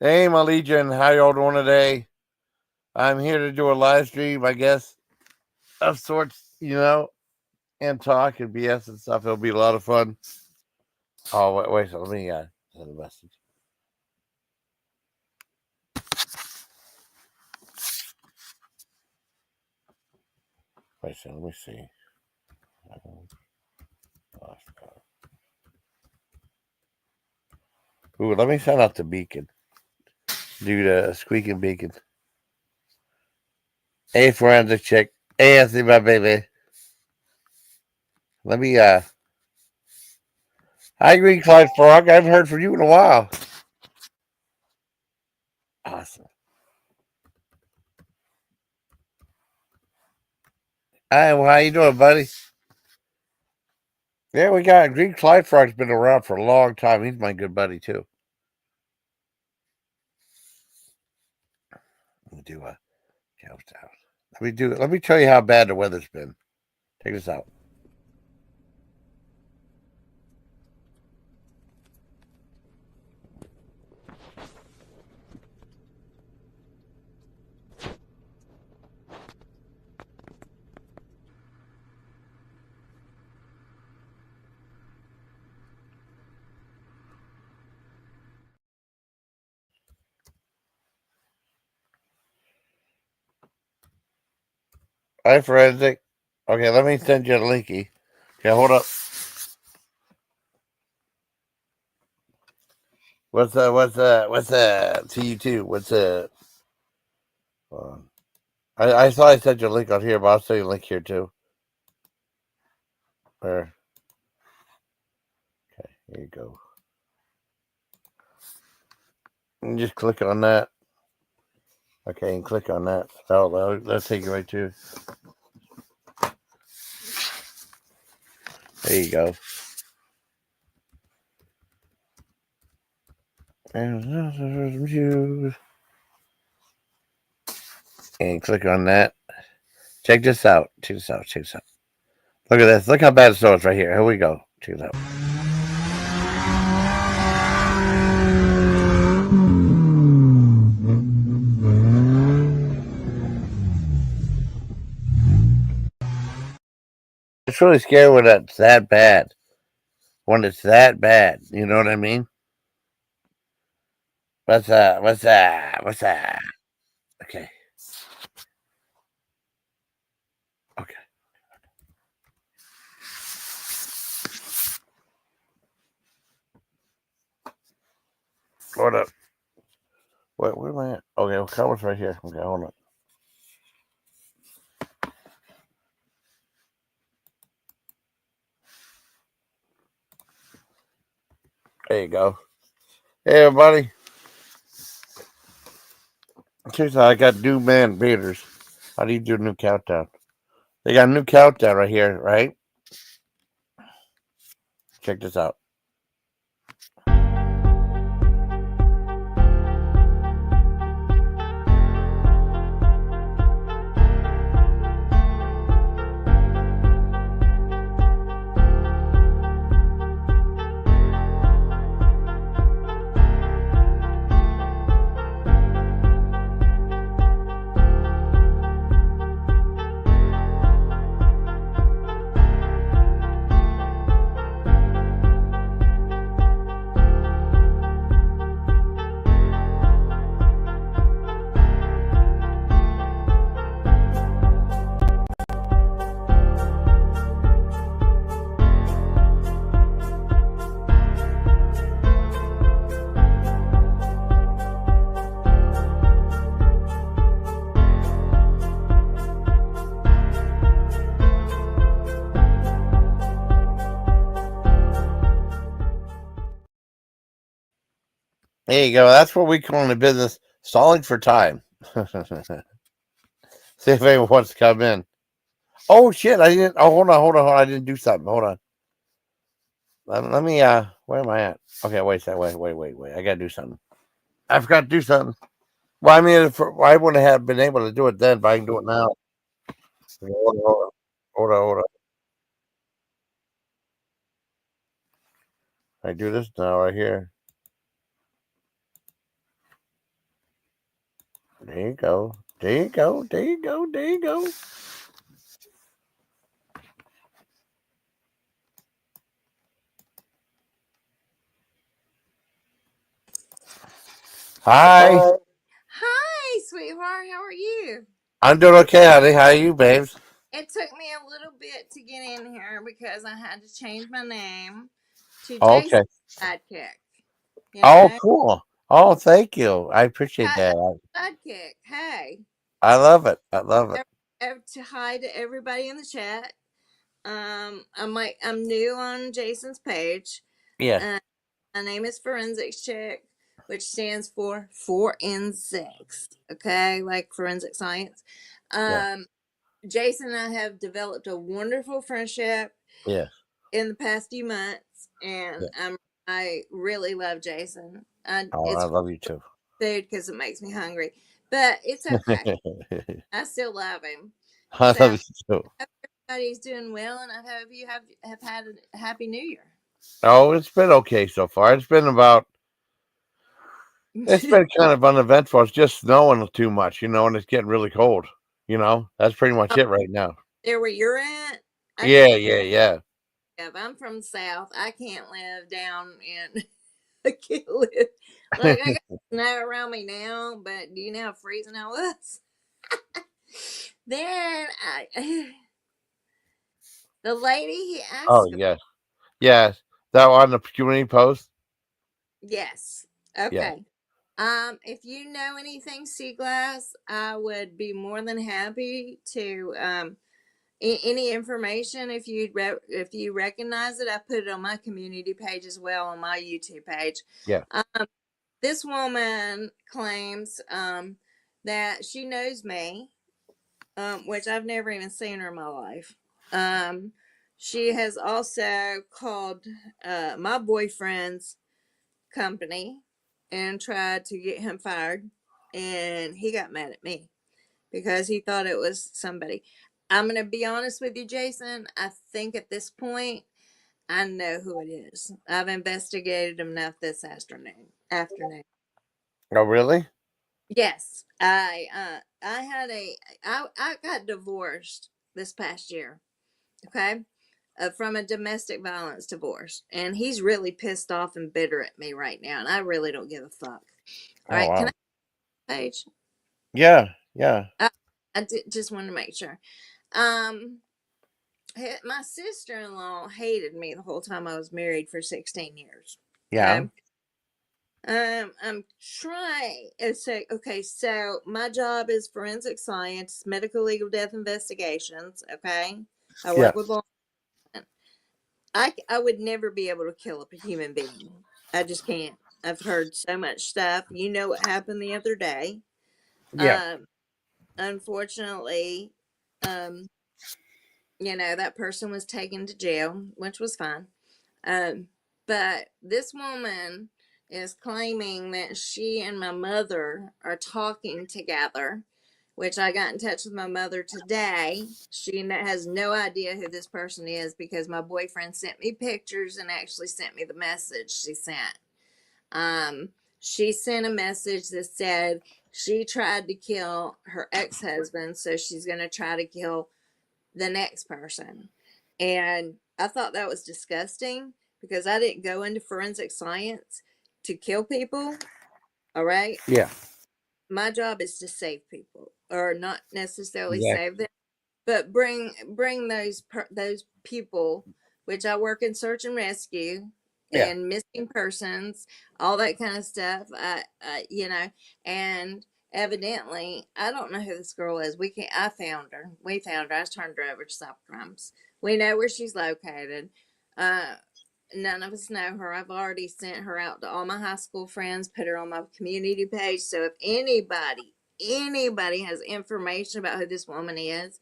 Hey, my Legion, how y'all doing today? I'm here to do a live stream, I guess, of sorts, and talk and BS and stuff. It'll be a lot of fun. Oh, wait, so let me send a message. Wait, so let me see. Ooh, let me shout out to Beacon. Dude, Squeaking Beacon. Hey, forensic chick. Hey, Anthony, my baby. Let me, Hi, Green Clyde Frog. I haven't heard from you in a while. Awesome. Hi, well, how you doing, buddy? Yeah, we got Green Clyde Frog's been around for a long time. He's my good buddy, too. Let me do a countdown. Let me tell you how bad the weather's been. Check this out. Hi, Forensic. Okay, let me send you a linky. Okay, hold up. What's that? To you too. What's that? I thought I sent you a link on here, but I'll send you a link here too. There. Okay, here you go. And just click on that. Okay, and click on that. Oh, let's take you right to. There you go. And click on that. Check this out. Check this out. Check this out. Look at this. Look how bad it snows right here. Here we go. Check this out. It's really scary when it's that bad. When it's that bad. You know what I mean? What's that? What's that? What's that? Okay. Okay. Hold up. Wait, where am I at? Okay, well, comments right here. Okay, hold on. There you go. Hey, everybody. Here's how I got new man beaters. How do you do a new countdown? They got a new countdown right here, right? Check this out. There you go. That's what we call in the business stalling for time. See if anyone wants to come in. Oh shit! I didn't. Oh, hold on. I didn't do something. Hold on. Let me. Where am I at? Okay, wait a second. Wait. I gotta do something. I forgot to do something. Well, I mean, I wouldn't have been able to do it then, but I can do it now. Hold on. I do this now right here. There you go. There you go. There you go. There you go. Hi. Hi, sweetheart. How are you? I'm doing okay, honey. How are you, babes? It took me a little bit to get in here because I had to change my name to Jason Okay. Sidekick. You Oh, know, cool. Oh, thank you. I appreciate that. Sidekick. Hey, I love it. I love it. to hi to everybody in the chat. I'm new on Jason's page. Yeah. Uh, my name is Forensics Chick, which stands for forensics. Okay, like forensic science. Yeah. Um, Jason and I have developed a wonderful friendship Yeah. in the past few months, Yeah. and I really love Jason. Oh, I It's love you too. food because it makes me hungry, but it's okay. I still love him. I So love you too. everybody's doing well, and I hope you have had a happy New Year. Oh, it's been okay so far. It's been kind of uneventful. It's just snowing too much, and it's getting really cold. That's pretty much it right now. There where you're at, I Yeah, can't yeah, yeah. live. I'm from the South. I can't live down in. I can't live. Look, I got snow around me now, but do you know how freezing I was? Then the lady he Oh, asked me, yes. Yes. That on the community post? yes, Yeah. okay. If you know anything sea glass, I would be more than happy to any information if you recognize it. I put it on my community page as well on my YouTube page. Yeah. Um, this woman claims that she knows me, which I've never even seen her in my life. Um, she has also called my boyfriend's company and tried to get him fired, and he got mad at me because he thought it was somebody. I'm going to be honest with you, Jason. I think at this point, I know who it is. I've investigated enough this Afternoon. Oh, really? Yes, I had I got divorced this past year. Okay, from a domestic violence divorce, and he's really pissed off and bitter at me right now, and I really don't give a fuck. All Oh, right, can wow. I page? Yeah. Yeah. I, just want to make sure. Um, my sister in law hated me the whole time I was married for 16 years. Yeah. Okay. I'm trying. Okay. So my job is forensic science, medical legal death investigations. Okay. I Yeah. work with law. I would never be able to kill a human being. I just can't. I've heard so much stuff. You know what happened the other day. Yeah. Um, unfortunately, um, that person was taken to jail, which was fine. Um, but this woman is claiming that she and my mother are talking together, which I got in touch with my mother today. She has no idea who this person is because my boyfriend sent me pictures and actually sent me the message she sent. Um, she sent a message that said she tried to kill her ex husband, so she's going to try to kill the next person. And I thought that was disgusting because I didn't go into forensic science to kill people. All right. Yeah. My job is to save people, or not necessarily save Exactly. them, but bring those people, which I work in search and rescue Yeah. and missing persons, all that kind of stuff. And evidently, I don't know who this girl is. We can't. I found her. We found her. I turned her over to Stop Crimes. We know where she's located. Uh, None of us know her. I've already sent her out to all my high school friends, put her on my community page. So if anybody has information about who this woman is,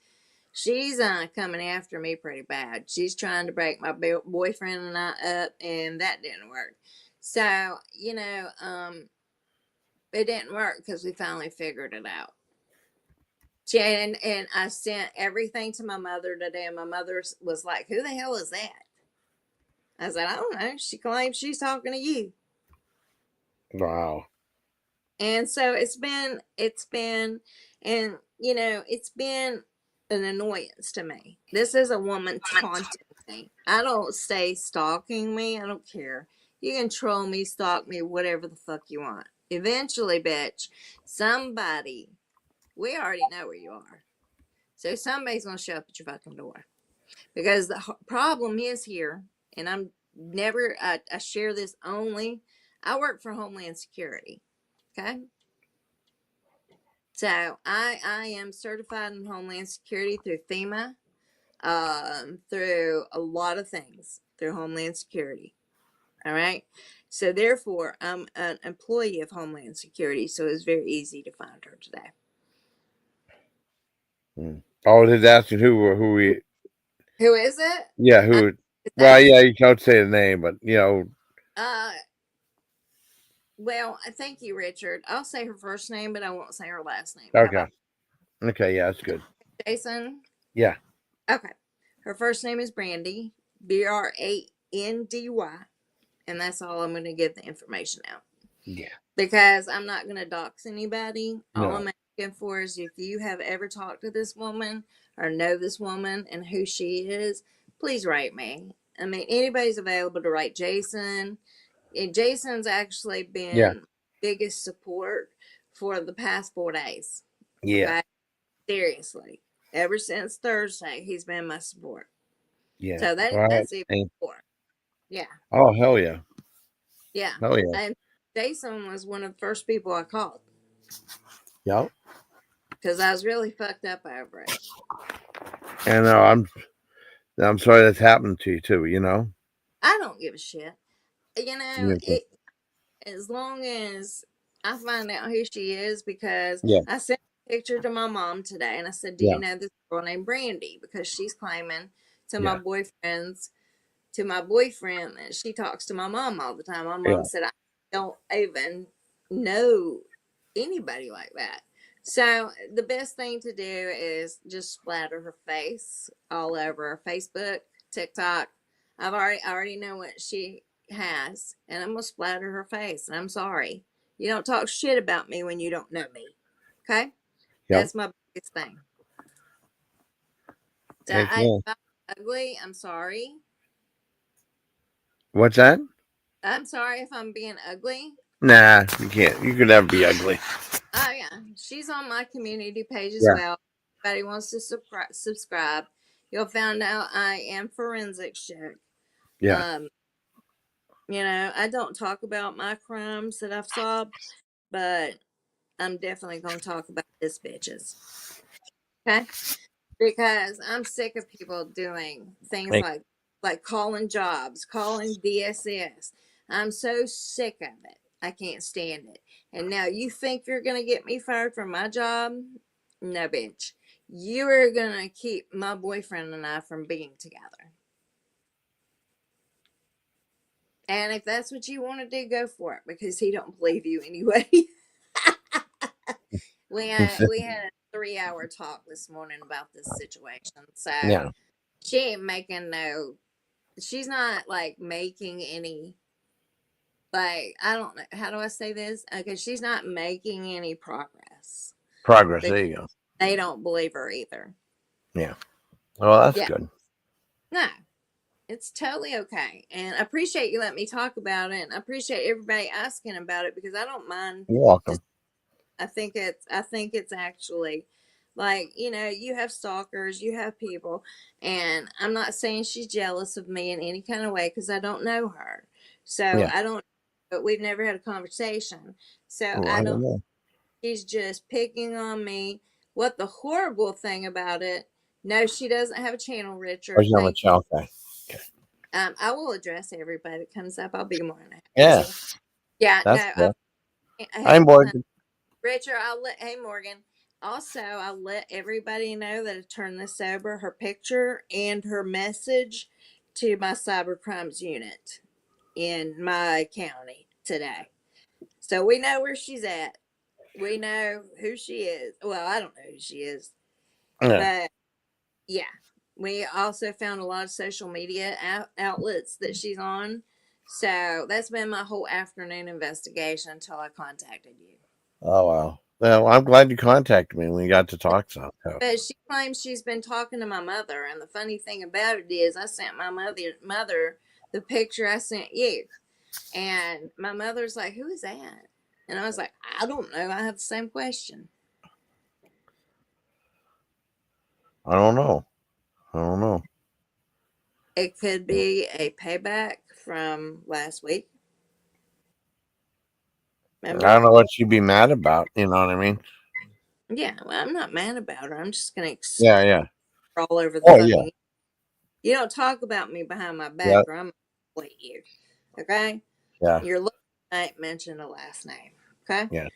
she's coming after me pretty bad. She's trying to break my boyfriend and I up, and that didn't work. So it didn't work because we finally figured it out. And I sent everything to my mother today, and my mother was like, "Who the hell is that?" I said, "I don't know. She claims she's talking to you." Wow. And so and it's been an annoyance to me. This is a woman taunting me. I don't say stalking me. I don't care. You can troll me, stalk me, whatever the fuck you want. Eventually, bitch, somebody, we already know where you are. So somebody's going to show up at your fucking door. Because the problem is here, and I share this only, I work for Homeland Security. Okay. So I am certified in Homeland Security through FEMA, through a lot of things through Homeland Security. All right. So therefore, I'm an employee of Homeland Security, so it's very easy to find her today. Oh, he's asking who we. Who is it? Yeah, who? Well, yeah, you can't say the name, but Well, thank you, Richard. I'll say her first name, but I won't say her last name. Okay. Okay, yeah, that's good. Jason? Yeah. Okay. Her first name is Brandy, Brandy, and that's all I'm going to give the information out. Yeah. Because I'm not going to dox anybody. No. All I'm asking for is if you have ever talked to this woman or know this woman and who she is, please write me. I mean, anybody's available to write Jason. And Jason's actually been biggest support for the past 4 days. Yeah. Okay? Seriously. Ever since Thursday, he's been my support. Yeah. So that's even more. Yeah. Oh, hell yeah. Yeah. Hell yeah. And Jason was one of the first people I called. Yep. Because I was really fucked up over it. And I'm sorry that's happened to you too, I don't give a shit. As long as I find out who she is, because I sent a picture to my mom today and I said, do you know this girl named Brandy? Because she's claiming to my boyfriend that she talks to my mom all the time. My mom said, I don't even know anybody like that. So the best thing to do is just splatter her face all over Facebook, TikTok. I already know what she has, and I'm gonna splatter her face. And I'm sorry. You don't talk shit about me when you don't know me. Okay? That's my biggest thing. So if I'm ugly, I'm sorry. What's that? I'm sorry if I'm being ugly. Nah, you can't. You could never be ugly. Oh yeah, she's on my community page as well. If anybody wants to subscribe, you'll find out I am forensics chick. Yeah. I don't talk about my crimes that I've solved, but I'm definitely gonna talk about this bitches. Okay, because I'm sick of people doing things like calling jobs, calling DSS. I'm so sick of it. I can't stand it. And now you think you're going to get me fired from my job? No, bitch. You are going to keep my boyfriend and I from being together. And if that's what you want to do, go for it, because he don't believe you anyway. we had a 3-hour talk this morning about this situation. So she ain't making she's not like making any, like, I don't know, how do I say this? Okay, she's not making any progress. There you go. They don't believe her either. Yeah. Well, that's good. No, it's totally okay. And I appreciate you letting me talk about it. And I appreciate everybody asking about it, because I don't mind. You're welcome. I think it's actually, like, you have stalkers, you have people, and I'm not saying she's jealous of me in any kind of way, because I don't know her. So I don't, but we've never had a conversation. So I don't know. She's just picking on me. What the horrible thing about it, no, she doesn't have a channel, Richard. Okay. I will address everybody that comes up. I'll be more than happy. Yeah. Yeah, that's no. I'm Morgan. Richard, hey Morgan. Also, I'll let everybody know that I turned this over, her picture and her message, to my cyber crimes unit in my county today. So we know where she's at. We know who she is. Well, I don't know who she is. But yeah. We also found a lot of social media outlets that she's on. So that's been my whole afternoon investigation until I contacted you. Oh wow. Well, I'm glad you contacted me when we got to talk some. So. But she claims she's been talking to my mother, and the funny thing about it is, I sent my mother the picture I sent you, and my mother's like, "Who is that?" And I was like, "I don't know. I have the same question." I don't know. I don't know. It could be a payback from last week. I Remember? don't know what she'd be mad about. You know what I mean? Yeah. Well, I'm not mad about her. I'm just gonna Yeah, yeah. all over the Oh yeah. fucking. You don't talk about me behind my Yeah, back, or I'm gonna split you. Okay? yeah, Your last name mention a last name. Okay? yeah,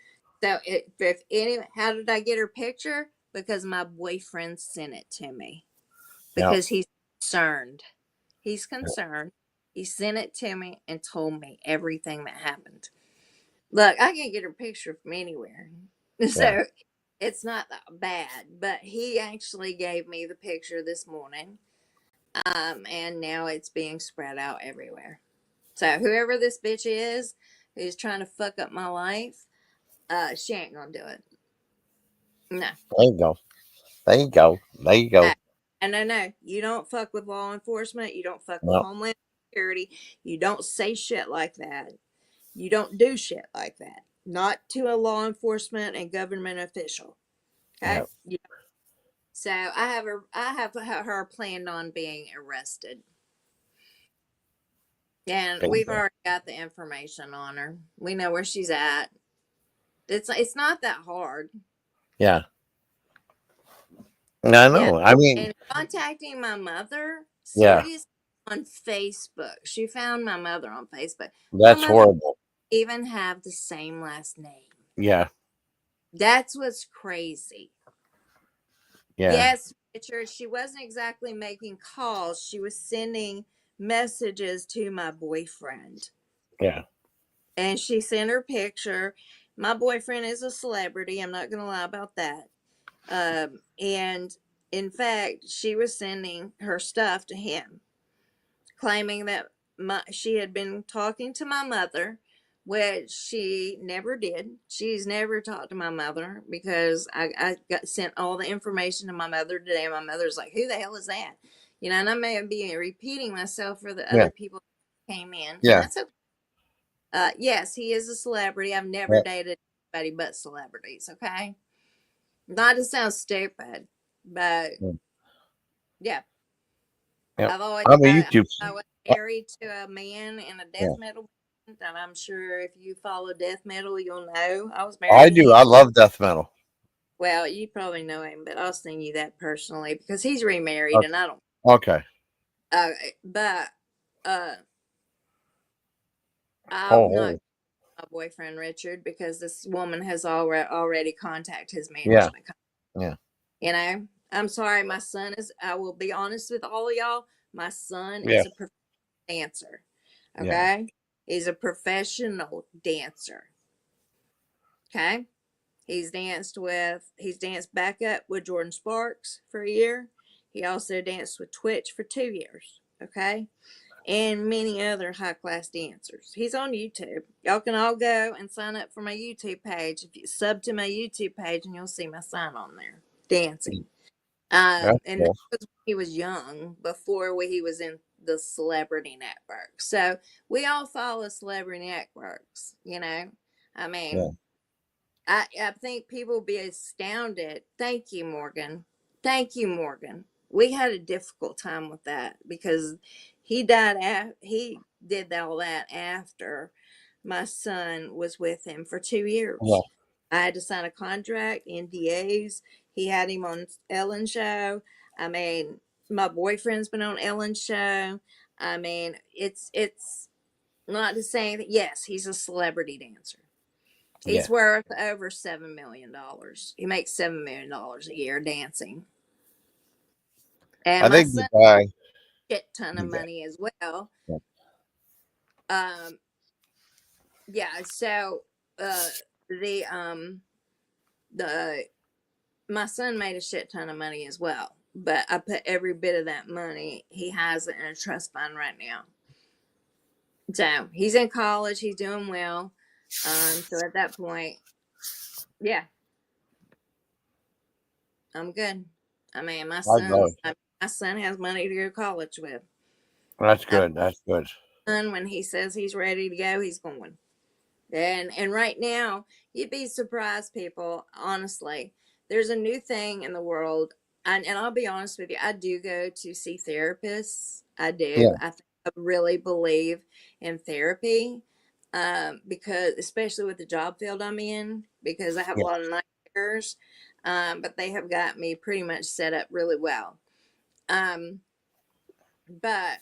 So if any, how did I get her picture? Because my boyfriend sent it to me. yeah. Because he's concerned. He's concerned. He sent it to me and told me everything that happened. Look, I can't get her picture from anywhere. Yeah. So it's not that bad. But he actually gave me the picture this morning. And now it's being spread out everywhere. So whoever this bitch is who's trying to fuck up my life, she ain't gonna do it. No. There you go. There you go. There you go. And no, you don't fuck with law enforcement. You don't fuck with No. Homeland Security. You don't say shit like that. You don't do shit like that. Not to a law enforcement and government official. Yeah. Okay. Yeah. So I have her planned on being arrested, and There you we've go. already got the information on her. We know where she's at. It's not that hard. Yeah. I Yeah. know. I mean, And contacting my mother, yeah. seriously, on Facebook. She found my mother on Facebook. My That's mother horrible. even have the same last name. Yeah. That's what's crazy. Yeah. Yes, Richard, she wasn't exactly making calls. She was sending messages to my boyfriend. Yeah. And she sent her picture. My boyfriend is a celebrity. I'm not going to lie about that. And in fact, she was sending her stuff to him, claiming that she had been talking to my mother, which she never did. She's never talked to my mother because I got sent all the information to my mother today. And my mother's like, "Who the hell is that?" You know, and I may be repeating myself for the Yeah. other people that came in, and Yeah. that's okay. Yes, he is a celebrity. I've never Yeah. dated anybody but celebrities. Okay, not to sound stupid, but yeah, Yeah. I've always I'm a I, YouTube. I was married to a man in a Yeah. death metal band, and I'm sure if you follow death metal, you'll know I was married I to do. him. I love death metal. Well, you probably know him, but I'll send you that personally because he's remarried, Okay. and I don't. Okay. Uh, but uh, I'm not Oh. my boyfriend Richard because this woman has already contacted his Yeah. management. Yeah. You know, I'm sorry, my son is. I will be honest with all of y'all. My son Yeah. is a dancer. Yeah. Okay, he's a professional dancer. Okay, he's danced back up with Jordan Sparks for a year. He also danced with Twitch for 2 years. Okay, and many other high class dancers. He's on YouTube. Y'all can all go and sign up for my YouTube page. If you sub to my YouTube page, and you'll see my sign on there dancing. That's And that cool. was when he was young, before he was in the celebrity network. So we all follow celebrity networks, you know. I Yeah. mean, I think people will be astounded. Thank you, Morgan. Thank you, Morgan. We had a difficult time with that because he died. He did all that after my son was with him for 2 years. Yeah. I had to sign a contract, NDAs. He had him on Ellen's show. I mean, my boyfriend's been on Ellen's show. I mean, it's not to say that yes, he's a celebrity dancer. Yeah. He's worth over $7 million. He makes $7 million a year dancing, and I my think the son guy. shit ton of The guy. money as well. Yeah. Um, yeah. So, the the my son made a shit ton of money as well, but I put every bit of that money he has in a trust fund right now. So he's in college. He's doing well. So at that point, Yeah, I'm good. I mean, I go. my son has money to go to college with. That's My good. That's good. son, when he says he's ready to go, he's going. And right now, you'd be surprised, people. Honestly, there's a new thing in the world, and I'll be honest with you. I do go to see therapists. I do. Yeah. I really believe in therapy, because especially with the job field I'm in, because I have a Yeah. lot of nightmares. But they have got me pretty much set up really well. Um, but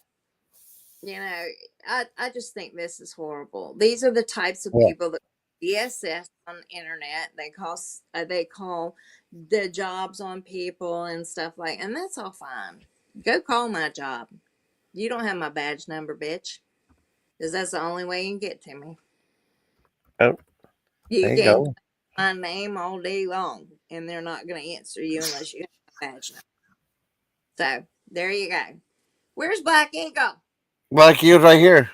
I just think this is horrible. These are the types of Yeah. people that DSS on the internet. They call the jobs on people and stuff like, and that's all fine. Go call my job. You don't have my badge number, bitch, because that's the only way you can get to me. Oh, You there you can go. call my name all day long, and they're not going to answer you unless you have my badge number. So there you go. Where's Black Eagle? Black Eagles right here.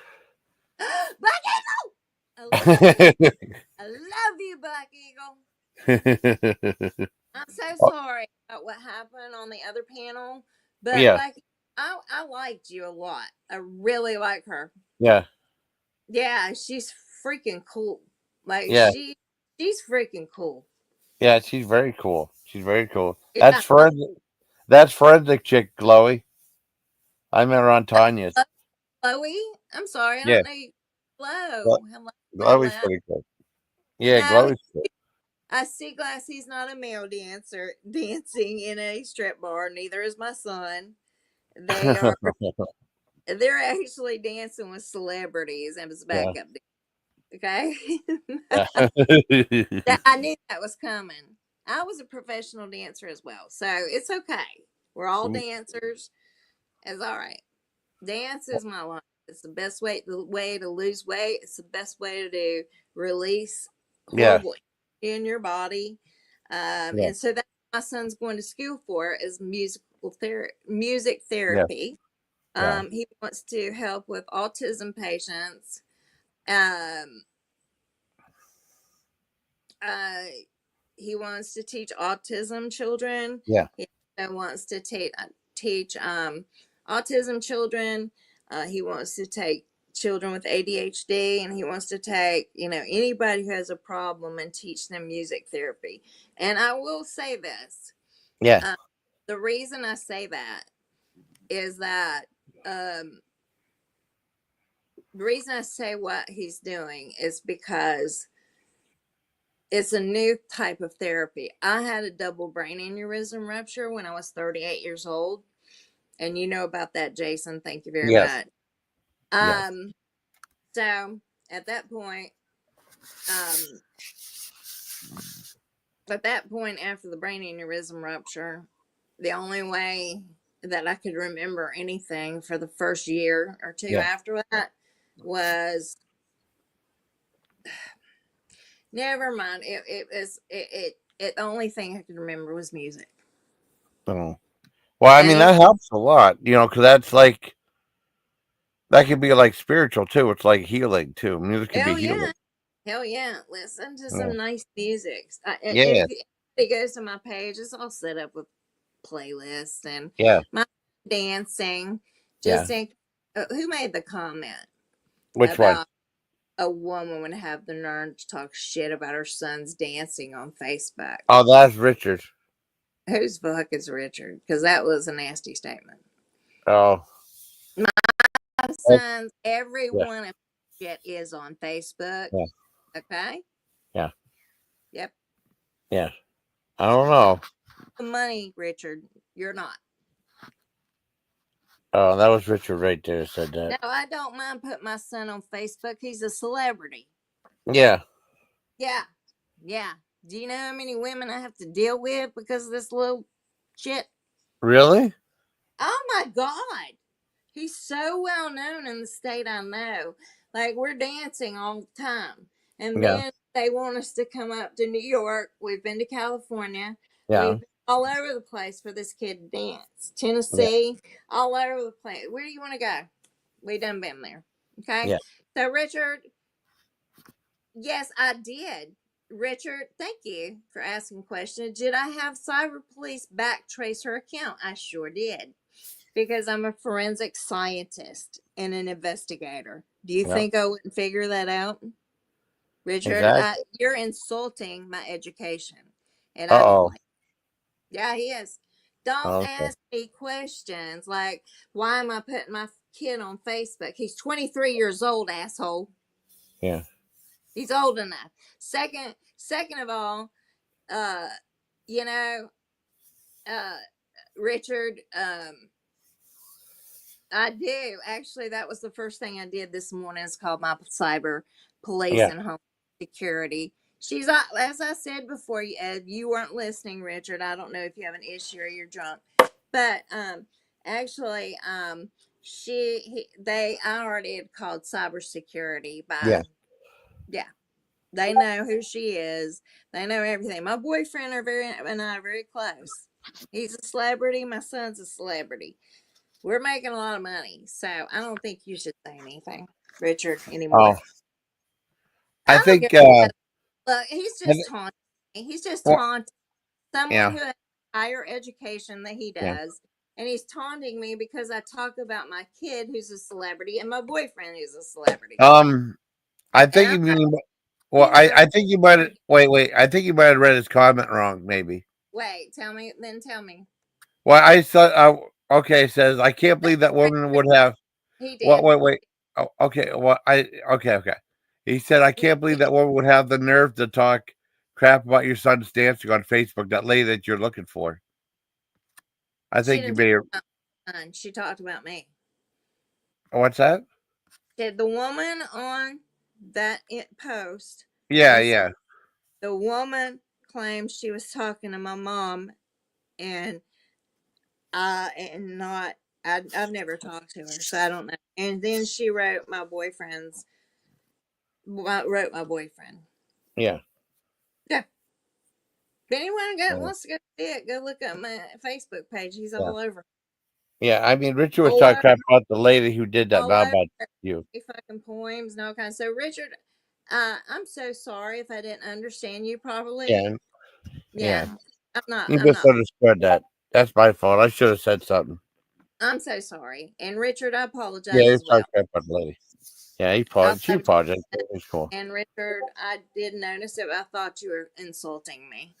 Black Eagle! I love you. I love you, Black Eagle. I'm so sorry about what happened on the other panel, but Yeah. Black, I liked you a lot. I really like her. Yeah. Yeah, she's freaking cool. Like Yeah. she's freaking cool. Yeah. She's very cool. She's very cool. That's Yeah, Fred. That's Fred's chick, Chloe. I met her on Tanya's. Chloe. I'm sorry, I Yeah. don't know you. Glo- Hello, hello, Chloe's hello. pretty cool. Yeah. No, Chloe's cool. I see glass. He's not a male dancer dancing in a strip bar. Neither is my son. They are. They're actually dancing with celebrities as Yeah. backup. Okay. Yeah. I knew that was coming. I was a professional dancer as well, so it's okay. We're all dancers. It's all right. Dance is my life. It's the way to lose weight. It's the best way to release Yeah. horrible in your body. Yeah. And so that's what my son's going to school for is music Yeah. therapy. Yeah. He wants to help with autism patients. Um, uh, he wants to teach autism children. Yeah. He also wants to teach autism children. He wants to take children with ADHD, and he wants to take anybody who has a problem and teach them music therapy. And I will say this: Yeah. uh, the reason I say that is that um, the reason I say what he's doing is because it's a new type of therapy. I had a double brain aneurysm rupture when I was 38 years old. And you know about that, Jason. Thank you very Yes. much. Yes. Um, so at that point, um, after the brain aneurysm rupture, the only way that I could remember anything for the first year or two Yeah. after that was never mind. The only thing I could remember was music. So, well, I And mean, that helps a lot, because that's like that could be like spiritual too. It's like healing too. Music can be hell healing. yeah. Hell yeah. Listen to Yeah. some nice music. And Yeah. if it goes to my page, it's all set up with playlists and Yeah. my dancing. Just Yeah. think, who made the comment Which one? about a woman would have the nerve to talk shit about her son's dancing on Facebook? Oh, that's Richard. Whose fuck is Richard? Because that was a nasty statement. Oh. My Oh, son's, every yeah. one of shit is on Facebook. Yeah. Okay? Yeah. Yep. Yeah. I don't know. Money, Richard. You're not. Oh, that was Richard right there said that. No, I don't mind putting my son on Facebook. He's a celebrity. Yeah. Yeah. Yeah. Do you know how many women I have to deal with because of this little shit? Really? Oh my God. He's so well known in the state I know. Like, we're dancing all the time. And Yeah. then they want us to come up to New York. We've been to California. Yeah. We've been all over the place for this kid to dance. Yeah. Tennessee, all over the place. Where do you want to go? We done been there. Okay. Yeah. So, Richard, yes, I did Richard, thank you for asking a question. Did I have cyber police backtrace her account? I sure did. Because I'm a forensic scientist and an investigator. Do you Yeah. think I wouldn't figure that out? Richard, Exactly. you're insulting my education. And Uh I don't oh. like it. Yeah, he is. Don't Okay. ask me questions like, why am I putting my kid on Facebook? He's 23 years old, asshole. Yeah. He's old enough. Second of all, uh, you know, uh, Richard, I do. Actually, that was the first thing I did this morning is called my cyber police Yeah. and home security. She's, as I said before, you weren't listening, Richard. I don't know if you have an issue or you're drunk, but actually, I already had called cybersecurity by, Yeah. yeah, they know who she is. They know everything. My boyfriend and I are very close. He's a celebrity. My son's a celebrity. We're making a lot of money, so I don't think you should say anything, Richard, Oh, anymore. I I don't give think. a look. He's I just thi- taunting me. He's just well, taunting someone yeah. who has higher education than he Yeah. does, and he's taunting me because I talk about my kid who's a celebrity and my boyfriend who's a celebrity, I and think I'm you not. mean. Well, He's not. I think you might. Wait. I think you might have read his comment wrong. Maybe. Wait, tell me. Then tell me. Well, I saw. Okay. It says I can't believe that woman would have. He What? did. Wait. Oh, okay. Well, I. Okay. He said I He can't believe did. that woman would have the nerve to talk crap about your son's dancing on Facebook. That lady that you're looking for. I She think you didn't talk may. about my son. She talked about me. What's that? Did the woman on that post Yeah. and Yeah. the woman claimed she was talking to my mom and and not I've never talked to her, so I don't know. And then she wrote my boyfriend. Yeah. Yeah. If anyone Yeah. wants to go see it, go look up my Facebook page. He's Yeah. all over. Yeah. I mean, Richard was All talking over crap about the lady who did that, all not over about you. fucking poems and all kinds. So Richard, I'm so sorry if I didn't understand you properly. Yeah. Yeah. Yeah. You I'm not misunderstood that. That's my fault. I should have said something. I'm so sorry. And Richard, I Yeah, apologize he was as talking well. crap about the lady. Yeah, I she love apologized. you. It's cool. And Richard, I did notice it. But I thought you were insulting me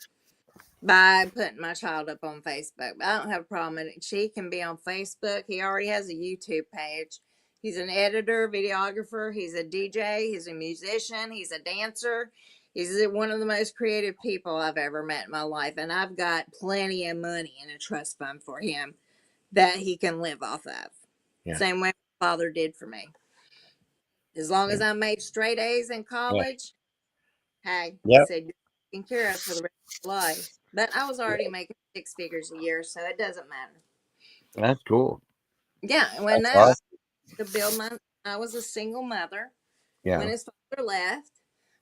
by putting my child up on Facebook. But I don't have a problem with it. She can be on Facebook. He already has a YouTube page. He's an editor, videographer. He's a DJ. He's a musician. He's a dancer. He's one of the most creative people I've ever met in my life. And I've got plenty of money in a trust fund for him that he can live off of. Yeah. Same way my father did for me. As long Yeah. as I made straight A's in Yeah. college, hey, he Yep. said, you're taken care of for the rest of your life. But I was already making 6 figures a year, so it doesn't matter. That's cool. Yeah, when That's no, awesome. I was a single mother. When Yeah. his father left,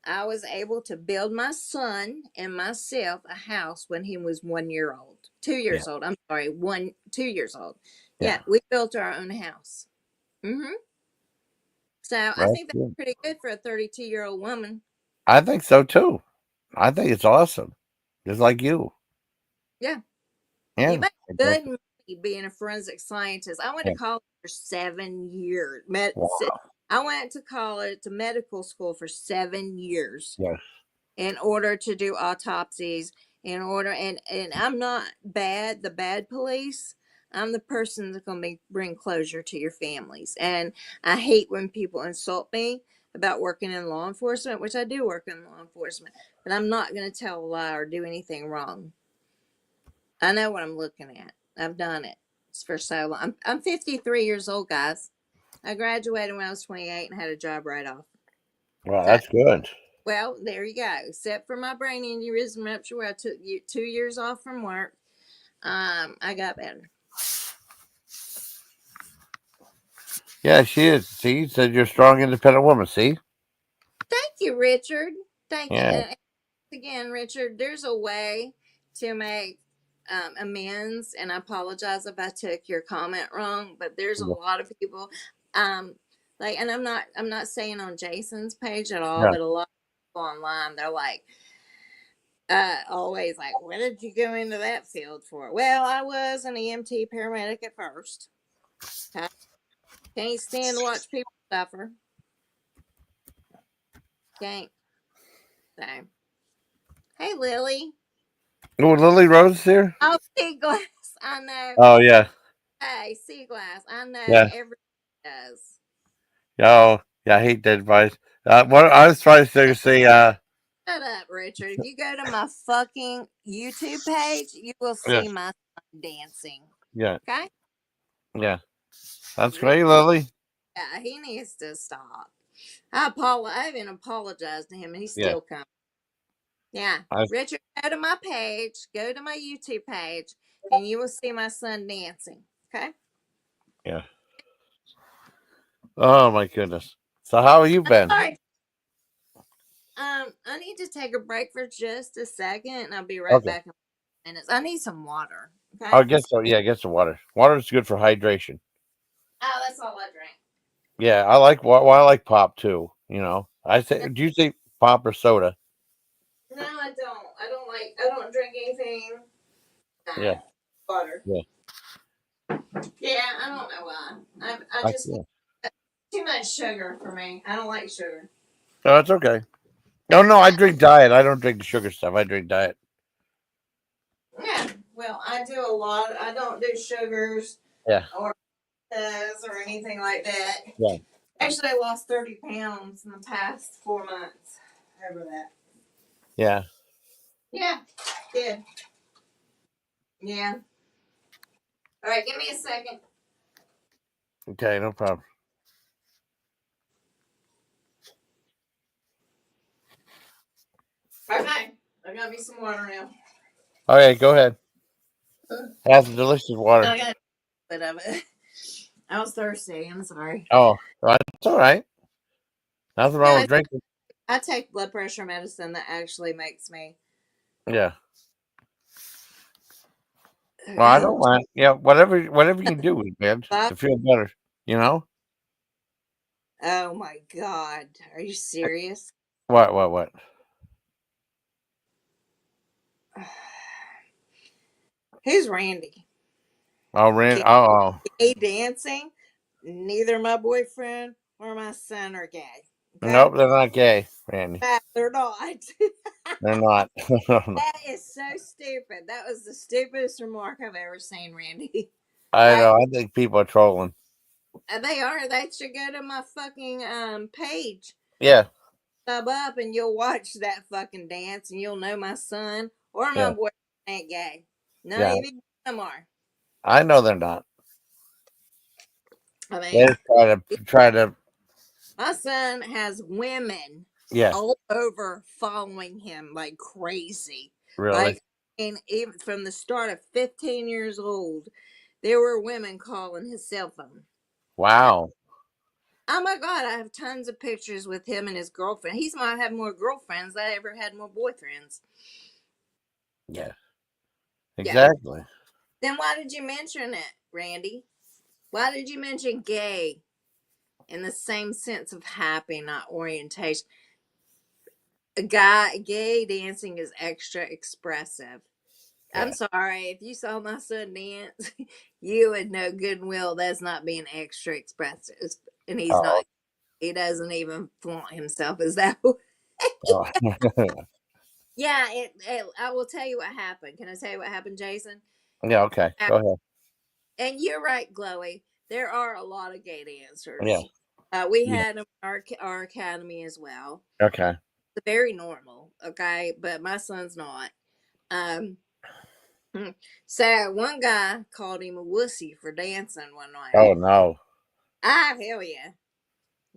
I was able to build my son and myself a house when he was 1 year old. 2 years Yeah. old. I'm sorry, 2 years old. Yeah. Yeah, we built our own house. Mm-hmm. So I That's think that's good. pretty good for a 32-year-old woman. I think so too. I think it's awesome. Just like you. Yeah. You Yeah. make good Exactly. money being a forensic scientist. I went to Yeah. college for 7 years. Wow. I went to college to medical school for 7 years Yes. in order to do autopsies. And I'm not the bad police. I'm the person that's going to bring closure to your families. And I hate when people insult me about working in law enforcement, which I do work in law enforcement, but I'm not going to tell a lie or do anything wrong. I know what I'm looking at. I've done it for so long. I'm 53 years old, guys. I graduated when I was 28 and had a job right off. Well, So, that's good. well, there you go. Except for my brain aneurysm rupture, where I took 2 years off from work, I got better. Yeah, she is. See, you said you're a strong, independent woman. See? Thank you, Richard. Thank you. Yeah. And again, Richard, there's a way to make amends, and I apologize if I took your comment wrong, but there's a lot of people, um, and I'm not saying on Jason's page at all, Yeah. but a lot of people online, they're like, always like, what did you go into that field for? Well, I was an EMT paramedic at first. I can't stand to watch people suffer. Can't. So, hey, Lily. Oh, Lily Rose here. Oh, sea glass. I know. Oh yeah, Hey, sea glass. I know. yeah. Everybody does. Oh yeah, I hate that advice. What I was trying to say. Shut up, Richard. If you go to my fucking YouTube page, you will Yeah, see my son dancing. yeah, Okay? yeah. That's Richard, great, Lily. yeah, he needs to stop. I even apologized to him, and he's Yeah, still coming. Yeah, I Richard, go to my page, go to my YouTube page, and you will see my son dancing. Okay? yeah. Oh my goodness. So how have you been? All right. I need to take a break for just a second, and I'll be right Okay. back in minutes. I need some water. I Okay? guess so. Yeah, get some water. Water is good for hydration. Oh, that's all I drink. Yeah, I like well, I like pop too. You know, I say, do you say pop or soda? No, I don't. I don't drink anything. Yeah, Water. yeah. Yeah, I don't know why. I I just yeah. too much sugar for me. I don't like sugar. No, it's okay. No, no, I drink diet. I don't drink the sugar stuff. I drink diet. Yeah. Well, I do a lot. I don't do sugars Yeah, or or anything like that. yeah, Actually, I lost 30 pounds in the past 4 months over that. yeah. Yeah, did. Yeah. All right, give me a second. Okay, no problem. Okay, I got me some water now. Okay, go ahead. Have some delicious water. I got a bit of it. I was thirsty. I'm sorry. Oh, that's all right. Nothing No, wrong with drinking. I take blood pressure medicine that actually makes me. Yeah. Well, I don't mind. Yeah, whatever you do, man, to feel better. You know Oh my god. Are you serious? what? Who's Randy? Oh, Rand. Gay, Oh, gay dancing? Neither my boyfriend or my son are gay. Okay? nope, they're not gay, Randy. They're not. They're not. That is so stupid. That was the stupidest remark I've ever seen, Randy. I Okay? know. I think people are trolling. They are. They should go to my fucking page. Yeah, Sub up and you'll watch that fucking dance and you'll know my son or my yeah, boyfriend ain't gay. None yeah. of you them are. I know they're not. I They mean, just try to. my son has women Yeah, all over following him like crazy. really. Like, and even from the start of 15 years old, there were women calling his cell phone. Wow. Oh my God, I have tons of pictures with him and his girlfriend. He's might have more girlfriends than I ever had more boyfriends. Yeah, Yeah. exactly. Then why did you mention it, Randy? Why did you mention gay in the same sense of happy, not orientation? Gay dancing is extra expressive. I'm Yeah. sorry, if you saw my son dance, you would know good and well that's not being extra expressive. And he's Oh. not, he doesn't even flaunt himself as that way. Oh. Yeah, I will tell you what happened. Can I tell you what happened, Jason? Yeah. Okay. Go ahead. And you're right, Chloe. There are a lot of gay Yeah. dancers. We Yeah. had them in our academy as well. Okay. It's very normal, okay? But my son's not. Um, so one guy called him a wussy for dancing one night. Oh no. Ah, hell yeah.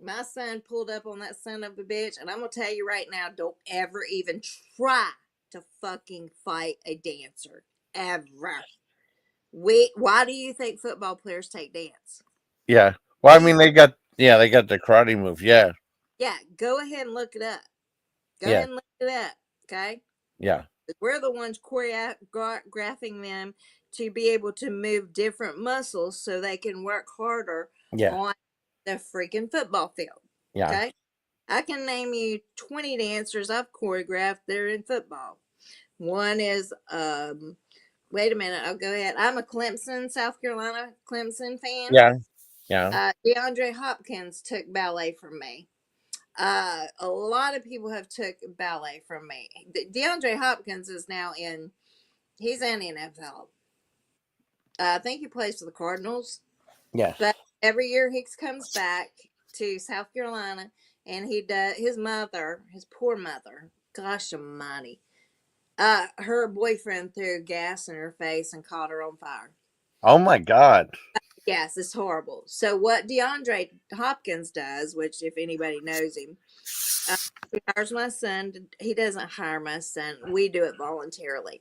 My son pulled up on that son of a bitch, and I'm gonna tell you right now, don't ever even try to fucking fight a dancer. Ever. Why do you think football players take dance? Yeah. Well, I Please, mean, they got the karate move. Yeah. yeah, go ahead and look it up. Go Yeah. ahead and look it up, okay? Yeah. We're the ones choreographing them to be able to move different muscles so they can work harder Yeah. on the freaking football field. Yeah. Okay? I can name you 20 dancers I've choreographed that are in football. One is wait a minute, I'll go ahead. I'm a Clemson, South Carolina Clemson fan. Yeah. Yeah. DeAndre Hopkins took ballet from me. A lot of people have took ballet from me. DeAndre Hopkins is now he's in the NFL. I think he plays for the Cardinals. Yes. But every year he comes back to South Carolina, and he does. His mother, his poor mother, gosh almighty, her boyfriend threw gas in her face and caught her on fire. Oh my God. Yes, it's horrible. So what DeAndre Hopkins does, which if anybody knows him, he hires my son. He doesn't hire my son. We do it voluntarily.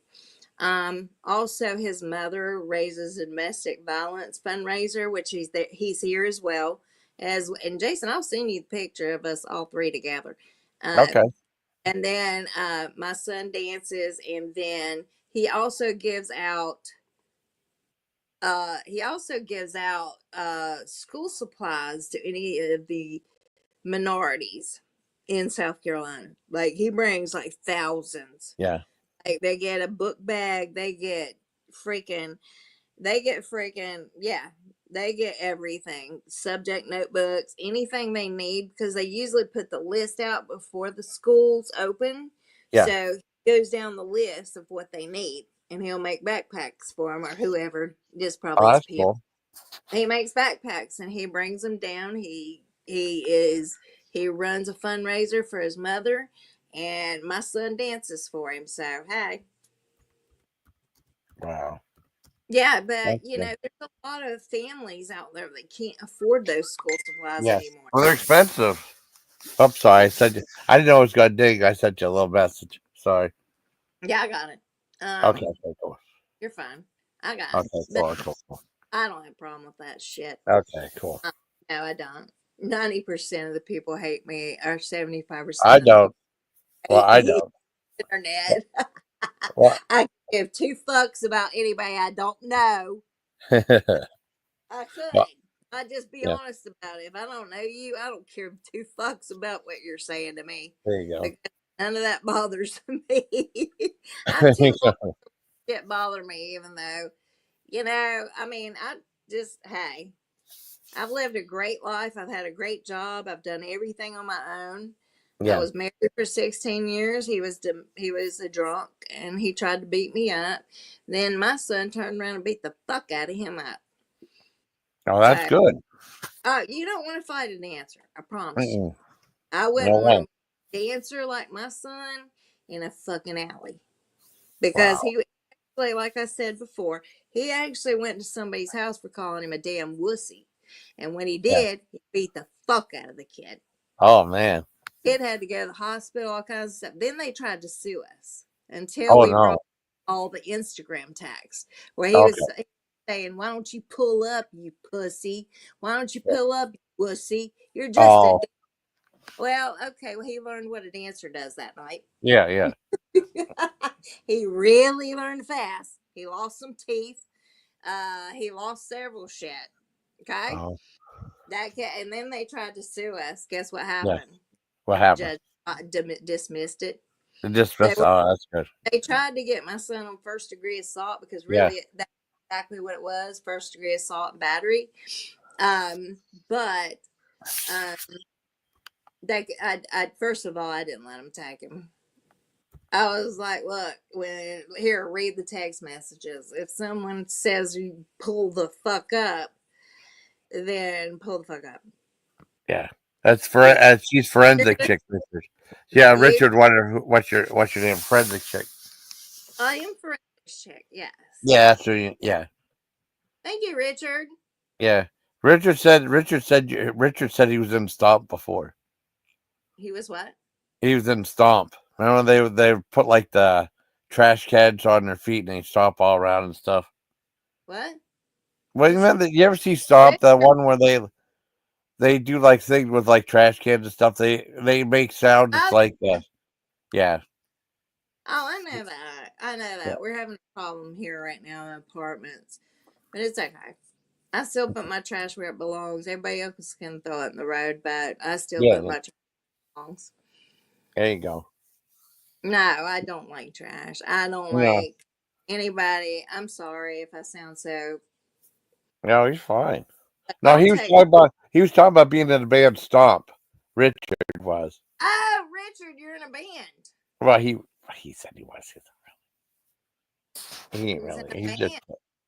Also, his mother raises a domestic violence fundraiser, which he's here as well and Jason, I'll send you the picture of us all three together. Uh, Okay. and then my son dances, and then he also gives out. School supplies to any of the minorities in South Carolina. Like he brings like thousands. Yeah. Like they get a book bag, freaking yeah, they get everything. Subject notebooks, anything they need, because they usually put the list out before the schools open. Yeah. So he goes down the list of what they need, and he'll make backpacks for them or whoever. Just Oh, probably his that's people. cool. He makes backpacks and he brings them down. He runs a fundraiser for his mother, and my son dances for him. So hey. Wow. Yeah, but That's good. there's a lot of families out there that can't afford those school supplies Yes. anymore. Well, they're expensive. I'm sorry. I didn't know it was gonna dig. I sent you a little message. Sorry. Yeah, I got it. Okay. Okay. Cool. You're fine. I got it. Okay. But Cool. I don't have a problem with that shit. Okay. Cool. No, I don't. 90% of the people hate me, or 75% I of the people don't. Well, I hate the don't. internet. Well. I give two fucks about anybody I don't know. I could. Well, I'd just be yeah. honest about it. If I don't know you, I don't care two fucks about what you're saying to me. There you go. Because none of that bothers me. I'm too old to shit bother me, even though, I mean, hey, I've lived a great life. I've had a great job. I've done everything on my own. I Yeah. was married for 16 years. He was a drunk, and he tried to beat me up. Then my son turned around and beat the fuck out of him up. Oh, that's So, good. you don't want to fight a dancer. I promise you. Mm-mm. I wouldn't No want way. a dancer like my son in a fucking alley, because Wow. like I said before, he actually went to somebody's house for calling him a damn wussy, and when he Yeah. did, he beat the fuck out of the kid. Oh man. Kid had to go to the hospital, all kinds of stuff. Then they tried to sue us until Oh we brought no. all the Instagram tags where he was Okay. saying, "Why don't you pull up, you pussy? Why don't you Yeah. pull up, you pussy? You're just Oh. well, okay." Well, he learned what a dancer does that night. Yeah. Yeah. He really learned fast. He lost some teeth. He lost several shit. Okay, Oh. and then they tried to sue us. Guess what Yeah. happened? What happened? Judge dismissed it. Just They oh, that's good. They tried to get my son on first degree assault, because Yeah. really that's exactly what it was: first degree assault and battery. But I first of all, I didn't let him tag him. I was like, look, read the text messages. If someone says you pull the fuck up, then pull the fuck up. Yeah. That's for Yeah. she's forensic chick, Richard. Yeah, Richard. What's your name? Forensic chick. I am forensic chick. Yes. Yeah. That's who you, yeah. Thank you, Richard. Yeah. Richard said he was in Stomp before. He was what? He was in Stomp. Remember they put like the trash cans on their feet and they stomp all around and stuff. What? Well, you ever see Stomp? The one where they do like things with like trash cans and stuff. They make sound. It's like yeah. Oh, I know that. Yeah. We're having a problem here right now in apartments, but it's okay. I still put my trash where it belongs. Everybody else can throw it in the road, but I still Yeah. put my trash where it belongs. There you go. No, I don't like trash. I don't No, like anybody. I'm sorry if I sound so. no, he's fine. No, Don't take. he was talking about being in the band Stomp. Richard was. Oh, Richard, you're in a band. Well, he said he was. He He ain't was in really. a He's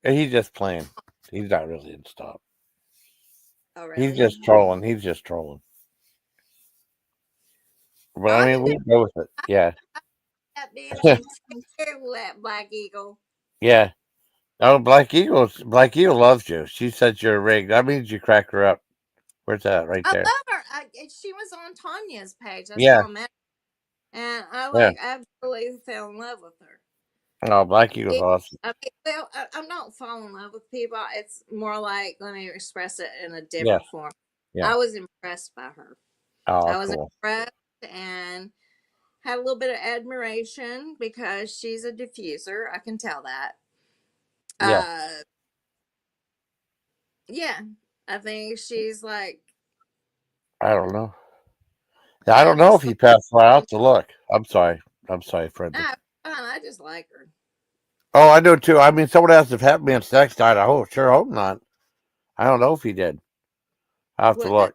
band. just playing. He's not really in Stomp. Oh, He's really? just trolling. He's just trolling. But Oh, I I mean, can do we go with it. Yeah, that dancing too, that Black Eagle. yeah. Oh, Black Eagle loves you. She said you're rigged. That means you crack her up. Where's that? Right I there. love her. She was on Tanya's page. That's Yeah, how I met her. And I yeah. like absolutely fell in love with her. Oh, Black Eagle's It, awesome. I mean, well, I'm not falling in love with people. It's more like, let me express it in a Yeah, different form. yeah. I was impressed by her. Oh, I was cool. impressed and had a little bit of admiration because she's a diffuser. I can tell that. Yeah, Uh, yeah, I think she's like, I don't know. Yeah, I I don't know if just he like, passed. Well, I have to look. I'm sorry. I'm sorry, nah, Frederick. I just like her. Oh, I do too. I mean, someone asked if Happy Man Sex died. I sure hope not. I don't know if he did. I have to What? look.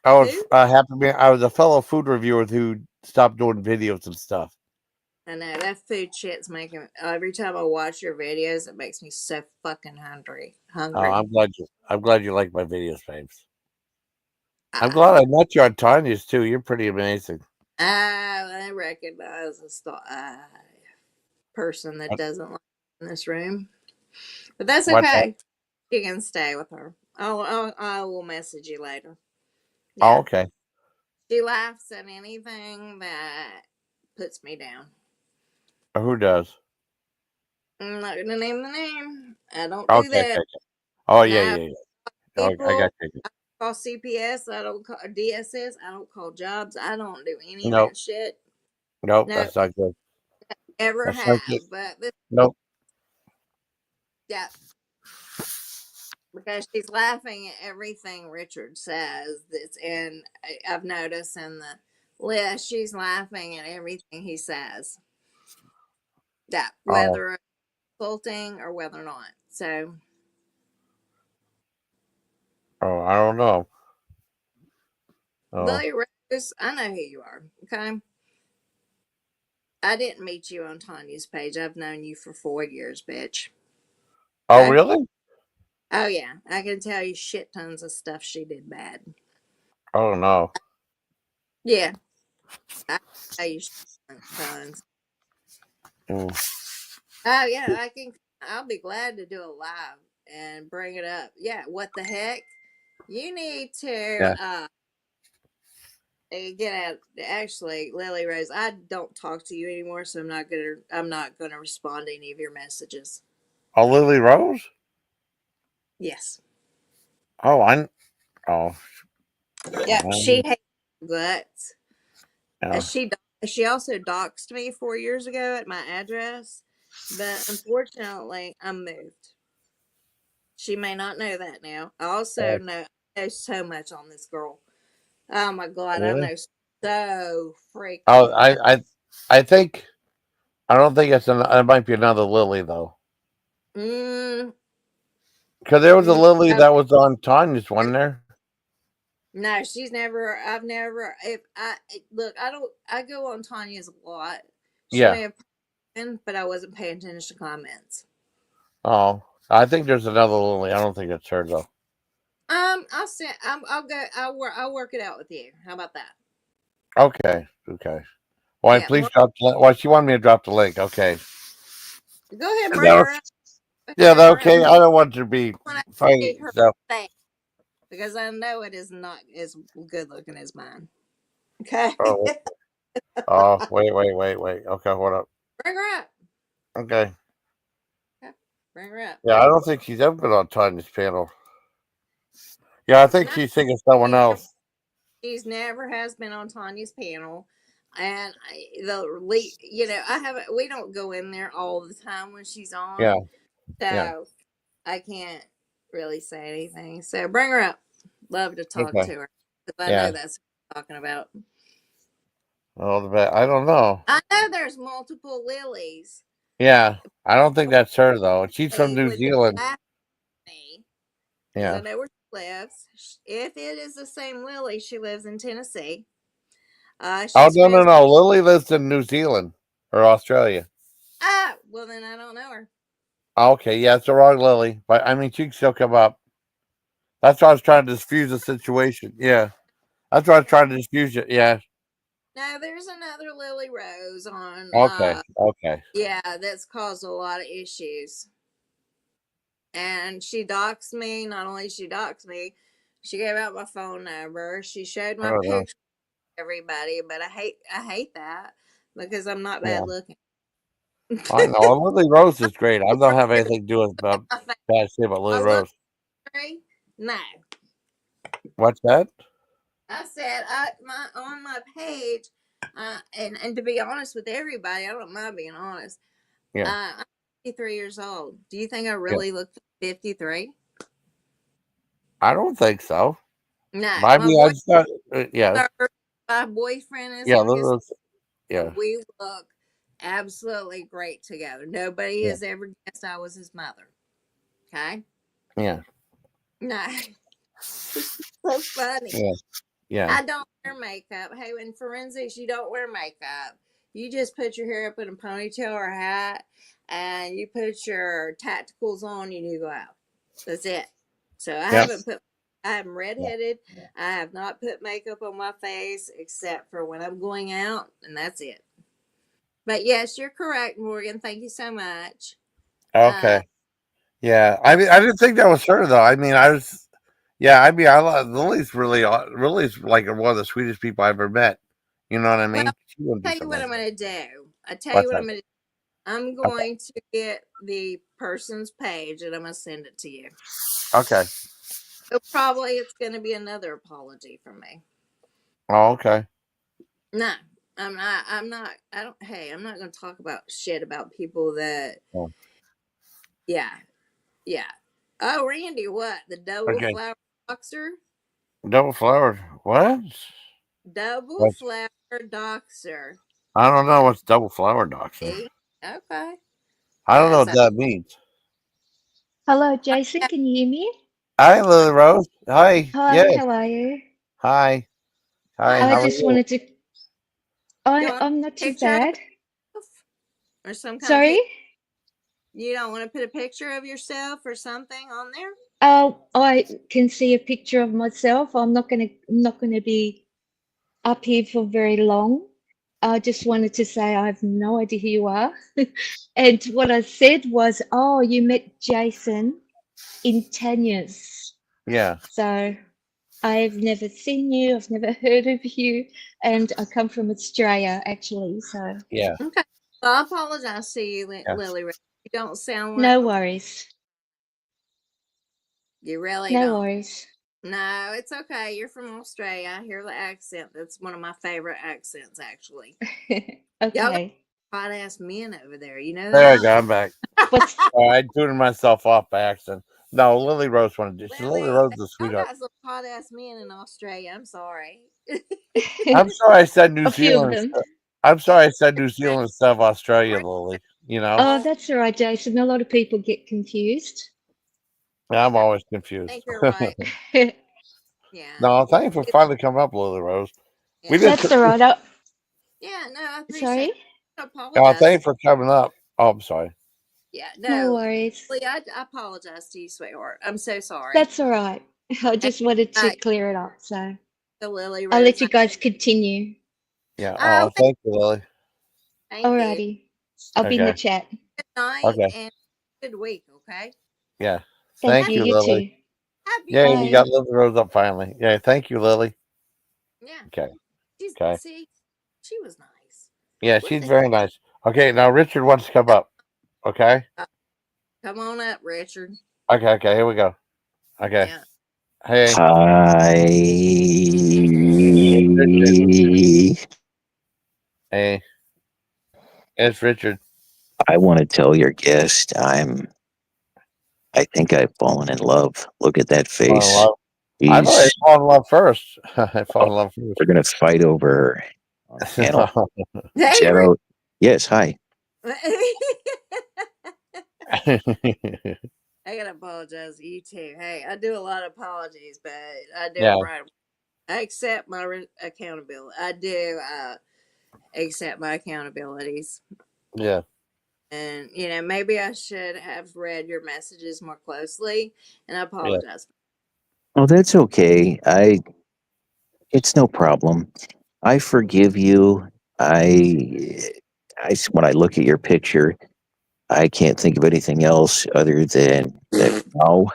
I was Who? Happy Man. I was a fellow food reviewer who stopped doing videos and stuff. I know that food shit's making. Every time I watch your videos, it makes me so fucking hungry. Hungry. I'm glad you like my videos, babes. I'm Ah, glad I met you on Tanya's too. You're pretty amazing. I recognize a person that What? doesn't like in this room, but that's What's that? okay. You can stay with her. I will message you later. Oh, Yeah, okay. she laughs at anything that puts me down. Who does? I'm not gonna name the name. I don't do Okay, okay, that. okay. Oh, yeah, Now yeah, yeah. Oh, I got people you. call CPS. I don't call DSS. I don't call jobs. I don't do any of Nope, that shit. nope. No, That's not good. ever That's not good. have. But this, Nope. yeah, because she's laughing at everything Richard says. That's and I've noticed in the list, she's laughing at everything he says. Yeah, Oh, whether insulting or whether or not. So oh, I don't know. Oh, Lily Rose, I know who you are. Okay. I didn't meet you on Tanya's page. I've known you for 4 years, bitch. oh, Okay. really? Oh yeah, I can tell you shit tons of stuff she did bad. Oh no. Yeah, I can tell you shit tons. Mm, Oh yeah, I can. I'll be glad to do a live and bring it up. Yeah, what the heck? You need to yeah. get out. Actually, Lily Rose, I don't talk to you anymore, so I'm not gonna respond to any of your messages. Oh, Lily Rose. Yes. Oh, I. Oh, Yep. She hates guts. yeah. She also doxed me 4 years ago at my address, but unfortunately, I moved. She may not know that now. I also know so much on this girl. Oh my god, I Really? know so Oh, freaking. I think I don't think it might be another Lily though, Mm, because there was a no, Lily that was on Tanya's one there. no, she's never. I've never. If I look, I don't. I go on Tanya's a lot. She Yeah. may have, been, but I wasn't paying attention to comments. Oh, I think there's another Lily. I don't think it's her though. I'll send. I'll go. I'll work it out with you. How about that? Okay. Okay. Why? Yeah. Please drop. Why she wanted me to drop the link? Okay. Go ahead, and Is bring that her up. Yeah. That Whatever. okay. I don't want to be I want to see fighting. her So. face because I know it is not as good looking as mine. Okay. Oh. Oh. Wait. Okay. Hold up. Bring her up. Okay. Okay. Bring her up. Yeah. I don't think she's ever been on Tanya's panel. Yeah. I think No, she's thinking someone else. she's never has been on Tanya's panel. And I haven't. We don't go in there all the time when she's Yeah. on, Yeah. so I can't really say anything. So bring her up. Love to talk Okay. to her because I know Yeah. that's what I'm talking about. Oh, I don't know. I know there's multiple Lilies. Yeah, I don't think that's her though. She's from New With the Zealand. black me, because I Yeah. know where she lives. If it is the same Lily, she lives in Tennessee. Oh, She's no, no, friends. no. Lily lives in New Zealand or Australia. Well then I don't know her. Okay, yeah, it's the wrong Lily, but I mean, she can still come up. That's why I was trying to diffuse the situation. Yeah, that's why I was trying to diffuse it. Yeah. No, there's another Lily Rose on. Okay. Okay. Yeah, that's caused a lot of issues. And she doxed me. Not only she doxed me, she gave out my phone number. She showed my Oh, no. picture to everybody, but I hate that because I'm not bad Yeah, looking. I know. Lily Rose is great. I don't have anything to do with bad shit about I Lily look Rose. straight. No, What's that? I said on my page, and to be honest with everybody, I don't mind being honest. Yeah. I'm 53 years old. Do you think I Yeah. really look 53? I don't think so. No, Maybe I just got. Yeah. my boyfriend is Yeah. on Lily his. Rose. Yeah. We look absolutely great together. Nobody Yeah. has ever guessed I was his mother. Okay? Yeah. No. So funny. Yeah. Yeah. I don't wear makeup. Hey, in forensics, you don't wear makeup. You just put your hair up in a ponytail or a hat and you put your tacticals on, you go out. That's it. So I am redheaded. I have not put makeup on my face except for when I'm going out, and that's it. But yes, you're correct, Morgan. Thank you so much. Okay. Yeah. I mean, I didn't think that was her though. I mean, I was. Yeah. I mean, I love Lily's Lily's like one of the sweetest people I ever met. You know what I Well, mean? She wouldn't do tell you something what like I'm that. going to do. I tell you What's what that? I'm going to do. I'm Okay. going to get the person's page and I'm going to send it to you. Okay. So probably it's going to be another apology from me. Oh, okay. No, I'm not. I'm not. I don't. Hey, I'm not going to talk about shit about people that. Oh, Yeah, yeah. Oh, Randy, what the double okay. flower doxer? Double flowered. What? Double What's, flower doxer. I don't know what's double flower doxer. See? Okay. I don't know Yes. what that means. Hello, Jason. Can you hear me? Hi, Lily Rose. Hi. Hi, Yes. how are you? Hi. Hi. Hi, I How are Lily. just you? wanted to. You want I'm a not too picture of bad. yourself or some kind of Sorry. picture? You don't want to put a picture of yourself or something on there? I can see a picture of myself. I'm not gonna be up here for very long. I just wanted to say I have no idea who you are. And what I said was, oh, you met Jason in Tanya's. Yeah. So I've never seen you. I've never heard of you, and I come from Australia actually. So Yeah. Okay. Well, I apologize to you, Yeah. Lily. You don't sound like no worries. you really No don't. worries. No, it's okay. You're from Australia. I hear the accent. That's one of my favorite accents, actually. Y'all got Okay. hot ass men over there. You know There I that? go. I'm back. What's I tuned myself off by accident. No, Lily Rose wanted to. Lily Lily, Rose is a y'all sweetheart. got some hot ass men in Australia. I'm sorry. I'm sorry I said New a few of Zealand. them? I'm sorry I said New Zealand instead of Australia, We're Lily. You know, Oh, that's all right, Jason. A lot of people get confused. I'm I always confused. think you're right. That's Yeah. No, thank you for finally coming up, Lily Rose. We Yeah. did. all right. Yeah, no, I appreciate Sorry. it. I Oh, apologize. thank you for coming up. Oh, I'm sorry. Yeah, No no. worries. Lee, I apologize to you, sweetheart. I'm so sorry. That's all right. I And just wanted to clear it up. So the Lily I'll let Rose. you guys continue. Yeah. Oh, Oh, thank you, Lily. thank you. Alrighty. I'll be in the Okay. chat. Good night Okay. and good week, okay? Yeah. Thank Thank you. you, You Lily. too. Happy Yeah, New we Year. got Bye. Lily Rose up finally. Yeah. Thank you, Lily. Yeah. Okay. She's Okay. see, she was nice. Yeah, What she's the very nice. Okay. Now Richard wants to come up. Okay. come on up, Richard. Okay. Okay. Here we go. Okay. Yeah. Hey. Hi. Hey. It's Richard. I want to tell your guest I think I've fallen in love. Look at that Fall in face. love. I know I He's fall in love first. I fall in love first. We're gonna fight over on the panel. Hey, Shout Rick. out. Yes, hi. I gotta apologize to you too. Hey, I do a lot of apologies, but I do Yeah. them right. I accept my accountability. I do accept my accountabilities. Yeah. And, maybe I should have read your messages more closely, and I apologize. Oh, that's okay. It's no problem. I forgive you. When I look at your picture, I can't think of anything else other than that. Wow,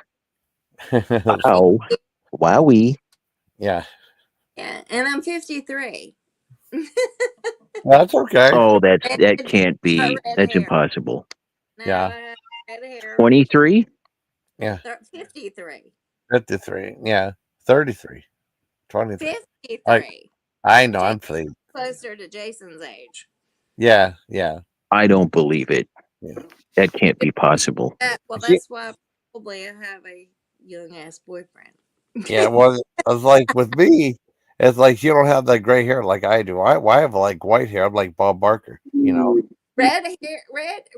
wow, wowie. Yeah. Yeah, and I'm 53. That's okay. Oh, that Red, can't be. red That's hair. impossible. No, Yeah. I have red hair. 23. Yeah. 53. 53. Yeah. 33. 23. 53. I know. Jason- I'm pleased. Closer to Jason's age. Yeah. Yeah. I don't believe it. Yeah. That can't be possible. Well, See- that's why probably I have a young ass boyfriend. Yeah. Well, it's like with me, it's like you don't have that gray hair like I do. I have like white hair. I'm like Bob Barker. Red hair,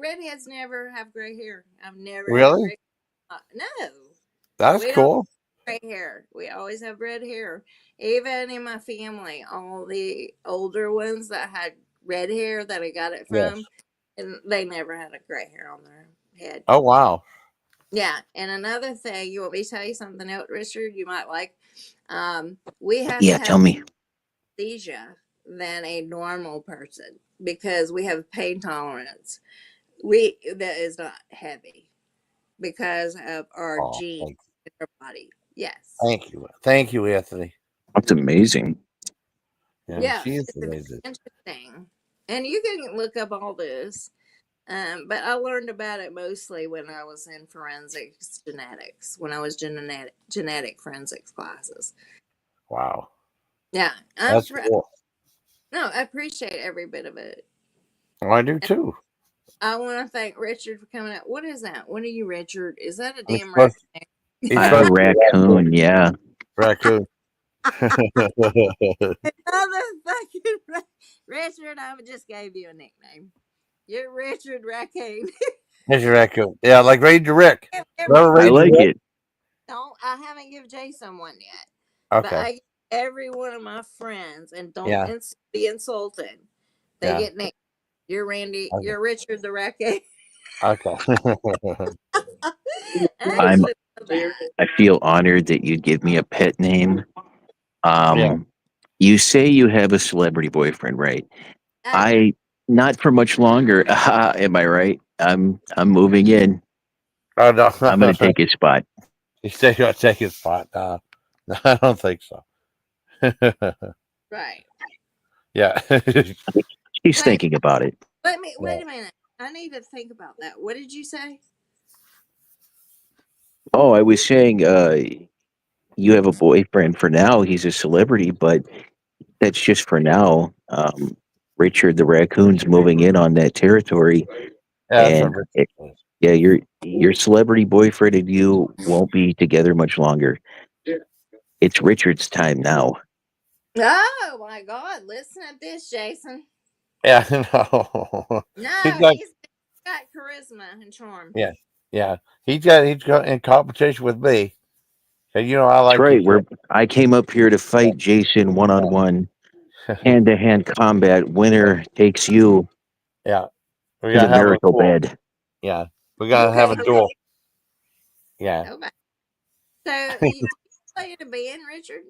redheads never have gray hair. I've never had Really? gray. No, That's we don't cool. have gray hair. We always have red hair. Even in my family, all the older ones that had red hair that I got it Yes. from, and they never had a gray hair on their head. Oh wow. Yeah, and another thing, you want me to tell you something else, Richard? You might like. We have Yeah, to have tell me. anesthesia than a normal person because we have pain tolerance. That is not heavy because of our Oh, genes in our body. Yes. Thank you, Anthony. That's amazing. Yeah, she's it's amazing. interesting, and you can look up all this. But I learned about it mostly when I was in forensics genetics, when I was genetic forensics classes. Wow. Yeah, That's cool. No, I appreciate every bit of it. Oh, I do too. I want to thank Richard for coming out. What is that? What are you, Richard? Is that a I'm damn supposed- raccoon? He's I'm a supposed to be raccoon. Yeah. Raccoon. Another fucking Richard, I just gave you a nickname. You're Richard Raccoon. Here's your raccoon. Yeah, like Ranger Rick. Remember I Ranger like Rick? it. I haven't given Jason one yet. But Okay. I give every one of my friends, and don't Yeah. be insulted. They Yeah. get named. You're Randy. Okay. You're Richard the Raccoon. Okay. I'm- I feel honored that you give me a pet name. Yeah. You say you have a celebrity boyfriend, right? Not for much longer. Am I right? I'm moving in. Oh no. I'm going to take his spot. You say you're gonna take his spot. No, I don't think so. Right. Yeah. He's thinking about it. Wait a minute. I need to think about that. What did you say? Oh, I was saying, you have a boyfriend for now. He's a celebrity, but that's just for now. Richard the raccoon's moving in on that territory, That's and what Rick is. yeah, your celebrity boyfriend and you won't be together much longer. It's Richard's time now. Oh my God! Listen at this, Jason. Yeah, no. No, He's like- he's got charisma and charm. Yeah. Yeah. He's got in competition with me. And I like That's right. you. I came up here to fight Jason one-on-one, hand-to-hand combat. Winner takes you Yeah. We to the gotta have a miracle duel. bed. Yeah. We gotta have a duel. Yeah. Okay. So you played a band, Richard?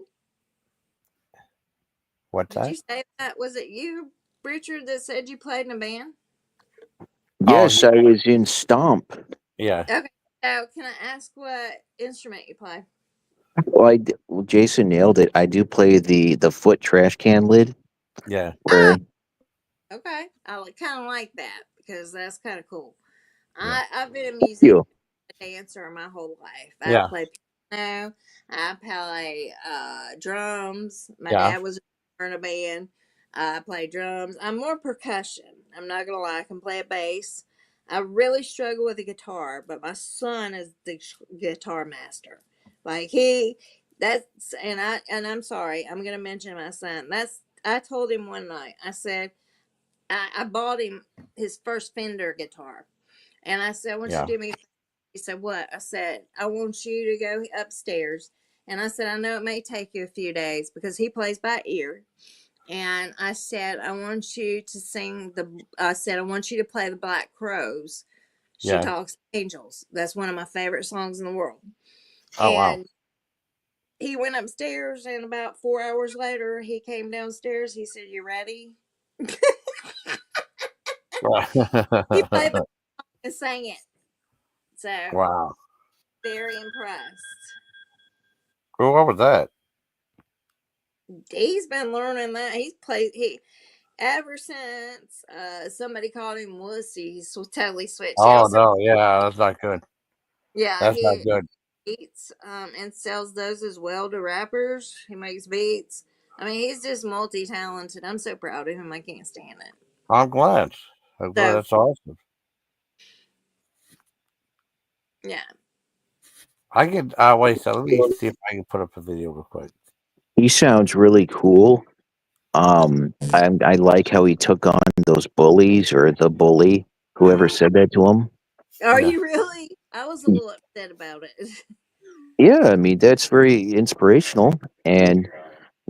What Did time? you say that? Was it you, Richard, that said you played in a band? Yes, I was in Stomp. Yeah. Okay. So can I ask what instrument you play? Well, Jason nailed it. I do play the foot trash can lid. Yeah. Where Okay. I kind of like that because that's kind of cool. Yeah. I've been a music you dancer my whole life. Yeah. I play piano. I play drums. My Yeah. dad was in a band. I play drums. I'm more percussion. I'm not gonna lie. I can play a bass. I really struggle with the guitar, but my son is the guitar master. Like and I'm sorry. I'm gonna mention my son. I told him one night, I said, I bought him his first Fender guitar. And I said, I want you Yeah. to do me a favor. He said, what? I said, I want you to go upstairs. And I said, I know it may take you a few days because he plays by ear. And I said, I want you to I want you to play the Black Crows. She Yeah. Talks Angels. That's one of my favorite songs in the world. Oh, wow. And he went upstairs, and about 4 hours later, he came downstairs. He said, you ready? He played the and sang it. So, Wow. very impressed. Well, what was that? He's been learning that. He ever since somebody called him wussy, he's totally switched. He Oh, also, no. Yeah, that's not good. yeah, That's not he good. beats and sells those as well to rappers. He makes beats. I mean, he's just multi-talented. I'm so proud of him. I can't stand it. I'm glad. So, That's awesome. yeah. I can, wait, so let me see if I can put up a video real quick. He sounds really cool. I like how he took on those bullies or the bully, whoever said that to him. Are Yeah. you really? I was a little upset about it. Yeah, I mean, that's very inspirational. And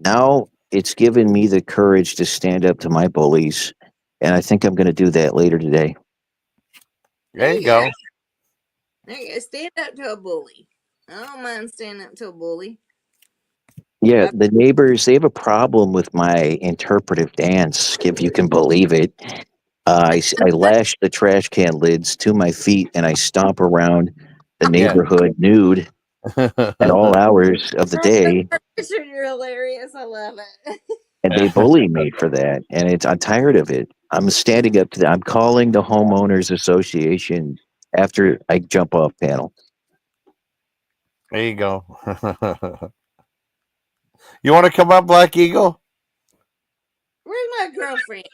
now it's given me the courage to stand up to my bullies. And I think I'm going to do that later today. There you go. There you go. Stand up to a bully. I don't mind standing up to a bully. Yeah, the neighbors, they have a problem with my interpretive dance, if you can believe it. I lash the trash can lids to my feet and I stomp around the Yeah. neighborhood nude at all hours of the day. You're hilarious. I love it. And they bully me for that. And I'm tired of it. I'm standing up to them. I'm calling the homeowners association after I jump off panel. There you go. You want to come up, Black Eagle? Where's my girlfriend?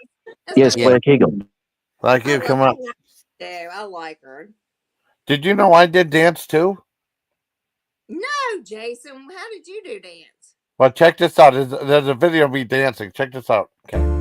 That's Yes, my Black Eagle. Black Eagle, come up. girlfriend. I like her. Did you know I did dance too? No, Jason. How did you do dance? Well, check this out. There's a video of me dancing. Check this out. Okay.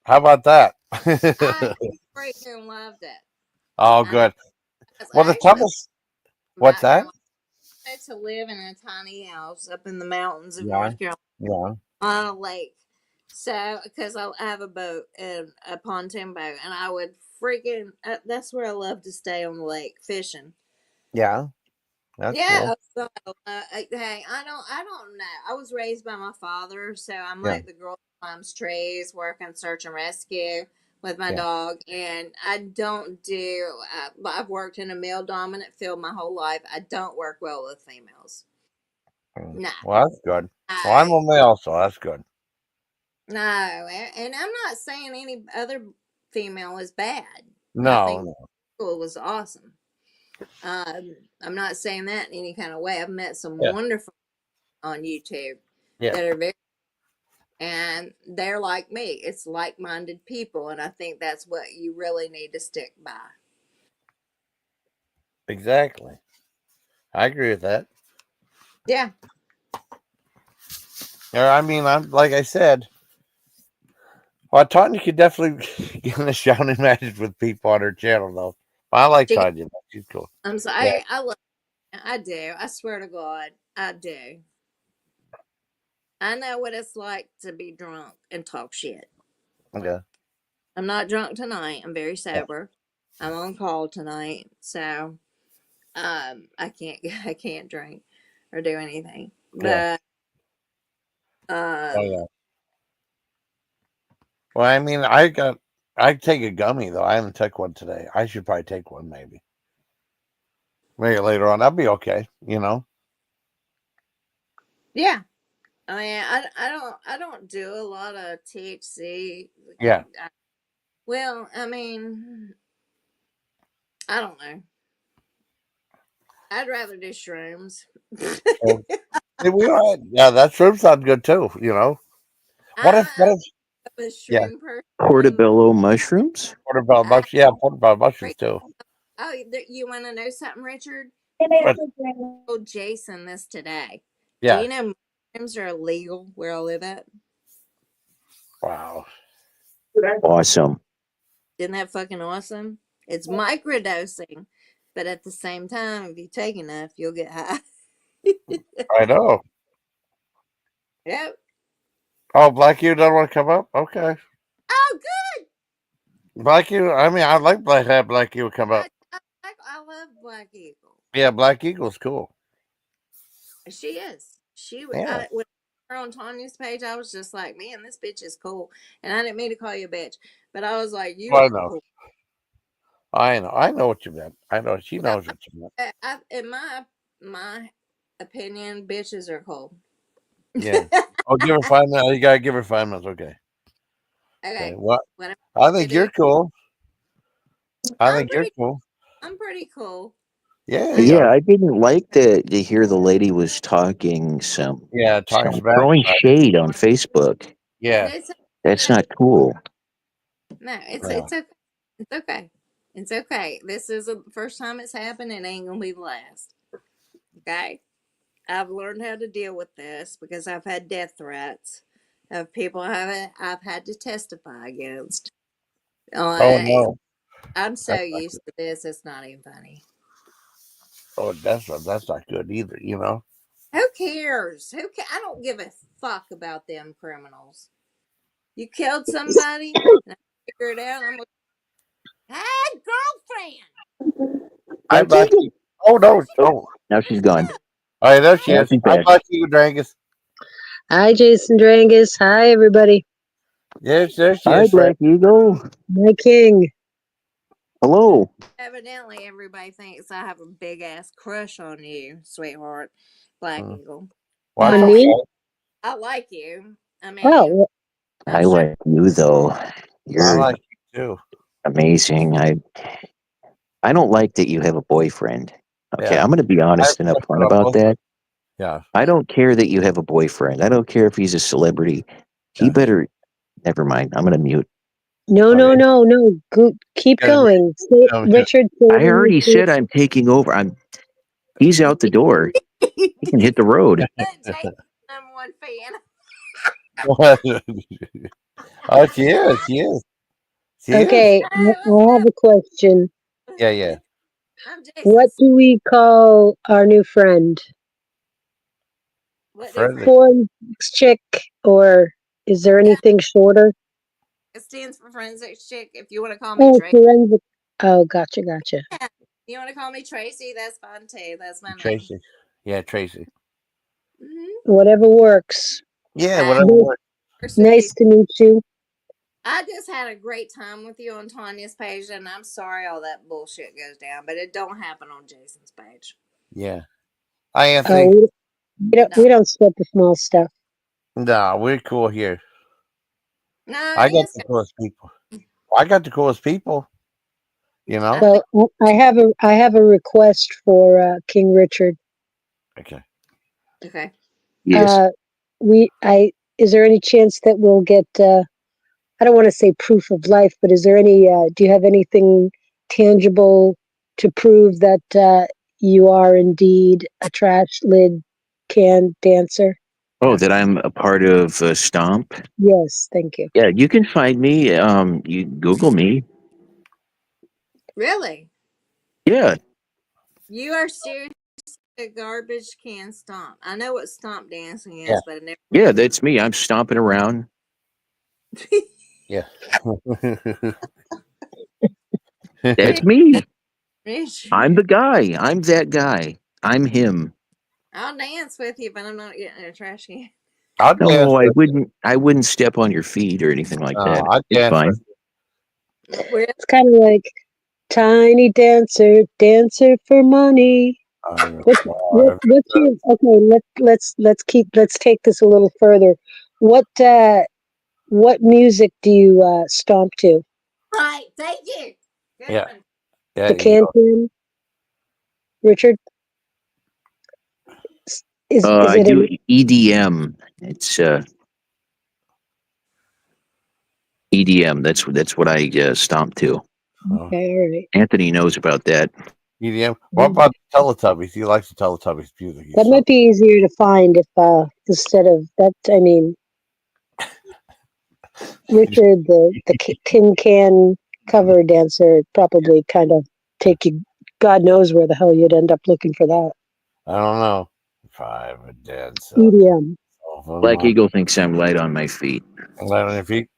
How about that? I freaking loved it. Oh, good. Well, the toughest. What's that? I had to live in a tiny house up in the mountains of Yeah. North Carolina Yeah. on a lake. So, because I have a boat and a pontoon boat, and I would freaking, that's where I love to stay on the lake fishing. Yeah. That's Yeah. cool. So, hey, I don't know. I was raised by my father, so I'm Yeah. like the girl who climbs trees, working search and rescue with my Yeah. dog, and I don't do. I've worked in a male dominant field my whole life. I don't work well with females. No. Well, that's good. Well, I'm a male, so that's good. No, and I'm not saying any other female is bad. I No, think no. it was awesome. I'm not saying that in any kind of way. I've met some Yeah. wonderful on YouTube Yeah. that are very, and they're like me. It's like-minded people, and I think that's what you really need to stick by. Exactly. I agree with that. Yeah. I mean, I'm like I said. Well, Tanya could definitely get in a shouting match with people on her channel, though. I like She- Tanya. She's cool. I'm sorry. I love. I do. I swear to God, I do. I know what it's like to be drunk and talk shit. Okay. I'm not drunk tonight. I'm very sober. I'm on call tonight, so I can't I can't drink or do anything. Yeah. But Oh yeah. Well, I mean, I take a gummy though. I haven't taken one today. I should probably take one maybe. Maybe later on. That'll be okay. You know. yeah. I mean, I don't do a lot of THC. Yeah. Well, I mean, I don't know. I'd rather do shrooms. So, hey, yeah, that shrimp sounds good too. You know, what if, I'm a yeah, shroom person. Portobello mushrooms? portobello I mushrooms, yeah, portobello mushrooms too. Oh, you want to know something, Richard? But, I told Jason this today. Do yeah, you know mushrooms are illegal where I live at? wow. Awesome. Isn't that fucking awesome? It's microdosing, but at the same time, if you take enough, you'll get high. I know. Yep. Oh, Black you don't want to come up? Okay, Oh, good. Black you. I mean, I'd like Black you come up. I love Black Eagle. Yeah, Black Eagle's cool. She is. Yeah, When her on Tanya's page, I was just like, man, this bitch is cool. And I didn't mean to call you a bitch, but I was like, you well, I are know. cool. I know what you meant. I know she knows what you meant. In my opinion, bitches are cool. Yeah. Oh, give her 5 minutes. You gotta give her 5 minutes. Okay. Okay. What? What I am I think do? you're cool. I I'm think you're pretty. cool. I'm pretty cool. Yeah, I you Yeah, are. I didn't like to hear the lady was talking Yeah, talking smack. throwing shade on Facebook. Yeah. it's That's not cool. no. Yeah. It's okay. It's okay. It's okay. This is the first time it's happened. It ain't gonna be the last. Okay. I've learned how to deal with this because I've had death threats of people I've had to testify against. Oh no. I'm so That's not used good. to this. It's not even funny. Oh, that's not good either. You know. Who cares? I don't give a fuck about them criminals. You killed somebody. And I figure it out. I'm like, hey, girlfriend. I Black you. Oh no. Oh. Now she's gone. Oh, yeah, there she Now is. she's I back. Black you, Drangus. Hi, Jason Drangus. Hi, everybody. Yes, there she Hi, is, Fred. Black Eagle. My king. Hello. Evidently, everybody thinks I have a big ass crush on you, sweetheart, Black Eagle. Well, On that's me? okay. I like you. I mean, Oh, I'm I sure. like you though. I You're like you too. amazing. I don't like that you have a boyfriend. Okay, Yeah. I'm going to be honest and upfront about that. Yeah. I don't care that you have a boyfriend. I don't care if he's a celebrity. He Yeah. better. Never mind. I'm going to mute. no. Keep Gotta going. be- Richard, say I it on already repeat. said I'm taking over. He's out the door. He can hit the road. Jason's number one fan. Oh, she is. She is. She is. Okay, I have a question. Yeah, yeah. I'm What Jason's. do we call our new friend? What new Friendly. friend? Forensics chick, or is there anything shorter? It stands for forensics chick. If you want to call me Oh, Tracy, forensic. Oh, gotcha. you want to call me Tracy, that's fine too. That's my name. Tracy. Yeah, Tracy. Whatever works. Yeah, I whatever Nice, works. works with you. nice to meet you. I just had a great time with you on Tanya's page, and I'm sorry all that bullshit goes down, but it don't happen on Jason's page. Yeah. Hi, Oh, Anthony. we don't sweat the small stuff. Nah, we're cool here. No, I got yes, the coolest people. I got the coolest people. You know? Well, I have a request for King Richard. Okay. okay. Yes. Is there any chance that we'll get I don't want to say proof of life, but is there any do you have anything tangible to prove that you are indeed a trash lid can dancer? Oh, that I'm a part of Stomp. Yes, thank you. Yeah, you can find me. You Google me. Really? Yeah. You are seriously a garbage can stomp. I know what stomp dancing is, Yeah. but I never. Yeah, that's me. I'm stomping around. Yeah. That's me. Rich, I'm the guy. I'm that guy. I'm him. I'll dance with you, but I'm not getting in a trash can. I'll dance No, I with you. wouldn't. I wouldn't step on your feet or anything like that. I'll It's dance fine. with We're It's kind of like tiny dancer, dancer for money. you. What's your okay? Let's take this a little further. What music do you stomp to? right. Thank you. Good Yeah. one. Yeah, The can, Richard? Is I it do EDM. It's EDM. That's what I stomp to. okay? All right. Anthony knows about that. EDM. What about the Teletubbies? He likes the Teletubbies music. That might be easier to find if instead of that. I mean, Richard, the tin can cover dancer, probably kind of take you. God knows where the hell you'd end up looking for that. I don't know. 5 a dance. EDM. Black Eagle thinks I'm light on my feet. Light on your feet.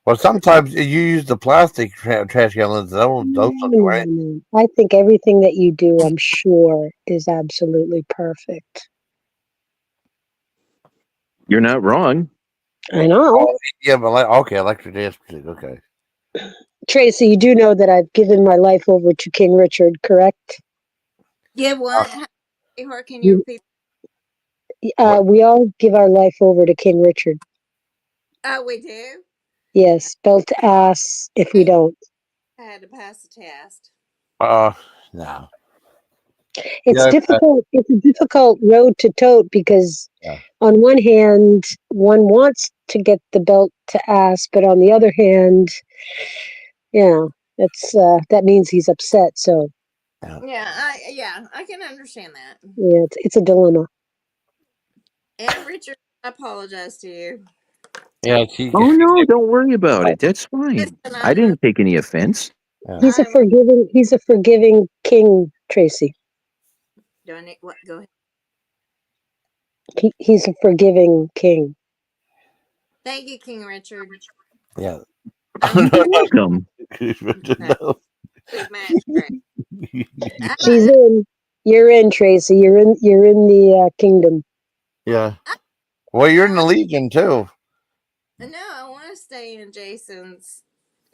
Well, sometimes you use the plastic trash can lids. Those will do it. No. I think everything that you do, I'm sure, is absolutely perfect. You're not wrong. I know. Oh, yeah, but okay, electric dance music. Okay. Tracy, you do know that I've given my life over to King Richard, correct? Yeah, what? Or can you repeat? We all give our life over to King Richard. Oh, we do? Yes, belt to ass if we don't. I had to pass the test. No. It's Yeah, difficult. It's a difficult road to tote because Yeah. on one hand, one wants to get the belt to ass, but on the other hand, that's that means he's upset. So Yeah, I can understand that. yeah, it's a dilemma. And Richard, I apologize to you. Yeah, Oh no, don't worry about it. That's fine. Listen, I didn't take any offense. He's a forgiving king, Tracy. Do I need what? Go ahead. He's a forgiving king. Thank you, King Richard. Yeah. You're welcome. No. Big match, right? She's in. You're in, Tracy. You're in the kingdom. Yeah. Well, you're in the Legion too. No, I want to stay in Jason's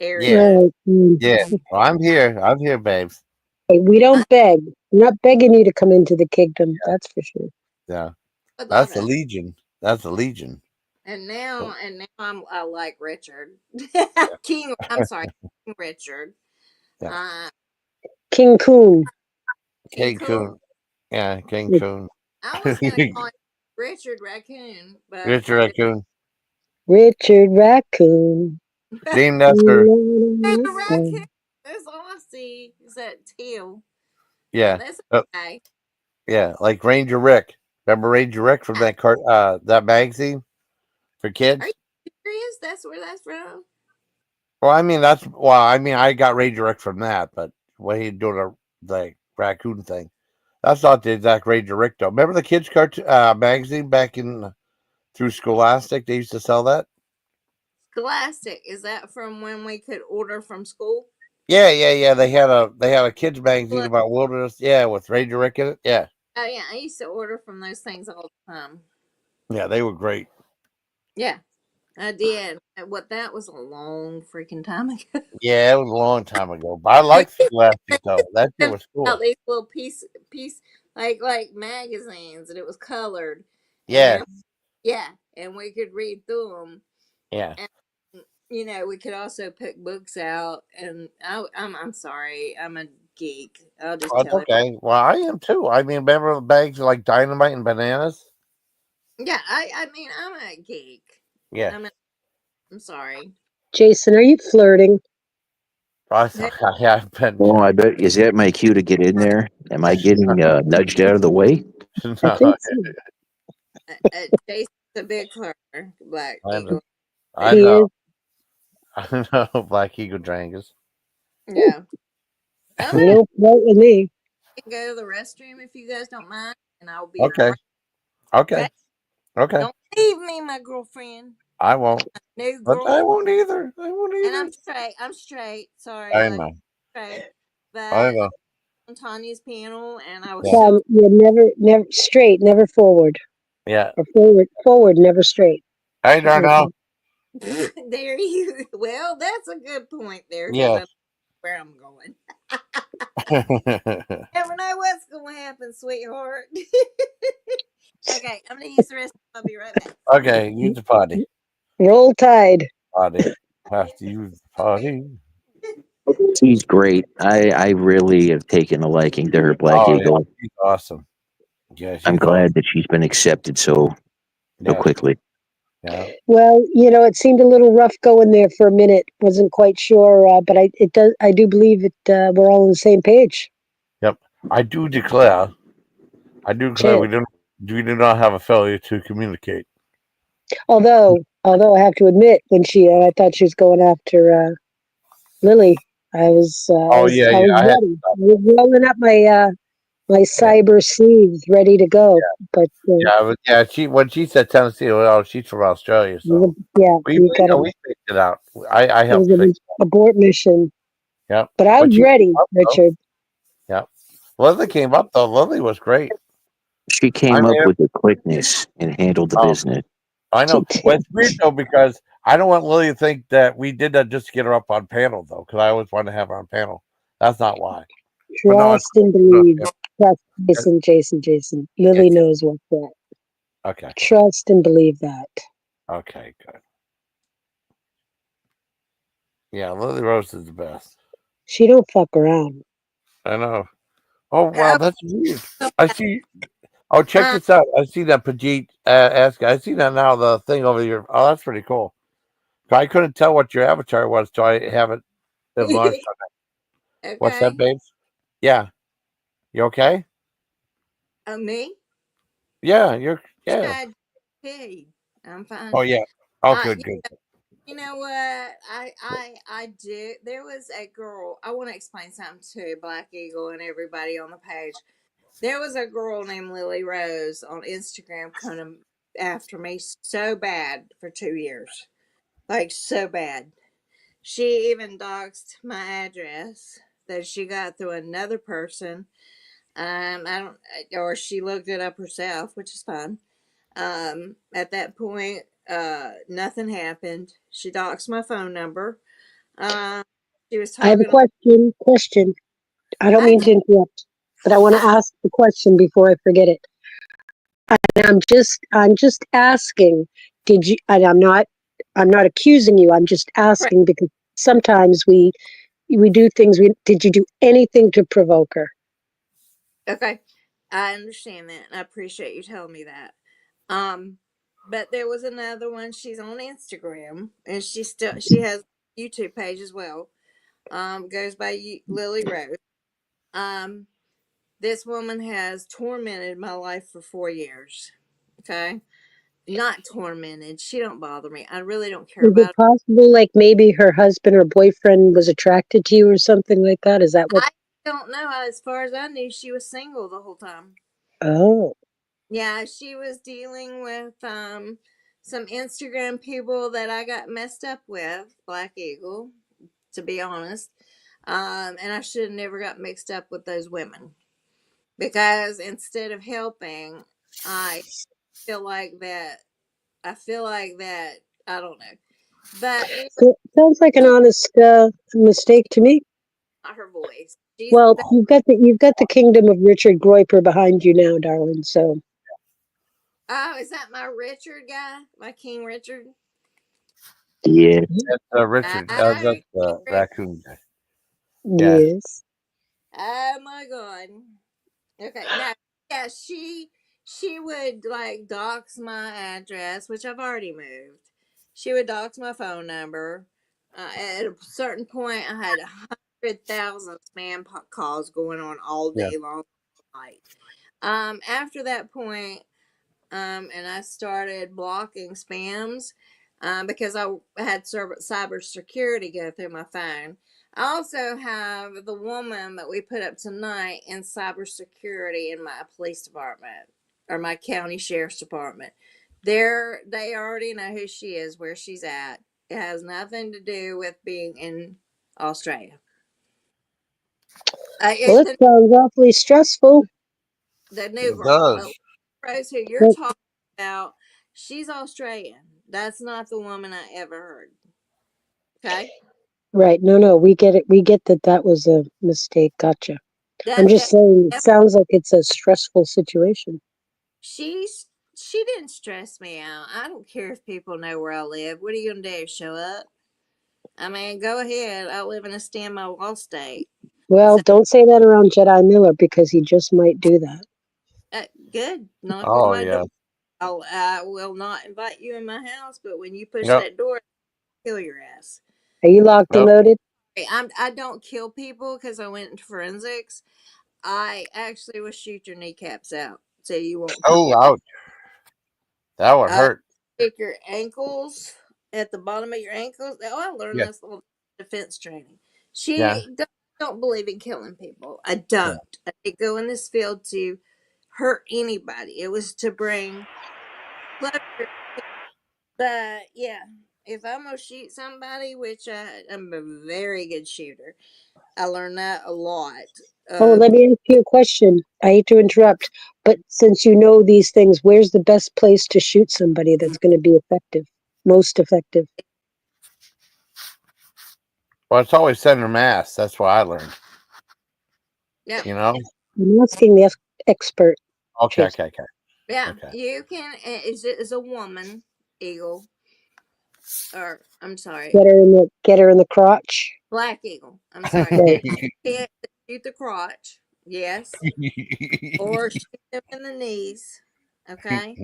Yeah. area. Right. Yeah. Well, I'm here. I'm here, babes. Hey, we don't beg. We're not begging you to come into the kingdom. That's for sure. Yeah. Would love That's the it. Legion. That's the Legion. And now I like Richard. King. I'm sorry, King Richard. Yeah. King Coon. King Coon. Yeah, King Coon. I was gonna call him Richard Raccoon, but Richard Raccoon. Richard Raccoon. Named after. Raccoon. That's all I see is that tail. Yeah. That's okay. Yeah, like Ranger Rick. Remember Ranger Rick from that magazine for kids? Are you serious? That's where that's from? Well, I mean I got Ranger Rick from that, but when he doing the raccoon thing. That's not the exact Ranger Rick though. Remember the kids cartoon magazine back in through Scholastic? They used to sell that. Scholastic. Is that from when we could order from school? Yeah. They had a kids magazine about wilderness. Yeah, with Ranger Rick in it. Yeah. Oh yeah, I used to order from those things all the time. Yeah, they were great. Yeah, I did. That was a long freaking time ago. Yeah, it was a long time ago. But I liked Scholastic though. That shit was cool. These little piece like magazines, and it was colored. Yeah. And we could read through them. Yeah. And, we could also pick books out. And I'm sorry, I'm a geek. I'll just That's tell okay. Well, I am too. I mean, remember the bags of like dynamite and bananas? you. Yeah, I mean, I'm a geek. Yeah. I'm sorry. Jason, are you flirting? I've been. Oh, I bet. Is that my cue to get in there? Am I getting nudged out of the way? No, I think so. Jason's a big flirter, Black I Eagle. He know. is. I know. Black Eagle Drangus. Yeah. I'm You gonna don't flirt with me. go to the restroom if you guys don't mind, and I'll be Okay. right. Okay. Don't leave me, my girlfriend. I won't. New But girl. I won't either. And I'm straight. Sorry, I know. straight. But I know. on Tanya's panel, and I was Yeah. You're never straight, never forward, Yeah. or forward, never straight. Hey, Darnell. there you. Well, that's a good point there. 'Cause Yeah. I know where I'm going. Never know what's going to happen, sweetheart. Okay, I'm gonna use the rest. I'll be right back. Okay, use the potty. Roll Tide. Potty. Have to use the potty. She's great. I really have taken a liking to her, Black Oh yeah, Eagle. she's awesome. Yeah, I'm she's awesome. glad that she's been accepted so Yeah, quickly. yeah. Well, it seemed a little rough going there for a minute. Wasn't quite sure, but I do believe it. We're all on the same page. Yep. I do declare Chant. we do not have a failure to communicate. Although I have to admit, when I thought she was going after Lily, I was Oh yeah, I yeah. was I had ready. I was rolling up my cyber sleeves, ready to go. But yeah. When she said Tennessee, well, she's from Australia, so yeah, you got to. we fixed it out. I It was helped fix. an abort mission. Yep. But I But was she ready, came up though. Richard. Yep. Lily came up though. Lily was great. She I came up mean, with the quickness and handled the business. I know. Well, it's weird though because I don't want Lily to think that we did that just to get her up on panel though, because I always wanted to have her on panel. That's not why. But no, Trust and believe. Trust Jason. Lily it's knows what's what. okay. Trust and believe that. Okay, good. Yeah, Lily Rose is the best. She don't fuck around. I know. Oh wow, that's weird. So I see. Oh, check Um, this out. I see that Pajit ask. I see that now. The thing over here. Oh, that's pretty cool. I couldn't tell what your avatar was, so I have it enlarged. What's that, okay. babes? Yeah, you okay? Me? Yeah, you're. Yeah. Yeah, hey, I'm fine. Oh yeah. Oh, Uh, good, you, good. you know what? I do. There was a girl. I want to explain something to Black Eagle and everybody on the page. There was a girl named Lily Rose on Instagram coming after me so bad for 2 years, like so bad. She even doxed my address that she got through another person. I don't, or she looked it up herself, which is fine. At that point, nothing happened. She doxed my phone number. Um, she was I have a talking. question. I don't I, mean to interrupt, but I want to I, ask the question before I forget it. And I'm just asking, did you, and I'm not accusing you. I'm just asking because sometimes we do things. Did you do anything to provoke her? okay, I understand that. And I appreciate you telling me that. Um, but there was another one. She's on Instagram, and she has a YouTube page as well. Goes by Lily Rose. Um, this woman has tormented my life for 4 years. Okay, not tormented. She don't bother me. I really don't care Is it about possible, like maybe her husband or boyfriend was attracted to you or something like that? Is that her. what? I don't know. As far as I knew, she was single the whole time. Oh, Yeah, she was dealing with some Instagram people that I got messed up with, Black Eagle, to be honest. And I should have never got mixed up with those women because instead of helping, I feel like that. I feel like that. I don't know, but anyway, so it sounds like an honest mistake to me. not her voice. She's Well, you've got the kingdom of Richard Groiper behind you now, darling. So oh, is that my Richard guy? My King Richard? Yeah. That's Richard. Oh, That's the raccoon guy. Yeah. yes, oh my god. Okay, now yeah, she would like dox my address, which I've already moved. She would dox my phone number. At a certain point, I had 100,000 spam calls going on all Yeah. day long. Night. After that point, and I started blocking spams, because I had cybersecurity go through my phone. I also have the woman that we put up tonight in cybersecurity in my police department or my county sheriff's department. They already know who she is, where she's at. It has nothing to do with being in Australia. well, it sounds awfully stressful. The new It girl, does. Rose, who you're But, talking about, she's Australian. That's not the woman I ever heard. Okay, right? No, we get it. We get that that was a mistake. Gotcha. I'm that just saying, it sounds like it's a stressful situation. she didn't stress me out. I don't care if people know where I live. What are you gonna do? Show up? I mean, go ahead. I live in a stand by wall state. Well, So, don't say that around Jedi Miller because he just might do that. good. Knock on Oh my door. yeah. I will not invite you in my house, but when you push Yep. that door, I'll kill your ass. Are you locked and Yep. loaded? I don't kill people because I went into forensics. I actually will shoot your kneecaps out so you won't come. Oh, ouch. That would Uh, hurt. Stick your ankles at the bottom of your ankles. Oh, I learned Yeah. this little defense training. Yeah. She don't believe in killing people. I Yeah. don't. I didn't go in this field to hurt anybody. It was to bring pleasure. But yeah, if I'm gonna shoot somebody, which I'm a very good shooter, I learned that a lot. Oh, Um, let me ask you a question. I hate to interrupt, but since you know these things, where's the best place to shoot somebody that's going to be effective, most effective? Well, it's always center mass. That's what I learned. yeah, You know. I'm asking the expert. Okay. Chase. Okay. Okay. yeah, Okay. you can. Is a woman eagle, or I'm sorry, Get her in the crotch. black eagle. I'm sorry. Right. Can't shoot the crotch. Yes, or shoot them in the knees. Okay,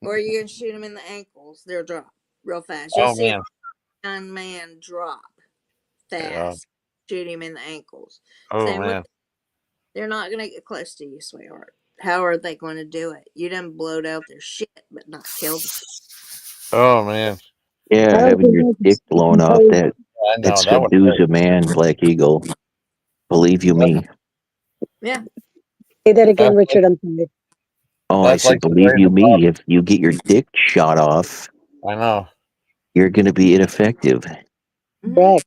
or you can shoot them in the ankles. They'll drop real fast. You'll Oh see man. a young man drop Yeah. fast. Shoot him in the ankles. Oh Same with. man. They're not gonna get close to you, sweetheart. How are they going to do it? You done blowed out their shit, but not killed them. Oh man. Yeah, I don't having think your I could dick blown off compose. that I know that would subdues hurt. a man, Black Eagle. Believe you me. Yeah. Say that again, That's like Richard. I'm sorry. Oh, I that's said, like the believe brain you of me. If you get your dick shot off, I know. you're going to be ineffective. Mm-hmm. Correct.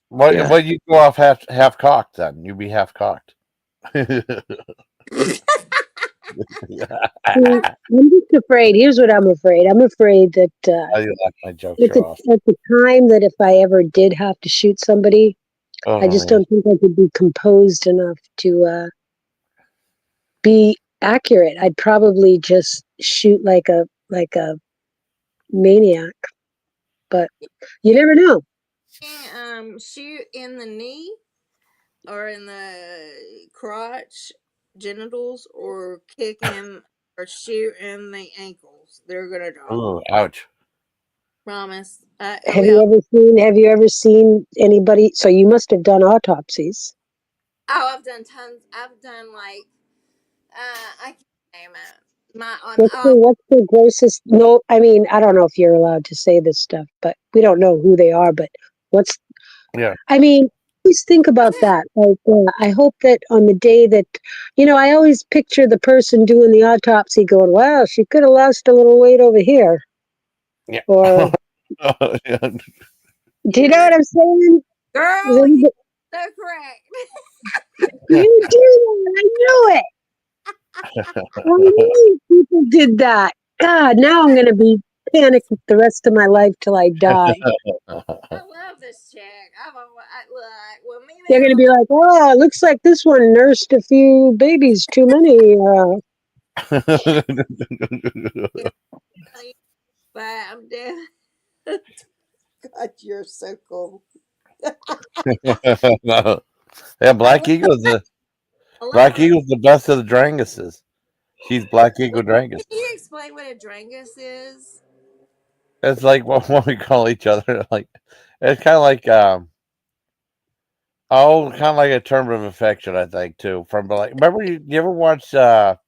What? Yeah. What? You go off half cocked then? You be half cocked. See, I'm just afraid. Here's what I'm afraid. I'm afraid that I laugh my jokes at are off. the time that if I ever did have to shoot somebody, I Oh just man. don't think I could be composed enough to be accurate. I'd probably just shoot like a maniac. But you never know. Shoot in the knee or in the crotch, genitals, or kick him or shoot in the ankles. They're gonna drop. Oh, ouch. Promise. Have Well, you ever seen anybody? So you must have done autopsies. I've done tons. I've done like I can't name it. My What's the grossest? No, I mean, I don't know if you're allowed to say this stuff, but we don't know who they are. But what's? Yeah. I mean, always think about that. Like, I hope that on the day that, I always picture the person doing the autopsy going, "Wow, she could have lost a little weight over here," Yeah. or Yeah. do you know what I'm saying? Does girl, you anybody- so correct. You do that. I knew it. I knew people did that. God, now I'm going to be panicked the rest of my life till I die. I love this chick. Look, when me They're going to be like, "Oh, it looks like this one nursed a few babies too many." but I'm dead. God, you're so cool. No. Yeah, Black Eagle's the I love Black her. Eagle's the best of the Dranguses. She's Black Eagle Drangus. Can you explain what a drangus is? It's like what we call each other. Like it's kind of like kind of like a term of affection, I think too. From like, remember you ever watch what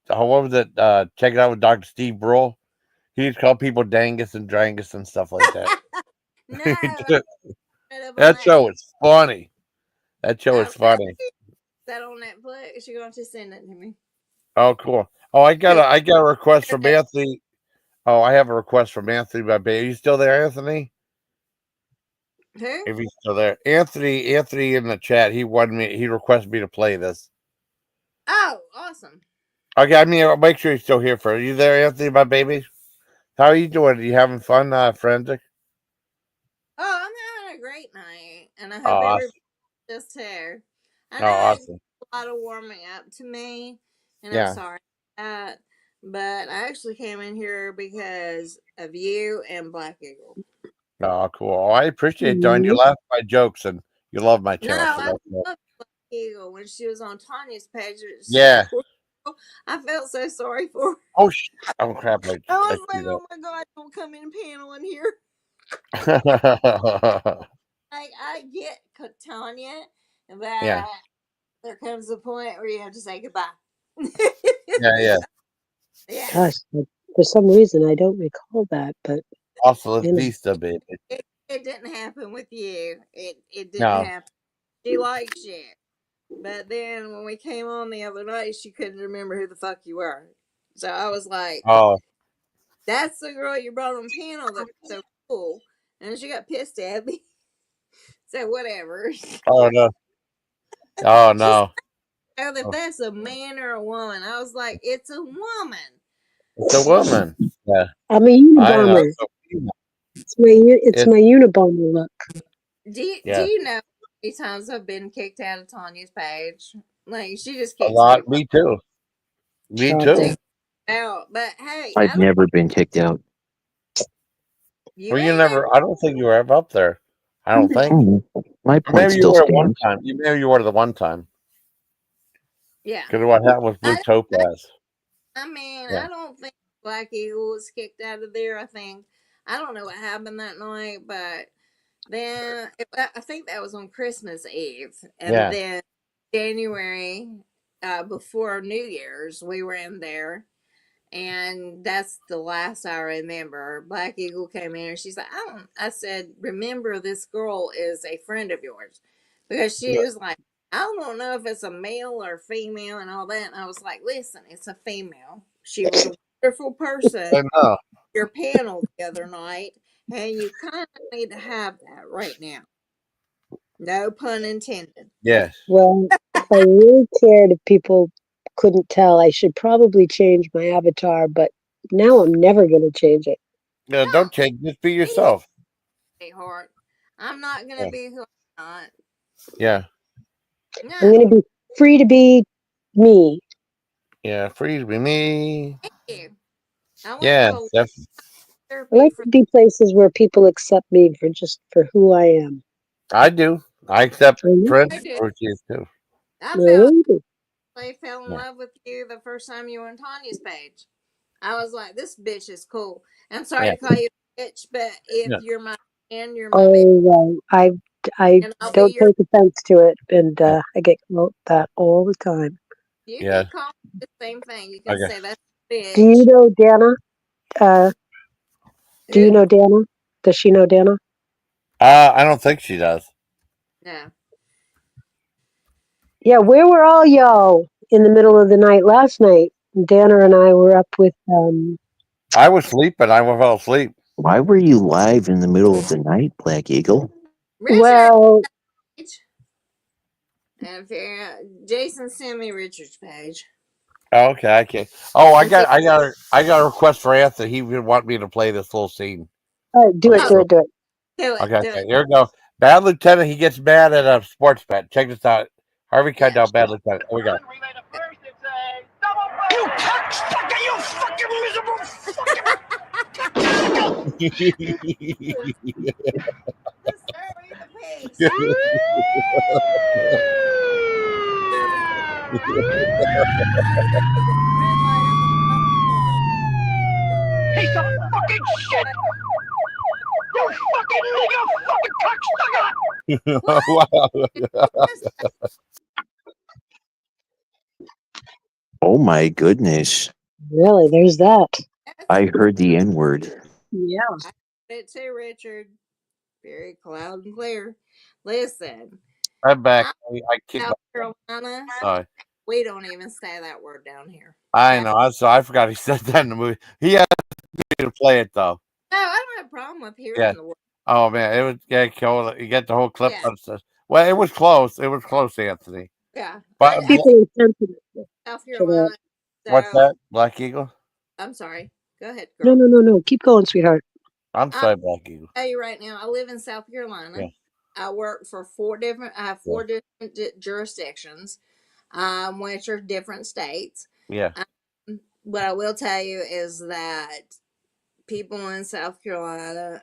was it? Check it out with Dr. Steve Brule. He used to call people Dangus and Drangus and stuff like that. No, I read up on That that. show is funny. That show is Okay, funny. is that on Netflix? You're going to send it to me. Oh, cool. Oh, I got a request from Anthony. Oh, I have a request from Anthony. My baby, you still there, Anthony? Who? If he's still there, Anthony in the chat. He requested me to play this. Oh, awesome. Okay, I mean, I'll make sure he's still here for. Are you there, Anthony, my baby? How are you doing? Are you having fun, Forensic? Oh, I'm having a great night, and I Oh, hope awesome. everybody just here. I Oh, know awesome. a lot of warming up to me, and Yeah. I'm sorry for that, but I actually came in here because of you and Black Eagle. Oh, cool. Oh, I appreciate it, John. You Mhm. laugh at my jokes and you love my No, channel. So I that's good. love Black Eagle when she was on Tanya's page. Yeah. I felt so sorry for her. Oh, oh crap. I I was see like, oh my God, don't come in panel in here. that. Like, I get Tanya, but Yeah. there comes a point where you have to say goodbye. Yeah. Yeah. Gosh, for some reason I don't recall that, but Also, you know, Lisa, baby. It didn't happen with you. It didn't No. happen. She likes you. But then when we came on the other night, she couldn't remember who the fuck you were. So I was like, Oh, that's the girl you brought on panel that was so cool. And she got pissed at me. So whatever. oh no. Oh She no. said, if Oh, that's a man or a woman. I was like, it's a woman. it's a woman. Yeah. I'm a I know. Unabomber. It's It's my Unabomber look. Do yeah. you know how many times I've been kicked out of Tanya's page? Like, she just A kicks me lot. Me too. Me too. Shocking. out. But hey, I I've don't. never been kicked out. You Well, you ain't never. never. I don't think you were ever up there. I don't think. Hmm. My Or point maybe you still were at one stands. time. Maybe you were the one time. Yeah. Because what happened with Blue I, Topaz. I mean, Yeah. I don't think Black Eagle was kicked out of there. I don't know what happened that night, but then I think that was on Christmas Eve, and Yeah. then January, before New Year's, we were in there. And that's the last I remember. Black Eagle came in and she's like, I said, remember, this girl is a friend of yours. Because she was like, I don't know if it's a male or female and all that. And I was like, listen, it's a female. She was a wonderful person, I know. your panel the other night. And you kind of need to have that right now. No pun intended. Yes. Well, if I really cared if people couldn't tell, I should probably change my avatar, but now I'm never going to change it. Yeah. No, Don't change. Just be yourself. sweetheart. I'm not going Yeah. to be who I'm not. Yeah. I'm No. going to be free to be me. Yeah. Freeze with me. Thank you. I went Yeah. to a That's. I therapy like for. to be places where people accept me for who I am. I do. I accept Mhm. friends I did. for you too. I I really do. fell in Yeah. love with you the first time you were on Tanya's page. I was like, this bitch is cool. I'm sorry Yeah. to call you a bitch, but if Yeah. you're my man, you're my bitch, Oh, well, I and I'll don't be your. take offense to it, and Yeah. I get called that all the time. You Yeah. can call me the same thing. You can Okay. say that's Do a you bitch. know Dana? Do you Who? know Dana? Does she know Dana? I don't think she does. No. Yeah, where were all y'all in the middle of the night last night? Dana and I were up with I was sleeping. I fell asleep. Why were you live in the middle of the night, Black Eagle? Richard. well, Page. And Jason sent me Richard's page. Oh, okay. I can't. Oh, And see, I got a request for Anthony. He would want me to play this little scene. do Okay. it, do it, do it. Okay. do Okay. it. Here we go. Bad Lieutenant. He gets mad at a sports bet. Check this out. Harvey cut Yeah. down Bad Lieutenant. Here we go. You cocksucker! You fucking miserable fucking Let's start with the pigs. Red light up above the door. piece of fucking shit! You fucking nigger fucking cocksucker! Wow. Oh my goodness. Really, there's that. I heard the N word. Yeah. I heard it too, Richard. Very loud and clear. Listen, I'm back. I'm I keep. South Carolina. Sorry. We don't even say that word down here. I Okay? know. I forgot he said that in the movie. He asked me to play it though. No, I don't have a problem with hearing Yeah. the word. Oh man, it was cool. You get the whole clip. Yeah. Well, it was close. It was close, Anthony. Yeah. But I People are sensitive South to that. Carolina. what's So that? Black Eagle? I'm sorry. Go ahead, No, girl. no, no, no. Keep going, sweetheart. I'm I'll sorry, Black Eagle. tell you right now, I live in South Carolina. Yeah. I work for I have four different jurisdictions, which are different states. Yeah. What I will tell you is that people in South Carolina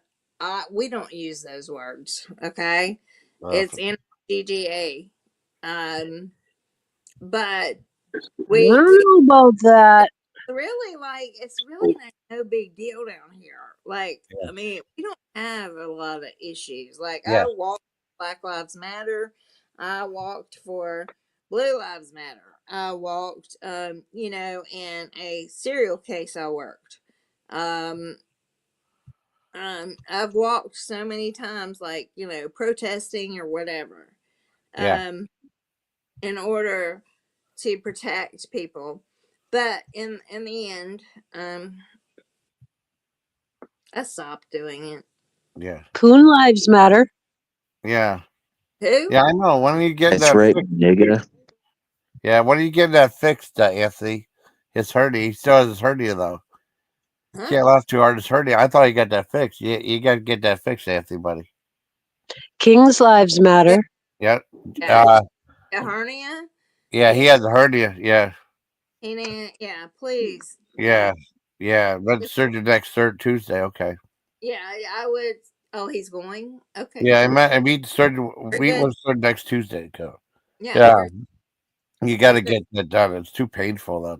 we don't use those words. Okay, Uh, it's NGGA. But I we don't know about that. really it's really no big deal down here. Like, Yeah. I mean, we don't have a lot of issues. Like, Yeah. I walked Black Lives Matter. I walked for Blue Lives Matter. I walked, in a serial case I worked. I've walked so many times, like, protesting or whatever, Yeah. in order to protect people. But in the end, I stopped doing it. Yeah. Coon lives matter. Yeah. Who? Yeah, I know. When are you getting That's that right, fixed? nigga. Yeah, when are you getting that fixed, Anthony? His hernia. He still has his hernia though. Huh? Can't laugh too hard. His hernia. I thought he got that fixed. You got to get that fixed, Anthony, buddy. King's lives matter. Yeah. Yeah. A hernia? Yeah. He Yeah. has a hernia. Yeah. Yeah, please. Yeah. Yeah. Registered next Tuesday. Okay. Yeah, I would. Oh, he's going? Okay, Yeah. cool. I mean, started. We're We good. will start next Tuesday. Go. Yeah, Yeah. You got we're to good. get that done. It's too painful, though.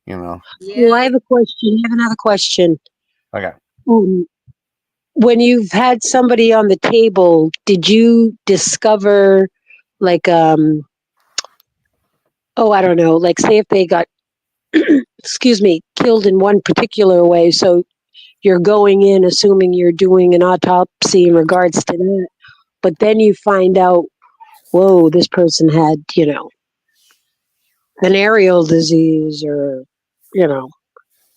You know. Well, I Yeah. have a question. I have another question. Okay. Um, when you've had somebody on the table, did you discover like I don't know, like say if they got excuse me, killed in one particular way, so you're going in assuming you're doing an autopsy in regards to that, but then you find out, whoa, this person had, venereal disease or,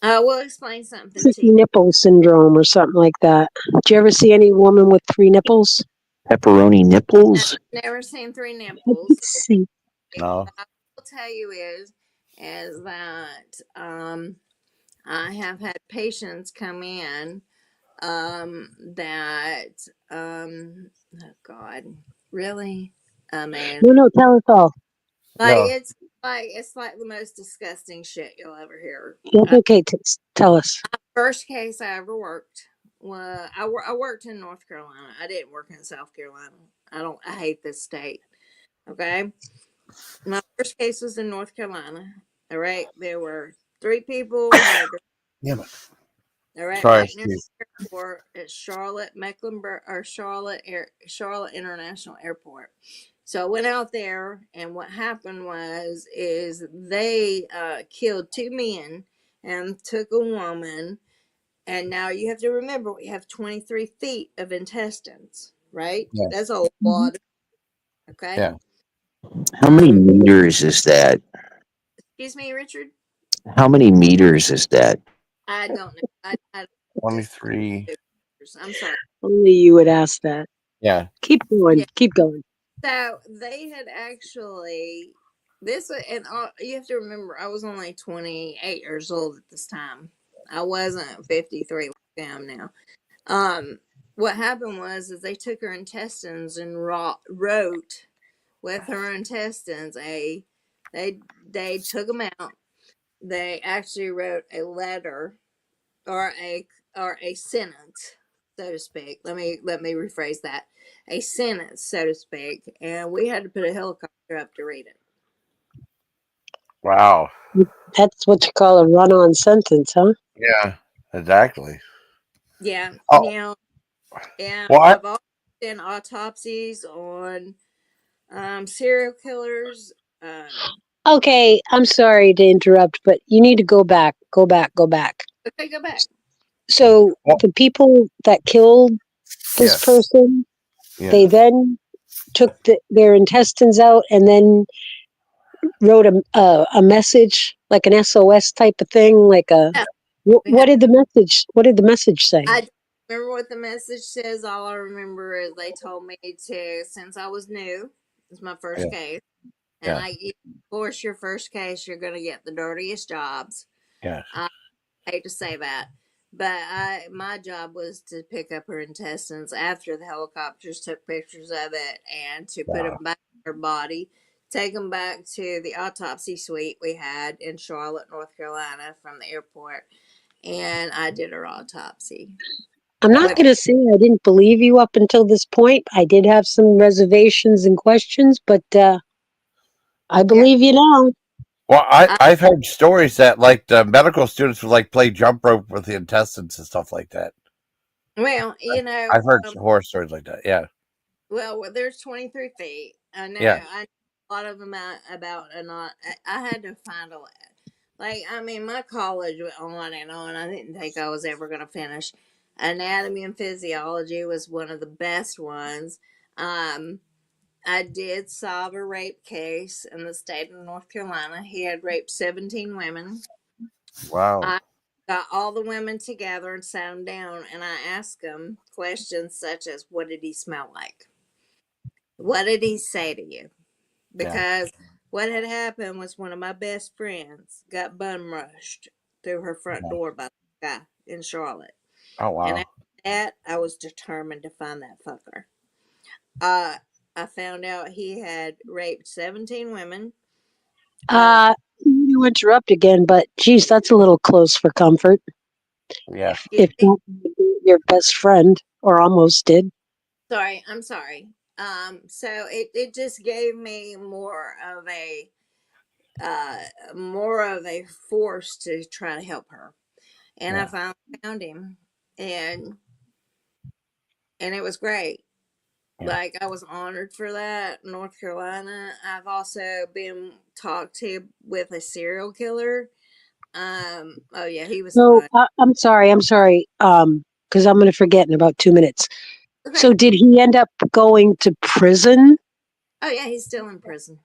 We'll explain something to tricky you. nipple syndrome or something like that. Did you ever see any woman with 3 nipples? Pepperoni nipples. Never seen three nipples. Let's see. No. What I will tell you is that I have had patients come in that oh God, really? I mean, No, tell us all. No. it's like the most disgusting shit you'll ever hear. That's okay. Tell us. First case I ever worked. Well, I worked in North Carolina. I didn't work in South Carolina. I hate this state. Okay. My first case was in North Carolina. All right. There were 3 people murdered. Damn it. All right. Sorry, Right near Steve. the airport at Charlotte Mecklenburg or Charlotte International Airport. So I went out there, and what happened is they killed 2 men and took a woman. And now you have to remember we have 23 feet of intestines, right? Yeah. That's a lot. Okay. Yeah. How many meters is that? Excuse me, Richard. How many meters is that? I don't know. I 23. I'm sorry. Only you would ask that. Yeah. Keep going. Yeah. Keep going. So they had actually and you have to remember I was only 28 years old at this time. I wasn't 53 like I am now. What happened was they took her intestines and wrote with her intestines they took them out. They actually wrote a letter or a sentence, so to speak. Let me rephrase that. A sentence, so to speak, and we had to put a helicopter up to read it. Wow. That's what you call a run-on sentence, huh? Yeah. Exactly. Yeah. Oh. Now, and Well, I've also done autopsies on serial killers. Okay, I'm sorry to interrupt, but you need to go back. Go back. Okay, go back. So Well- the people that killed this Yes. person, Yeah. they then took their intestines out and then wrote a message, like an SOS type of thing, like a. Yeah. What did the message? What did the message say? I don't remember what the message says. All I remember is they told me to, since I was new, it's my first case, and Yeah. of course, your first case, you're going to get the dirtiest jobs. Yes. I hate to say that, but my job was to pick up her intestines after the helicopters took pictures of it and to put them back in her body, take them back to the autopsy suite we had in Charlotte, North Carolina, from the airport, and I did her autopsy. I'm not going to say I didn't believe you up until this point. I did have some reservations and questions, but I believe you now. Well, I've heard stories that like the medical students would like play jump rope with the intestines and stuff like that. Well, you know, I've heard horror stories like that. Yeah. well, there's 23 feet. I know. Yeah. I know a lot of them about and not. I had to find a lot. Like, I mean, my college went on and on. I didn't think I was ever going to finish. Anatomy and physiology was one of the best ones. I did solve a rape case in the state of North Carolina. He had raped 17 women. Wow. I got all the women together and sat them down, and I asked them questions such as, what did he smell like? What did he say to you? Because what had happened was one of my best friends got bum rushed through her front door by the guy in Charlotte. Oh wow. And after that, I was determined to find that fucker. I found out he had raped 17 women. You interrupt again, but geez, that's a little close for comfort. Yeah. If not your best friend, or almost did. Sorry, I'm sorry. So it just gave me more of a force to try to help her, and I finally found him, and it was great. Like, I was honored for that. North Carolina. I've also been talked to with a serial killer. Oh yeah, he was So fun. I'm sorry. Because I'm going to forget in about 2 minutes. Okay. So did he end up going to prison? Oh yeah, he's still in prison.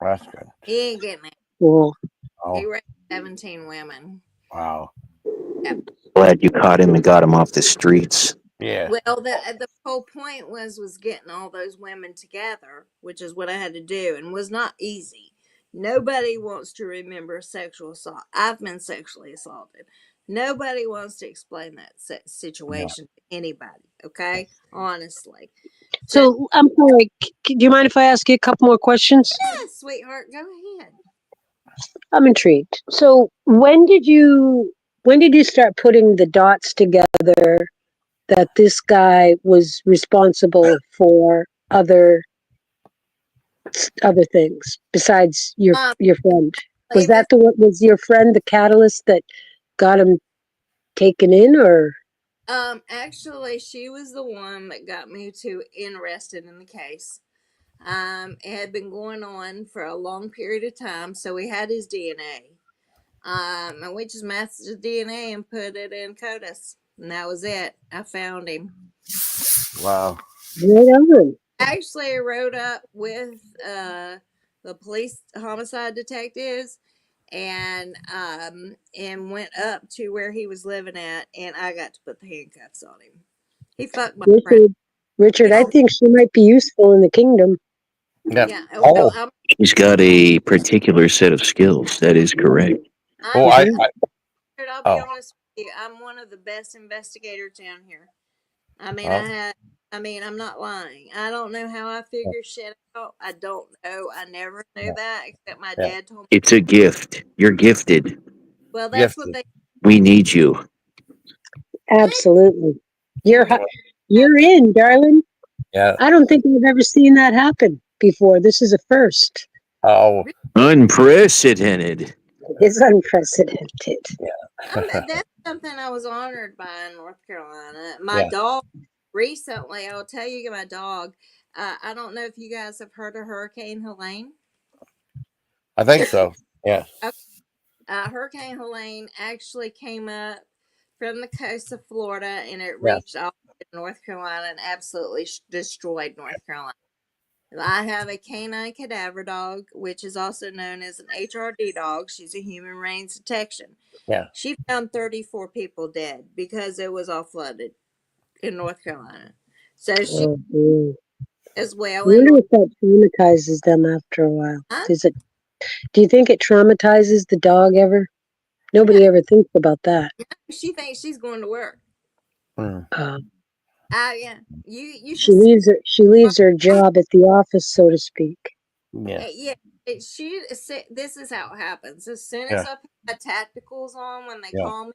That's good. He ain't getting it. Cool. He Oh raped 17 women. wow. Glad you caught him and got him off the streets. Yeah. Well, the whole point was getting all those women together, which is what I had to do, and was not easy. Nobody wants to remember sexual assault. I've been sexually assaulted. Nobody wants to explain that situation to anybody. Okay, honestly. So I'm sorry. Do you mind if I ask you a couple more questions? Yeah, sweetheart, go ahead. I'm intrigued. So when did you start putting the dots together that this guy was responsible for other things besides your friend? Was that was your friend the catalyst that got him taken in, or? Actually, she was the one that got me interested in the case. It had been going on for a long period of time, so we had his DNA. And we just matched his DNA and put it in CODIS, and that was it. I found him. Wow. Right on. Actually, I rode up with the police homicide detectives, and went up to where he was living at, and I got to put the handcuffs on him. He fucked my friend. Richard, I think she might be useful in the kingdom. Yeah. Well, He's got a particular set of skills. That is correct. I'll be oh. honest with you. I'm one of the best investigators down here. I mean, Oh. I'm not lying. I don't know how I figure shit out. I don't know. I never knew that, except my dad told me. It's a gift. You're gifted. Well, that's what they. We need you. Absolutely. You're in, darling. Yeah. I don't think I've ever seen that happen before. This is a first. Oh. Unprecedented. It's unprecedented. Yeah. That's something I was honored by in North Carolina. My dog recently, I'll tell you, my dog. I don't know if you guys have heard of Hurricane Helene. I think so. Yeah. Hurricane Helene actually came up from the coast of Florida, and it reached all North Carolina and absolutely destroyed North Carolina. I have a canine cadaver dog, which is also known as an HRD dog. She's a human range detection. Yeah. She found 34 people dead because it was all flooded in North Carolina. So she as well. I wonder if that traumatizes them after a while. Do you think it traumatizes the dog ever? Nobody ever thinks about that. She thinks she's going to work. Yeah. You. She leaves her job at the office, so to speak. Yeah. Yeah. This is how it happens. As soon as I put my tacticals on when they call me,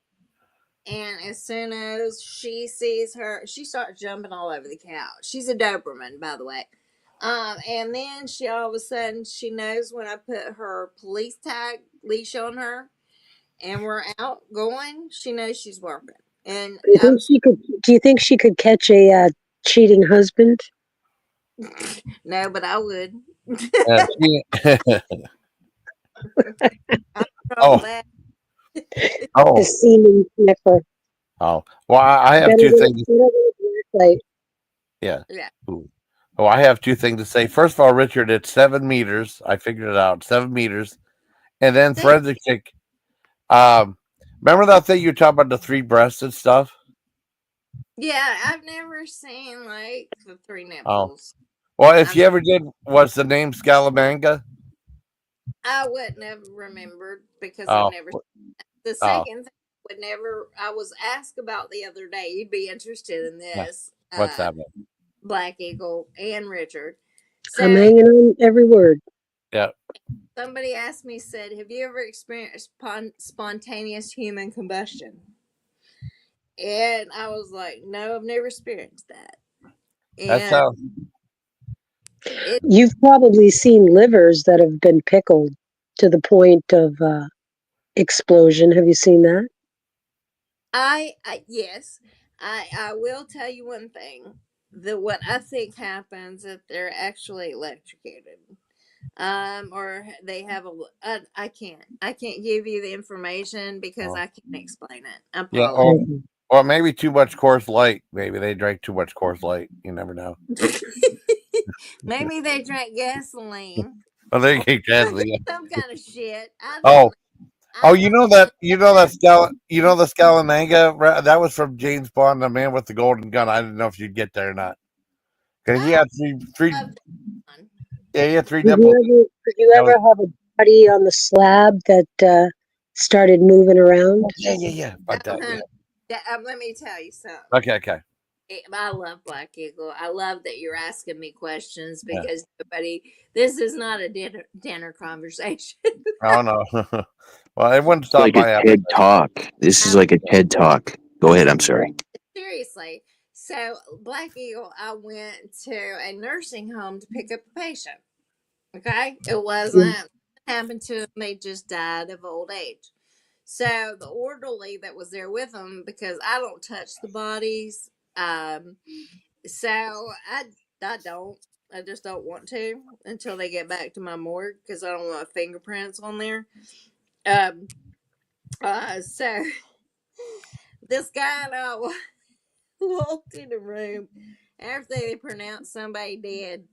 And as soon as she sees her, she starts jumping all over the couch. She's a Doberman, by the way. And then she all of a sudden she knows when I put her police tag leash on her and we're out going, she knows she's working. And Do you think she could? Do you think she could catch a cheating husband? no, but I would. Yeah, I'm Oh. that. oh, The semen sniffer. oh. Well, I have Better two than- things. better than a flashlight. Yeah. Yeah. Ooh. Oh, I have two things to say. First of all, Richard, it's 7 meters. I figured it out. 7 meters. And then See? forensic chick. Remember that thing you were talking about, the 3 breasted stuff? Yeah, I've never seen like the 3 Oh. nipples. Well, if I'm- you ever did, was the name Scalamanga? I wouldn't have remembered because Oh. I've never. The second thing I was asked about the other day. You'd be interested in this. What's that? Black Eagle and Richard. I'm So hanging on every word. Yeah. somebody asked me, said, "Have you ever experienced spontaneous human combustion?" And I was like, "No, I've never experienced that." That And sounds. You've probably seen livers that have been pickled to the point of explosion. Have you seen that? Yes, I will tell you one thing. What I think happens if they're actually electrocuted, or they have I can't give you the information because Oh. I can't explain it. I Yeah. apologize. Or maybe too much Coors Light. Maybe they drank too much Coors Light. You never know. Maybe they drank gasoline. Oh, there you go. Some kind of shit. I Oh. don't. Oh, you know that the Scalamanga, that was from James Bond, The Man with the Golden Gun. I didn't know if you'd get there or not. Because he had three. Yeah, he had 3 Did nipples. you ever have a body on the slab that started moving around? Yeah. But that, honey, let me tell you something. Okay. I love Black Eagle. I love that you're asking me questions Yeah. because this is not a dinner conversation. Oh no. Well, it wouldn't It's stop like my a TED Talk. This is like a TED Talk. Go ahead. I'm sorry. Seriously. So, Black Eagle, I went to a nursing home to pick up a patient. Okay? It wasn't happened to him. They just died of old age. So, the orderly that was there with them, because I don't touch the bodies, so I don't. I just don't want to until they get back to my morgue because I don't want fingerprints on there. So this guy and I walked in the room after they pronounced somebody dead,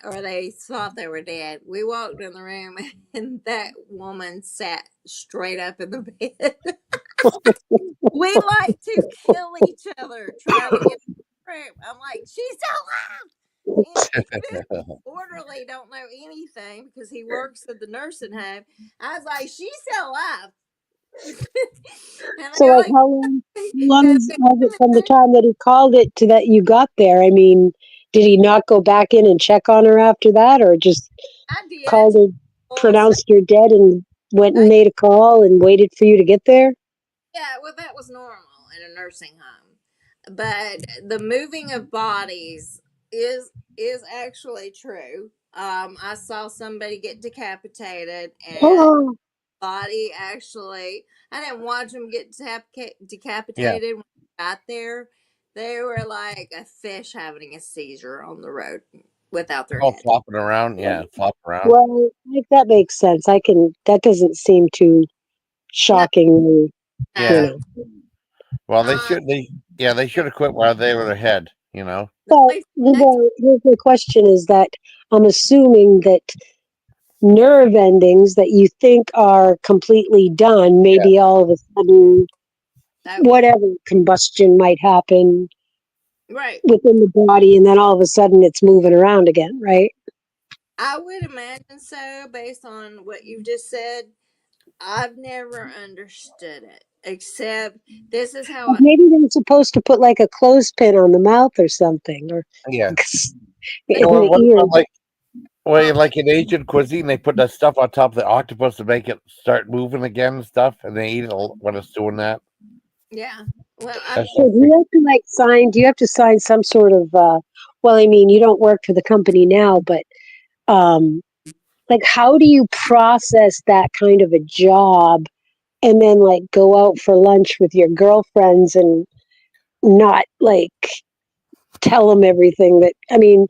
or they thought they were dead. We walked in the room and that woman sat straight up in the bed. We like to kill each other trying to get in the room. I'm like, she's alive. And orderly don't know anything because he works at the nursing home. I was like, she's still alive. And So, they're like, like, how long was it from the time that he called it to that you got there? I mean, did he not go back in and check on her after that, or just I did. called her, pronounced her dead, and went and made a call and waited for you to get there? Yeah, well, that was normal in a nursing home, but the moving of bodies is actually true. I saw somebody get decapitated, and Oh, body actually. I didn't watch them get decapitated when I got there. They were like a fish having a seizure on the road without their All head. flopping around. Yeah, flopping around. well, like, that makes sense. That doesn't seem too shocking. Yeah. You know. Well, they should have quit while they were ahead. You know. Well, here's the question: is that I'm assuming that nerve endings that you think are completely done, maybe all of a sudden, whatever combustion might happen Right. within the body, and then all of a sudden it's moving around again, right? I would imagine so, based on what you've just said. I've never understood it, except this is how. Maybe they're supposed to put like a clothespin on the mouth or something, or Yeah. in Well, the what ear. about like in Asian cuisine, they put that stuff on top of the octopus to make it start moving again and stuff, and they eat it when it's doing that. Yeah. Well, That's So do you have to like sign? Do you have to sign some sort of? Well, I mean, you don't work for the company now, but um, like, how do you process that kind of a job, and then like go out for lunch with your girlfriends and not like tell them everything that? I mean,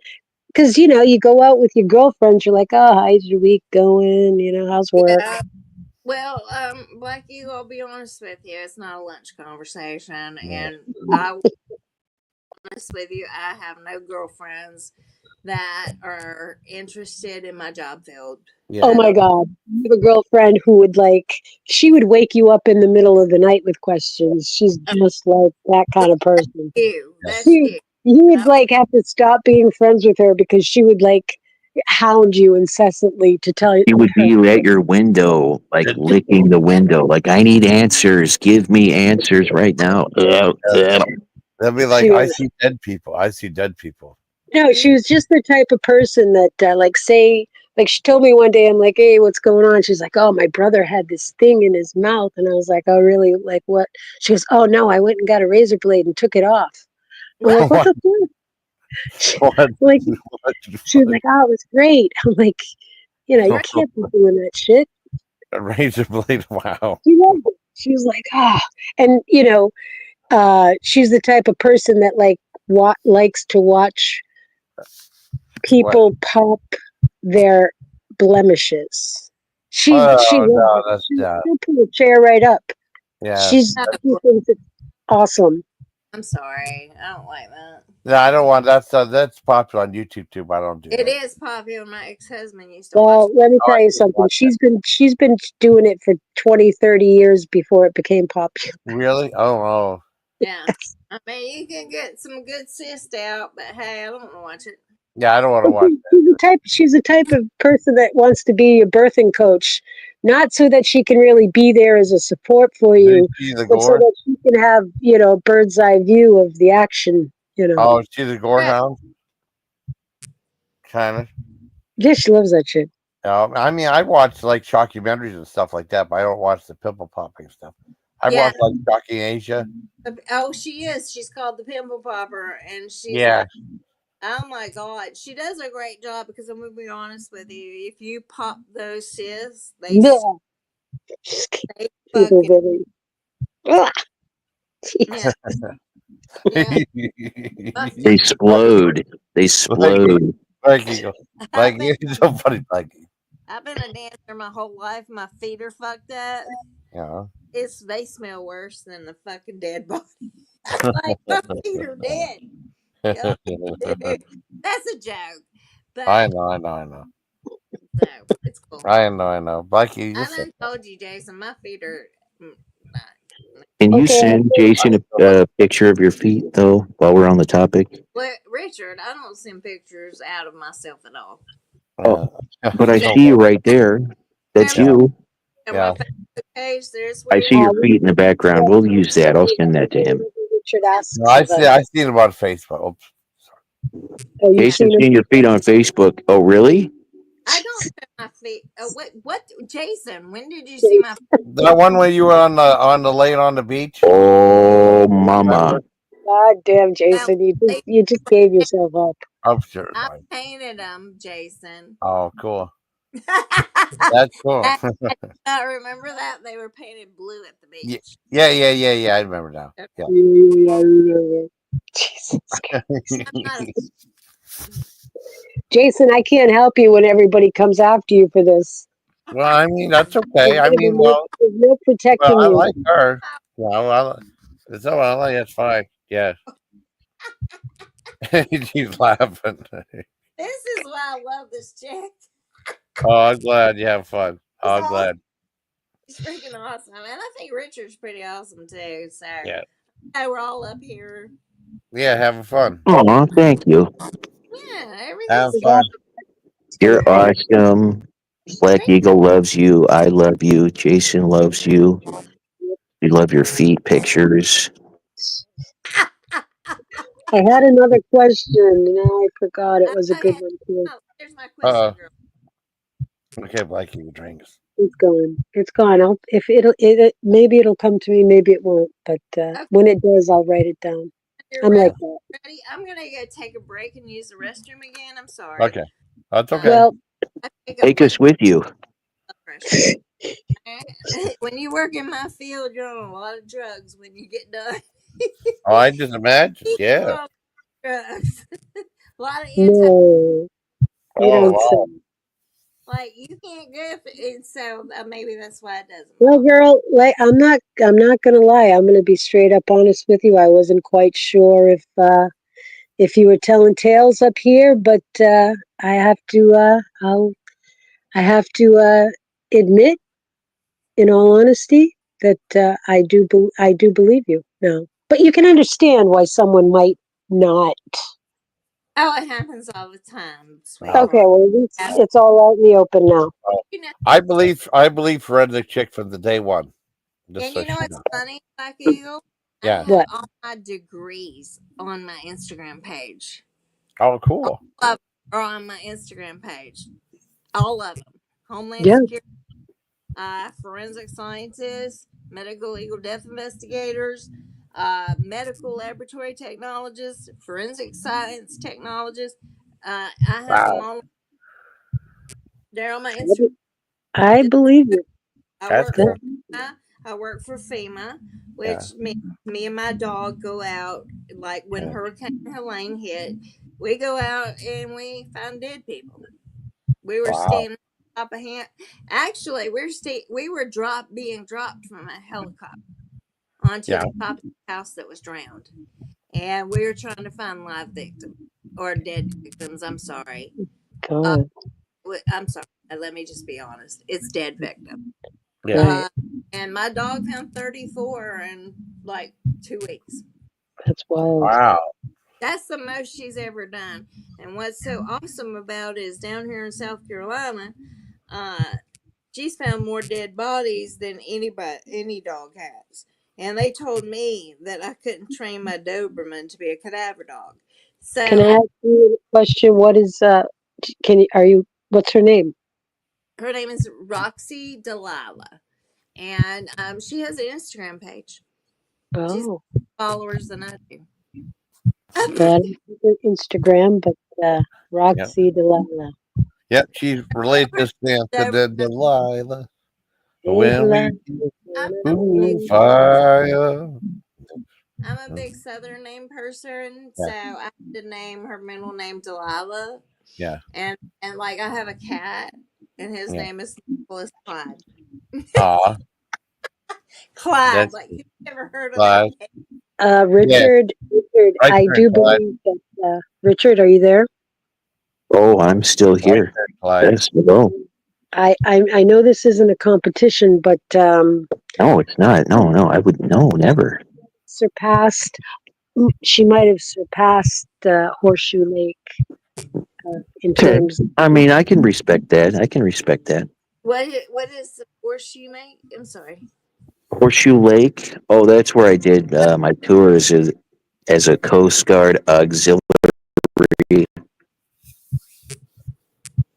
because you go out with your girlfriends, you're like, oh, how's your week going? How's work? yeah. Well, Blackie, I'll be honest with you. It's not a lunch conversation, yeah. and I will be honest with you. I have no girlfriends that are interested in my job field Yeah. Oh at my all. God. I have a girlfriend who would she would wake you up in the middle of the night with questions. She's just like that kind of person. You, that's She, you. you would I, have to stop being friends with her because she would hound you incessantly to tell He would her. be at your window, like licking the window, like, I need answers. Give me answers right now. They'll be like, She I was, see dead people. I see dead people. no, she was just the type of person that, she told me one day, I'm like, hey, what's going on? She's like, oh, my brother had this thing in his mouth. And I was like, oh, really? Like, what? She goes, oh, no, I went and got a razor blade and took it off. I'm like, what What? the fuck? What? Like, What? she was like, oh, it was great. I'm like, you right. can't be doing that shit. A razor blade. Wow. She loved it. She was like, ah. And, she's the type of person that, likes to watch What? people pop their blemishes. She Oh loves no, it. that's that. She'll pull a chair right up. Yeah. She thinks it's awesome. I'm sorry. I don't like that. No, I don't want that's popular on YouTube too, but I don't do It that. is popular. My ex-husband used to watch Well, let me Oh, I tell you can't something. watch that. She's been doing it for 20, 30 years before it became popular. Really? Oh, it. Yeah. I mean, you can get some good cyst out, but hey, I don't want to watch it. yeah. I don't want to But watch she's the type of person that wants to be a birthing coach, not so that she can really be there as a support for that. Did you, you see the but so gore? that she can have, bird's eye view of the action. Oh, see the gore Right. hound? Kind of. Yeah, she loves that shit. I mean, I watch like documentaries and stuff like that, but I don't watch the pimple popping stuff. I Yeah. watch like Shocking Asia. Oh, she is. She's called the Pimple Popper, and she's Yeah. like, oh my god, she does a great job. Because I'm gonna be honest with you, if you pop those cysts, Yeah. they People fucking really. Ugh. yeah, yeah. They explode. They explode. Mikey, I've been you're so funny, Mikey. I've been a dancer my whole life. My feet are fucked up. Yeah. They smell worse than the fucking dead body. Like my feet are dead. God, dude. That's a joke. But I know. so it's cool. I know. Mikey, I you're so done told you, Jason, my feet are not. Can you Okay. send Jason a picture of your feet, though, while we're on the topic? Well, Richard, I don't send pictures out of myself at all. Oh, Yeah. but I So see you right there. That's And you. on Yeah. my Facebook page, there's I see your Richard. feet in the background. We'll use that. I'll send that to him. Richard asks No, I about see. I seen him on Facebook. Oops. Oh, you've Yeah, seen Jason's him? seen your feet on Facebook. Oh, really? I don't show my feet. Oh, what, Jason? When did you see my? That one where you were on the lane on the beach. Oh, mama. Remember? God damn, Jason, They, you just gave yourself up. I'm sure. I Fine. painted them, Jason. Oh, cool. I, That's cool. I do not remember that they were painted blue at the Yeah. beach. Yeah. I remember now. Yeah. Yeah, I remember. Jesus Christ. I'm not a, Jason, I can't help you when everybody comes after you for this. Well, I mean, that's okay. I mean, There's no protecting I you. like her. Well, it's all I like. That's fine. Yeah. She's laughing. this is why I love this chick. Oh, I'm glad you have fun. Oh, I'm glad. She's freaking awesome, and I think Richard's pretty awesome too. So Yeah. hey, we're all up here. Yeah, having fun. Oh, thank you. Yeah, Have everything's fun. You're awesome. Black Eagle loves you. I love you. Jason loves you. We love your feet pictures. I had another question. Now I forgot. It was a good okay. one too. Oh, there's my Uh-oh. question, girl. Okay, Blackie, drinks. It's gone. It's gone. If maybe it'll come to me, maybe it won't. But Okay, when it does, I'll write it down. you're I'm like ready. that. Ready? I'm gonna go take a break and use the restroom again. I'm sorry. Okay. That's Um, okay. Well, I take a Take way us with you. blood pressure. When you work in my field, you're on a lot of drugs when you get done. Oh, I just imagine. You're Yeah. on drugs. A lot of no, you Oh, don't say. wow. like you can't go and so maybe that's why it doesn't Well, bother. girl, like I'm not gonna lie. I'm gonna be straight up honest with you. I wasn't quite sure if you were telling tales up here, but I have to I have to admit, in all honesty, that I do believe you now. But you can understand why someone might not. Oh, it happens all the time, Oh. Okay, sweetheart. well, it's all out in the open now. Oh. You know, I believe Forensic Chick from the day one. Just and so you know she what's knows. funny, Black Eagle? I Yeah. have What? all my degrees on my Instagram page. Oh, cool. All of them are on my Instagram page. All of them. Homeland Yeah. Security, forensic scientists, medical legal death investigators, medical laboratory technologists, forensic science technologists. I have them Wow. all. They're on my I Instagram. I believe you. I That's work Yeah. for cool. FEMA. I work for FEMA, Yeah. which me and my dog go out like when Yeah. Hurricane Helene hit. We go out and we find dead people. We were Wow. standing on top of hand. Actually, we were being dropped from a helicopter onto Yeah. the top of the house that was drowned, and we were trying to find live victims or dead victims. I'm sorry. God. I'm sorry. Let me just be honest. It's dead victims. Yeah. Right. And my dog found 34 in like 2 weeks. That's wild. Wow. That's the most she's ever done. And what's so awesome about it is down here in South Carolina, she's found more dead bodies than any dog has. And they told me that I couldn't train my Doberman to be a cadaver dog. Can So I ask you a question? What is what's her name? her name is Roxy Delilah. And she has an Instagram page. She's Oh, followers than I do. well, I don't think her Instagram, but Yep. Roxy Delilah. Yep. She's related to Sam to the Doberman. Delilah. Hey, When Delilah. we I'm a ooh, big fire. I'm a big Southern name person, so Yeah. I had to name her middle name Delilah, Yeah. and like I have a cat, and his Yeah. name is Nicholas Clyde. Aw. Clyde, That's like you've never heard of that Clyde. name? Yeah. Richard, Right I there, do Clyde. believe that, Richard, are you there? Oh, I'm still Right here. there, Clyde. Yes, no. I know this isn't a competition, but No, it's not. No, I would no, never. surpassed. She might have surpassed Horseshoe Lake in Okay. terms. I mean, I can respect that. I can respect that. What is the horseshoe make? I'm sorry. Horseshoe Lake. Oh, that's where I did my tours as a Coast Guard auxiliary Are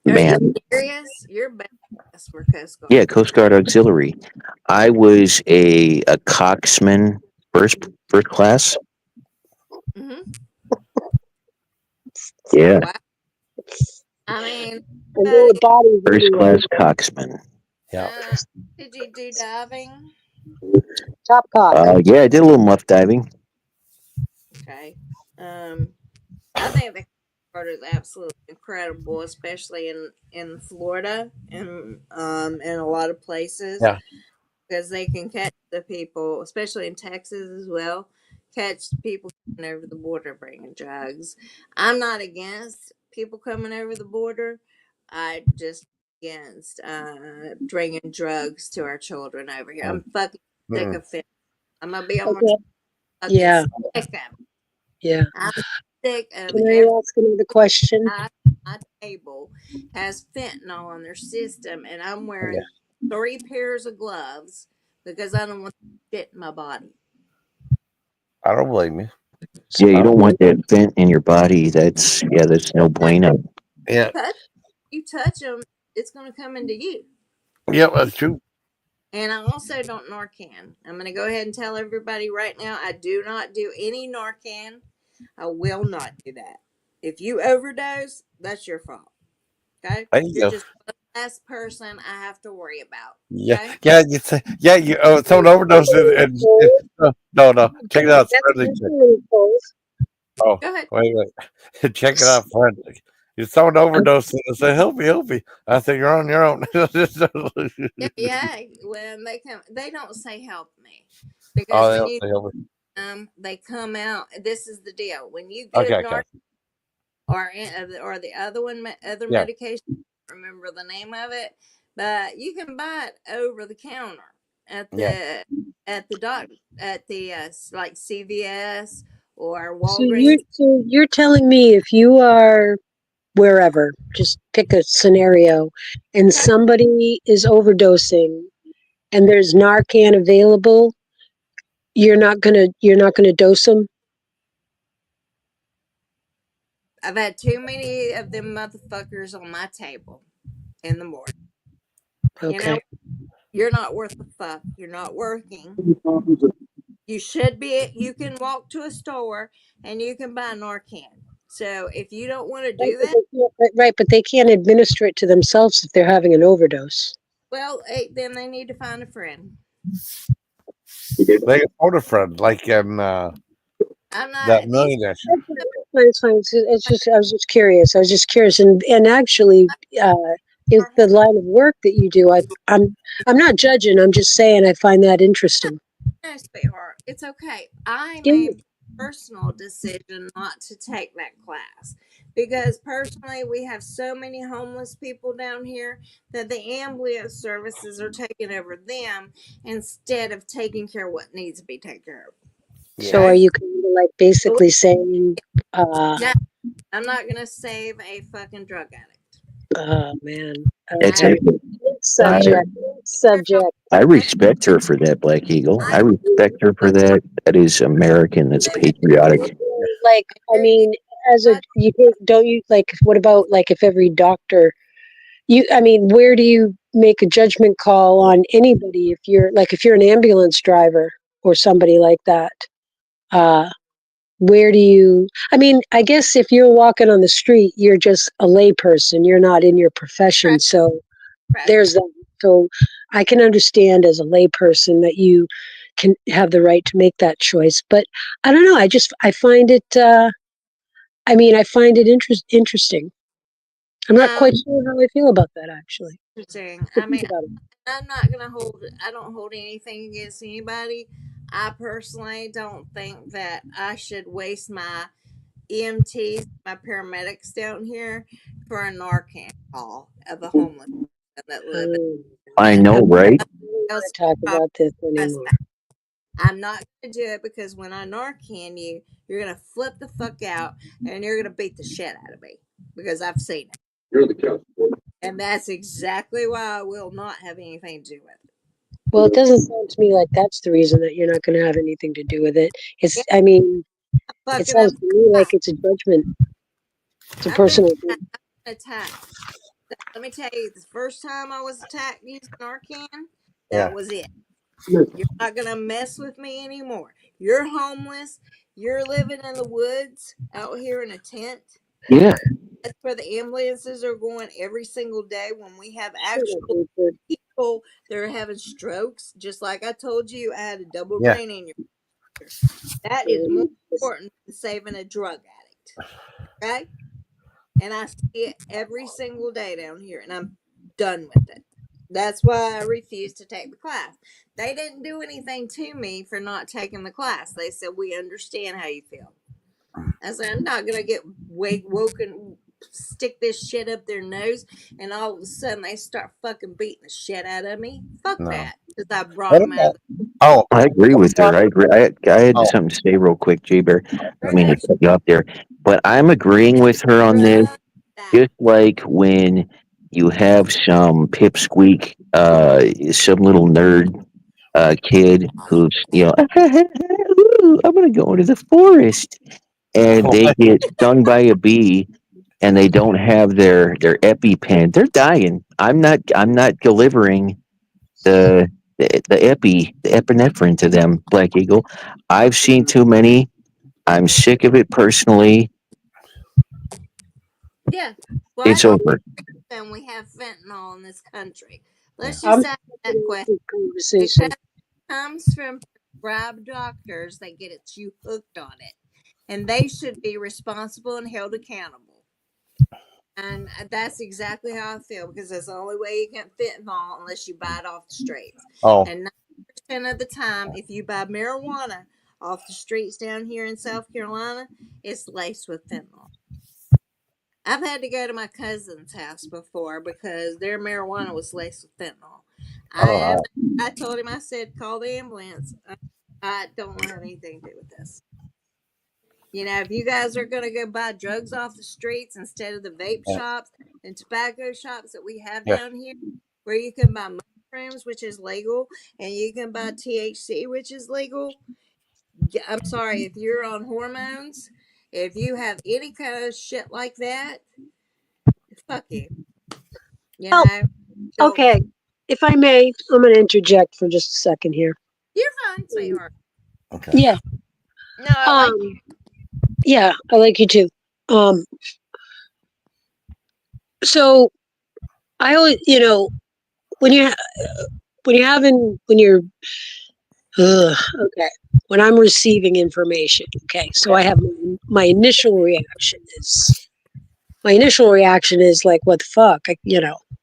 you man. serious? You're badass for Coast Guard. Yeah, Coast Guard auxiliary. I was a coxsman first class. Mm-hmm. Yeah, Wow. I mean, And there were bodies first everywhere. class coxsman. Yeah. did you do diving? Top cock. Yeah, I did a little muff diving. Okay. I think the Coast Guard is absolutely incredible, especially in Florida and in a lot of places, Yeah. because they can catch the people, especially in Texas as well, catch people coming over the border bringing drugs. I'm not against people coming over the border. I just against bringing drugs to our children over here. I'm fucking sick Mm-mm. of it. I'm gonna be on my Okay. fucking Yeah. sick of it. Yeah. I'm sick of Can every I ask another question? my table has fentanyl on their system, and I'm Yeah. wearing 3 pairs of gloves because I don't want shit in my body. I don't blame you. Yeah, you don't want that vent in your body. That's no bueno. Yeah. You touch them, it's going to come into you. Yep, that's true. And I also don't Narcan. I'm going to go ahead and tell everybody right now, I do not do any Narcan. I will not do that. If you overdose, that's your fault. Okay? There you You're go. just the last person I have to worry about. Yeah, Okay? yeah, you say, yeah, you someone overdosed and no, check it out. It's That's friendly. Check. really cool. Oh, Go ahead. wait, check it out, friendly. If someone overdosed and say, help me. I say, you're on your own. Yeah, when they come, they don't say help me. Because Oh, they when don't you say help me. they come out, this is the deal. When you Okay, get Narcan or the other one, other yeah, medication, I don't remember the name of it, but you can buy it over the counter at yeah. the doc at the like CVS or So Walgreens. you're telling me if you are wherever, just pick a scenario, and Okay. somebody is overdosing, and there's Narcan available, you're not gonna dose them. I've had too many of them motherfuckers on my table in the morning. You know, Okay. you're not worth the fuck. You're not working. You should be. You can walk to a store and you can buy Narcan. So if you don't want to Right, do but that, but they can't administer it to themselves if they're having an overdose. well, then they need to find a friend. Like a photo friend, like I'm that not these. millionaire. It's fine. It's just I was just curious. And actually, if the line of work that you do, I'm not judging. I'm just saying I find that interesting. No, sweetheart, it's okay. I Yeah. made the personal decision not to take that class because personally, we have so many homeless people down here that the ambulance services are taking over them instead of taking care of what needs to be taken care of. So Yeah. are Okay? you kind of like basically saying, No, I'm not gonna save a fucking drug addict. oh man, It's I, a, I subject. I respect her for that, Black Eagle. I I respect her for that. That is American. That's patriotic. Like, I hear you, mean, as a but don't you like? What about like if every doctor? I mean, where do you make a judgment call on anybody if you're an ambulance driver or somebody like that? Uh, where do you? I mean, I guess if you're walking on the street, you're just a layperson. You're not in your profession, correct, so correct. there's that. So I can understand as a layperson that you can have the right to make that choice. But I don't know. I find it. I mean, I find it interesting. I'm not No, quite sure how I feel about that actually. interesting. To I think mean, about it. I'm not gonna hold. I don't hold anything against anybody. I personally don't think that I should waste my EMTs, my paramedics down here, for a Narcan call of a homeless person that live Um, I in know, right? I don't want else. to talk about this anymore. I'm not gonna do it because when I Narcan you, you're gonna flip the fuck out and you're gonna beat the shit out of me because I've seen it. You're the couch. And that's exactly why I will not have anything to do with it. Well, it doesn't sound to me like that's the reason that you're not going to have anything to do with it. Yeah, I mean, it fucking sounds up to me like the it's a judgment. It's a I've been personal attacked. thing. I've been attacked. Let me tell you, the first time I was attacked using Narcan, Yeah. that was it. You're not gonna mess with me anymore. You're homeless. You're living in the woods out here in a tent. Yeah. That's where the ambulances are going every single day when we have Sure, actual like, but, people that are having strokes. Just like I told you, I had a double Yeah. brain aneurysm. That is more important than saving a drug addict. Okay? And I see it every single day down here, and I'm done with it. That's why I refused to take the class. They didn't do anything to me for not taking the class. They said, we understand how you feel. I said, I'm not going to get woken, stick this shit up their nose, and all of a sudden they start fucking beating the shit out of me. Fuck No. that. Because I brought What them out about? of the. Oh, I agree with her. I agree. I had oh, something to say real quick, Jay Bear. I mean to Drugs. cut you off there, but I'm agreeing with her on this. Drugs. That. Just like when you have some pipsqueak, some little nerd kid who's ooh, I'm gonna go into the forest, and they get stung by a bee, and they don't have their EpiPen, they're dying. I'm not delivering the epinephrine to them, Black Eagle. I've seen too many. I'm sick of it personally. Yeah. Why It's do over. and we have fentanyl in this country? Let's I'm just ask that question. Because conversation. it comes from prescribed doctors that get it you hooked on it. And they should be responsible and held accountable. And that's exactly how I feel, because that's the only way you get fentanyl unless you buy it off the streets. Oh, And 90% of the time, if you buy marijuana off the streets down here in South Carolina, it's laced with fentanyl. I've had to go to my cousin's house before because their marijuana was laced with fentanyl. oh, I told him, I said, call the ambulance. I don't want to have anything to do with this. You know, if you guys are going to go buy drugs off the streets instead of the vape yeah. shops and tobacco shops that we have Yeah. down here, where you can buy mushrooms, which is legal, and you can buy THC, which is legal. I'm sorry, if you're on hormones, if you have any kind of shit like that, fuck you. You Oh, know? Don't- Okay, if I may, I'm going to interject for just a second here. You're fine, sweetheart. Okay. Yeah. No, I like Yeah, I like you too. So I always, when you're okay, when I'm receiving information, okay, so I have my initial reaction is like, what the fuck,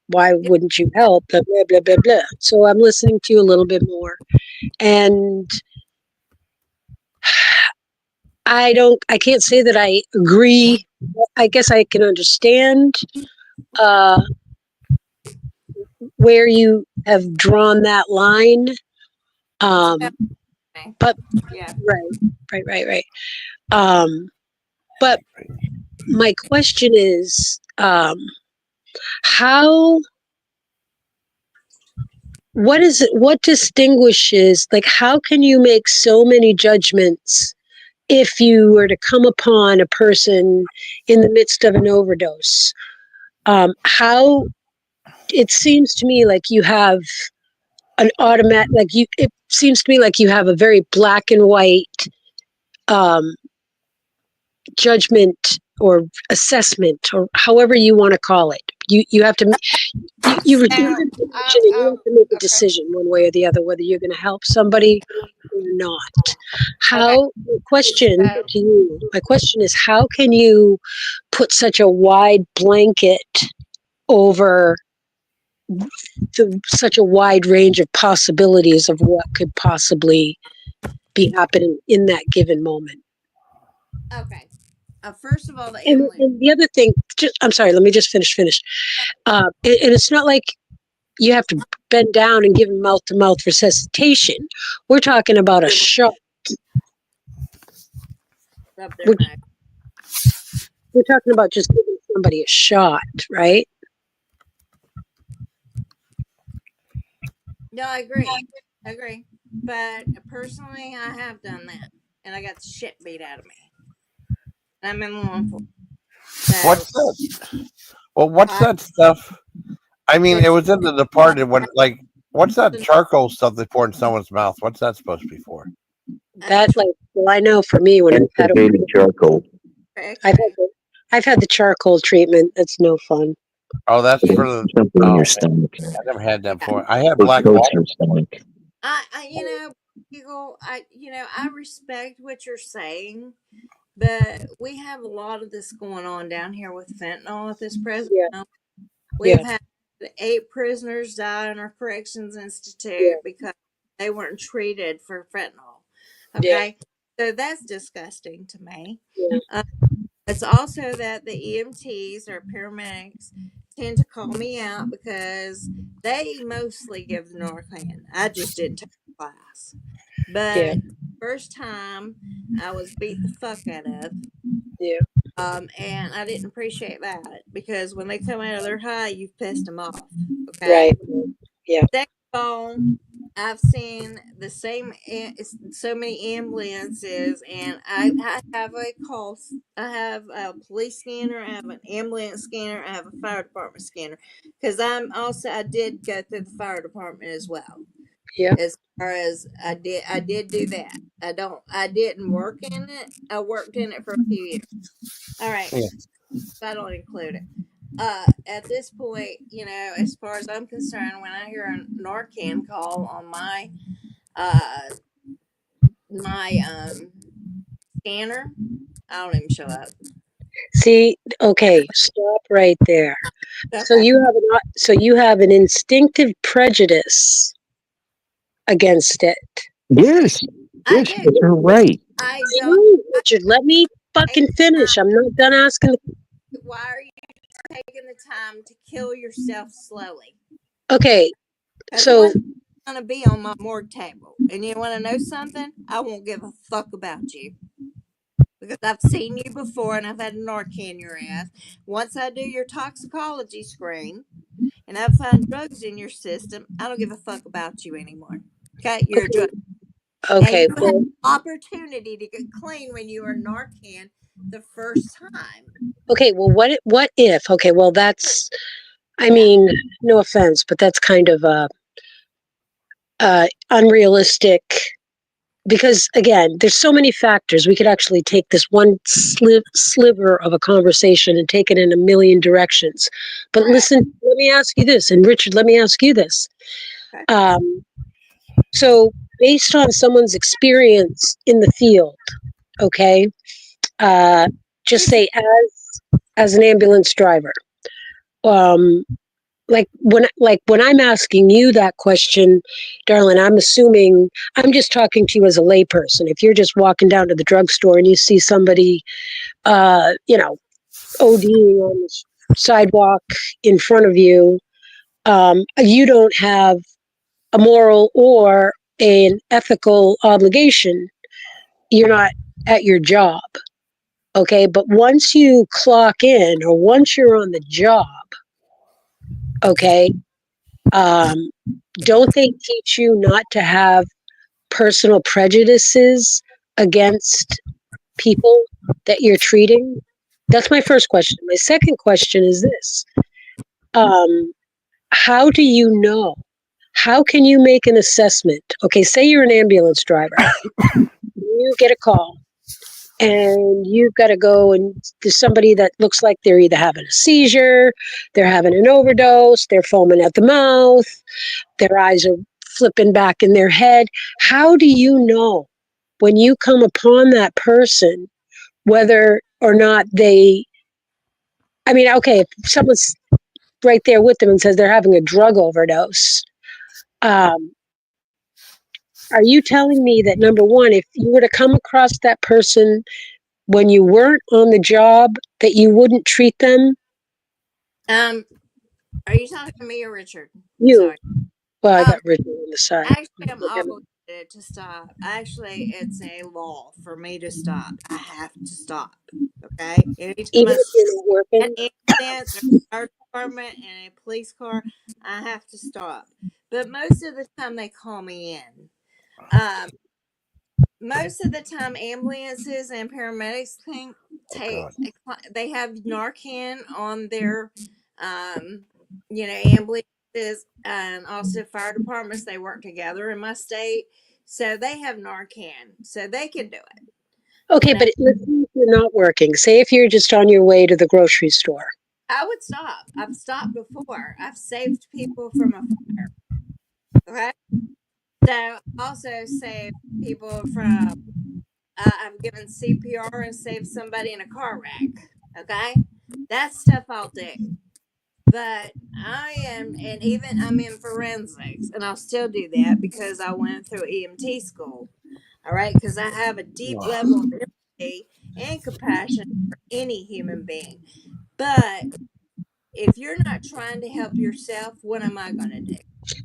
why wouldn't you help? Blah, blah, blah, blah, blah. So I'm listening to you a little bit more, and I can't say that I agree. I guess I can understand where you have drawn that line. But yeah. right. But my question is, what distinguishes, like, how can you make so many judgments if you were to come upon a person in the midst of an overdose? How, it seems to me like you have an automatic, it seems to me like you have a very black and white judgment or assessment, or however you want to call it. You have to you receive information and you have to make a decision one way or the other, whether you're going to help somebody or not. My question is, how can you put such a wide blanket over such a wide range of possibilities of what could possibly be happening in that given moment? Okay. First of all, And the other thing, I'm sorry, let me just finish. And it's not like you have to bend down and give them mouth-to-mouth resuscitation. We're talking about a shot. We're talking about just giving somebody a shot, right? No, I agree. But personally, I have done that, and I got the shit beat out of me. I'm in law enforcement. What's that? Well, what's that stuff? I mean, it was in The Departed. What's that charcoal stuff they pour in someone's mouth? What's that supposed to be for? That's I know for me, when I've had charcoal. I've had the charcoal treatment. That's no fun. Oh, that's for the something in your stomach. I never had that before. I had It black coats water. your stomach. I respect what you're saying, but we have a lot of this going on down here with fentanyl at this present time. We've had 8 prisoners die in our corrections institute because they weren't treated for fentanyl. Okay, so that's disgusting to me. It's also that the EMTs or paramedics tend to call me out because they mostly give the Narcan. I just didn't take the class. But first time I was beat the fuck out of. And I didn't appreciate that, because when they come out of their high, you've pissed them off. Okay. Right. Yeah. Second of all, I've seen the same so many ambulances, and I have a call. I have a police scanner. I have an ambulance scanner. I have a fire department scanner because I did go through the fire department as well. Yeah. As far as I did do that. I didn't work in it. I worked in it for a few years. All right, Yeah. so I don't include it. At this point, as far as I'm concerned, when I hear a Narcan call on uh my scanner, I don't even show up. See, okay, stop right there. So Okay. you have an instinctive prejudice against it. Yes, I yes, do. you're right. I I don't. know, Richard, let me fucking finish. I'm not done asking. Why are you taking the time to kill yourself slowly? Okay, Because so one going to be on my morgue table, and you want to know something? I won't give a fuck about you. Because I've seen you before and I've had a Narcan your ass. Once I do your toxicology screen and I find drugs in your system, I don't give a fuck about you anymore. Okay? You're a drug. And okay, you had well, the opportunity to get clean when you were Narcan the first time. okay, well, what if? Okay, well, that's. I Yeah. mean, no offense, but that's kind of unrealistic. Because again, there's so many factors. We could actually take this one sliver of a conversation and take it in a million directions. But Correct. listen, let me ask you this, and Richard, let me ask you this. Okay. So, based on someone's experience in the field, okay, just say as an ambulance driver, um, like when I'm asking you that question, darling, I'm assuming I'm just talking to you as a layperson. If you're just walking down to the drugstore and you see somebody, ODing on the sidewalk in front of you, you don't have a moral or an ethical obligation. You're not at your job, okay? But once you clock in or once you're on the job, okay, don't they teach you not to have personal prejudices against people that you're treating? That's my first question. My second question is this. How do you know? How can you make an assessment? Okay, say you're an ambulance driver. You get a call and you've got to go, and there's somebody that looks like they're either having a seizure, they're having an overdose, they're foaming at the mouth, their eyes are flipping back in their head. How do you know when you come upon that person whether or not okay, if someone's right there with them and says they're having a drug overdose, are you telling me that, number one, if you were to come across that person when you weren't on the job, that you wouldn't treat them? Are you talking to me or Richard? You. Sorry. Well, I got Richard on the side. Actually, I'm obligated to stop. Actually, it's a law for me to stop. I have to stop. Okay? Anytime Even I if you're not working? an ambulance, a fire department, and a police car, I have to stop. But most of the time, they call me in. Most of the time, ambulances and paramedics they have Narcan on their, ambulances and also fire departments. They work together in my state, so they have Narcan, so they can do it. Okay, but let's say if you're not working. Say if you're just on your way to the grocery store. I would stop. I've stopped before. I've saved people from a fire. Okay, so I also saved people from. I've given CPR and saved somebody in a car wreck. Okay, that stuff I'll do. But I'm in forensics, and I'll still do that because I went through EMT school. All right, because I have a deep level of empathy and compassion for any human being. But if you're not trying to help yourself, what am I going to do?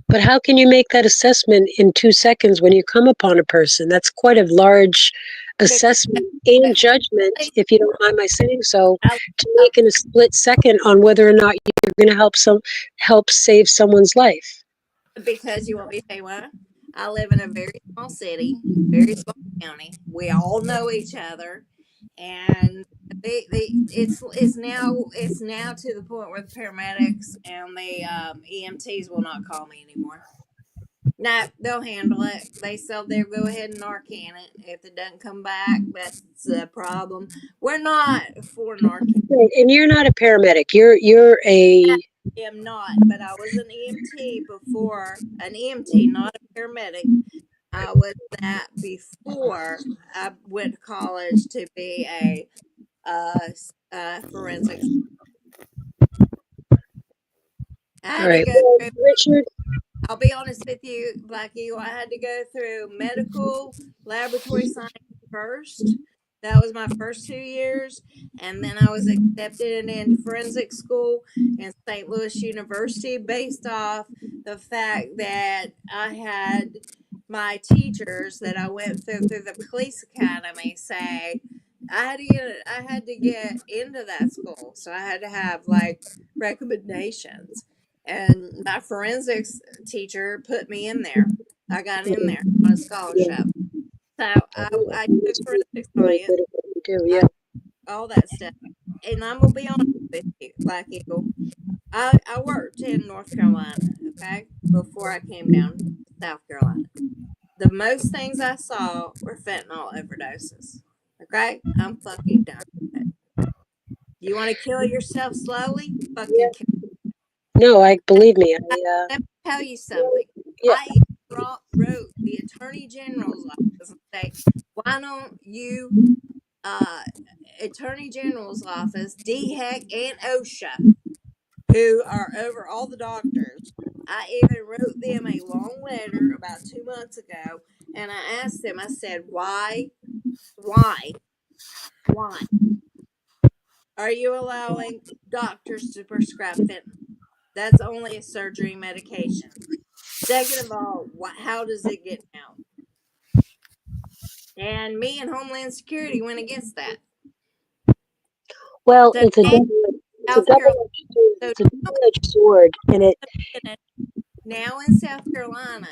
But how can you make that assessment in 2 seconds when you come upon a person? That's quite a large assessment and judgment, if you don't mind my saying so, to make in a split second on whether or not you're going to help save someone's life. Because you want me to say what? I live in a very small city, very small county. We all know each other, and it's now to the point where the paramedics and the EMTs will not call me anymore. No, they'll handle it. They said they'll go ahead and Narcan it. If it doesn't come back, that's the problem. We're not for Narcan. Right, and you're not a paramedic. You're a I am not, but I was an EMT before, an EMT, not a paramedic. I was that before I went to college to be a forensics. I all had right. to go Well, through, Richard, I'll be honest with you, Black Eagle, I had to go through medical laboratory science first. That was my first 2 years. And then I was accepted in forensic school in St. Louis University based off the fact that I had my teachers that I went through the police academy say I had to get into that school. So I had to have like recommendations. And my forensics teacher put me in there. I got in there on a scholarship. So I took forensic really science, good at what you do. Yeah. all that stuff. And I'm gonna be honest with you, Black Eagle. I worked in North Carolina, okay, before I came down to South Carolina. The most things I saw were fentanyl overdoses. Okay? I'm fucking done with it. You want to kill yourself slowly? Fucking kill. No, I believe me. Let me tell you something. Yeah. I even wrote the Attorney General's office and say, why don't you, Attorney General's office, DHEC and OSHA, who are over all the doctors. I even wrote them a long letter about 2 months ago, and I asked them, I said, why are you allowing doctors to prescribe fentanyl? That's only a surgery medication. Second of all, how does it get out? And me and Homeland Security went against that. Well, So it's a now, double-edged sword. so It's a double-edged sword, and it. now in South Carolina,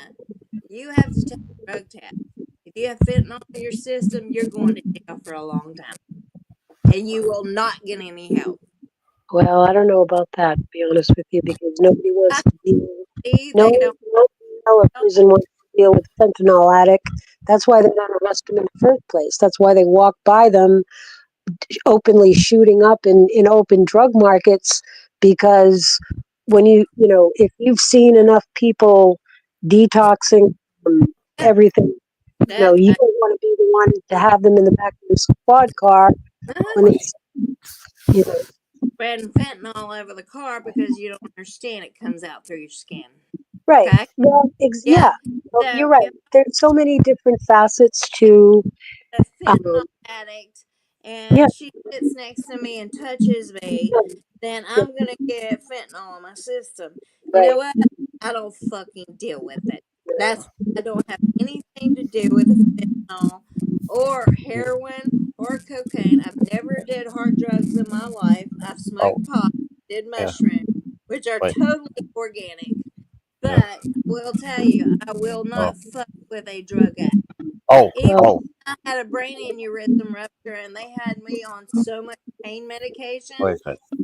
you have to take a drug test. If you have fentanyl in your system, you're going to jail for a long time, and you will not get any help. Well, I don't know about that, to be honest with you, because nobody wants to deal. See, No they don't. a prison wants to deal with fentanyl addict. That's why they don't arrest them in the first place. That's why they walk by them openly shooting up in open drug markets, because when if you've seen enough people detoxing from everything, you don't want to be the one to have them in the back of the squad car when it's, spreading fentanyl over the car because you don't understand it comes out through your skin. right. Okay? Well, Yeah. Well, So, you're right. There's so many different facets to a fentanyl addict and she sits next to me and touches me, then I'm going to get fentanyl in my system. You know what? I don't fucking deal with it. I don't have anything to do with the fentanyl or heroin or cocaine. I've never did hard drugs in my life. I've smoked pot, did mushroom, which are totally organic. But we'll tell you, I will not fuck with a drug addict. Even I had a brain aneurysm rupture and they had me on so much pain medication.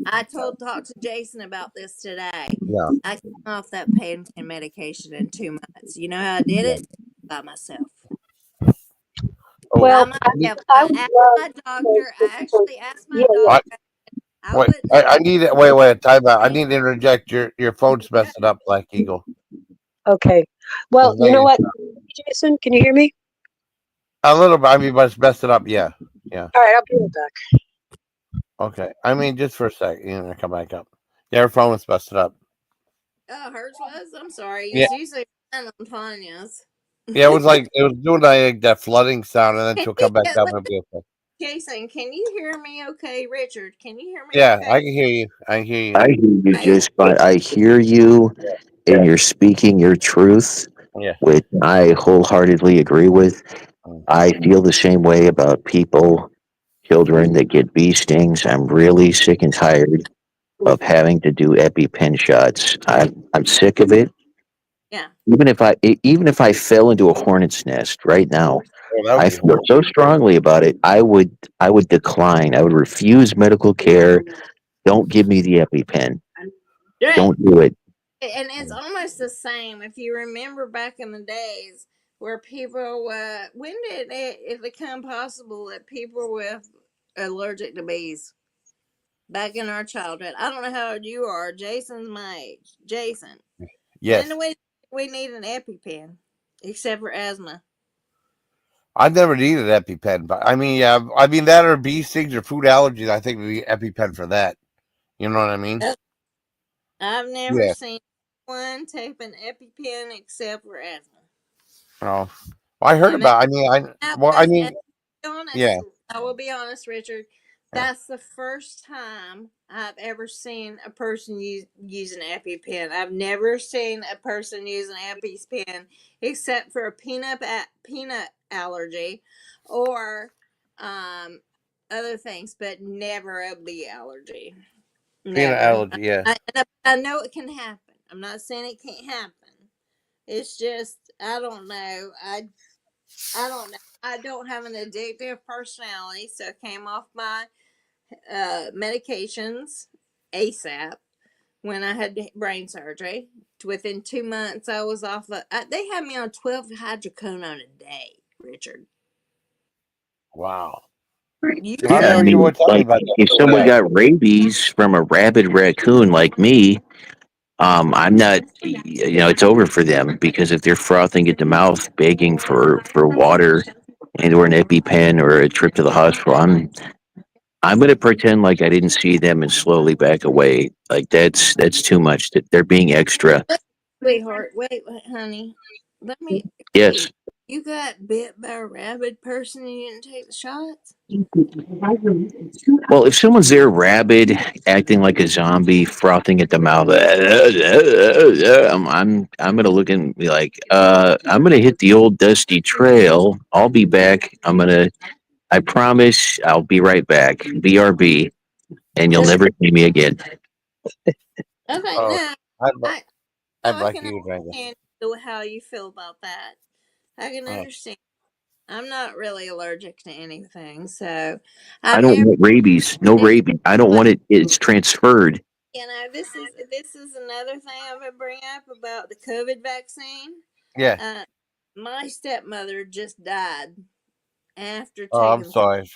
I talked to Jason about this today. Yeah. I came off that pain medication in 2 months. You know how I did it? By myself. Well, I asked my doctor. I actually asked my doctor. I need it. Wait, time out. I need to interject. Your phone's messing up, Black Eagle. Okay. Well, you know what, Jason, can you hear me? A little bit. I mean, but it's messing up. Yeah. All right, I'll be right back. Okay. I mean, just for a sec. Come back up. Yeah, her phone was messing up. Oh, hers was? I'm sorry. Yeah. It's usually on Tanya's. Yeah, it was doing like that flooding sound, and then she'll come back up and be okay. Jason, can you hear me okay? Richard, can you hear me Yeah, okay? I can hear you. I hear you just fine. I hear you, and you're speaking your truth, which I wholeheartedly agree with. I feel the same way about children that get bee stings. I'm really sick and tired of having to do EpiPen shots. I'm sick of it. Yeah. Even if I fell into a hornet's nest right now, Oh, that would I be feel horrible. so strongly about it. I would decline. I would refuse medical care. Don't give me the EpiPen. Right. Don't do it. And it's almost the same if you remember back in the days where people when did it become possible that people were allergic to bees back in our childhood? I don't know how old you are. Jason's my age. Jason, when Yes. do we need an EpiPen except for asthma? I've never needed EpiPen, but I mean, yeah, I mean that or bee stings or food allergies. I think would be EpiPen for that. You know what I mean? I've never Yeah. seen one take an EpiPen except for asthma. Oh, well, I heard I mean, about. I mean, that well, I was, mean, and to be honest, yeah. I will be honest, Richard. Yeah. That's the first time I've ever seen a person use an EpiPen. I've never seen a person use an EpiPen except for a peanut allergy, or um, other things, but never a bee allergy. Peanut Never. allergy. Yeah. I know it can happen. I'm not saying it can't happen. It's just I don't know. I don't know. I don't have an addictive personality, so I came off my medications ASAP when I had brain surgery. Within 2 months, I was off. They had me on 12 hydrocodone a day, Richard. Wow. You I Yeah, I remember can. you were mean, telling me like about that if the other someone day. got rabies from a rabid raccoon like me, I'm not. It's over for them because if they're frothing at the mouth, begging for water and or an EpiPen or a trip to the hospital, I'm going to pretend like I didn't see them and slowly back away. Like that's too much. That they're being extra. Sweetheart, wait, honey. Let me. Yes. Wait. You got bit by a rabid person and you didn't take the shots? Well, if someone's there rabid, acting like a zombie, frothing at the mouth, I'm gonna look and be like, I'm gonna hit the old dusty trail. I'll be back. I promise I'll be right back. BRB, and you'll Okay. never see me again. Okay. Oh, Now, I'd, I I'd I like can you to drink it. understand how you feel about that. I can Oh, understand. I'm not really allergic to anything, so I I've don't never want rabies. No never rabies. I don't like want it. It's transferred. this is another thing I'm gonna bring up about the COVID vaccine. yeah. Uh, my stepmother just died after Oh, I'm taking. sorry.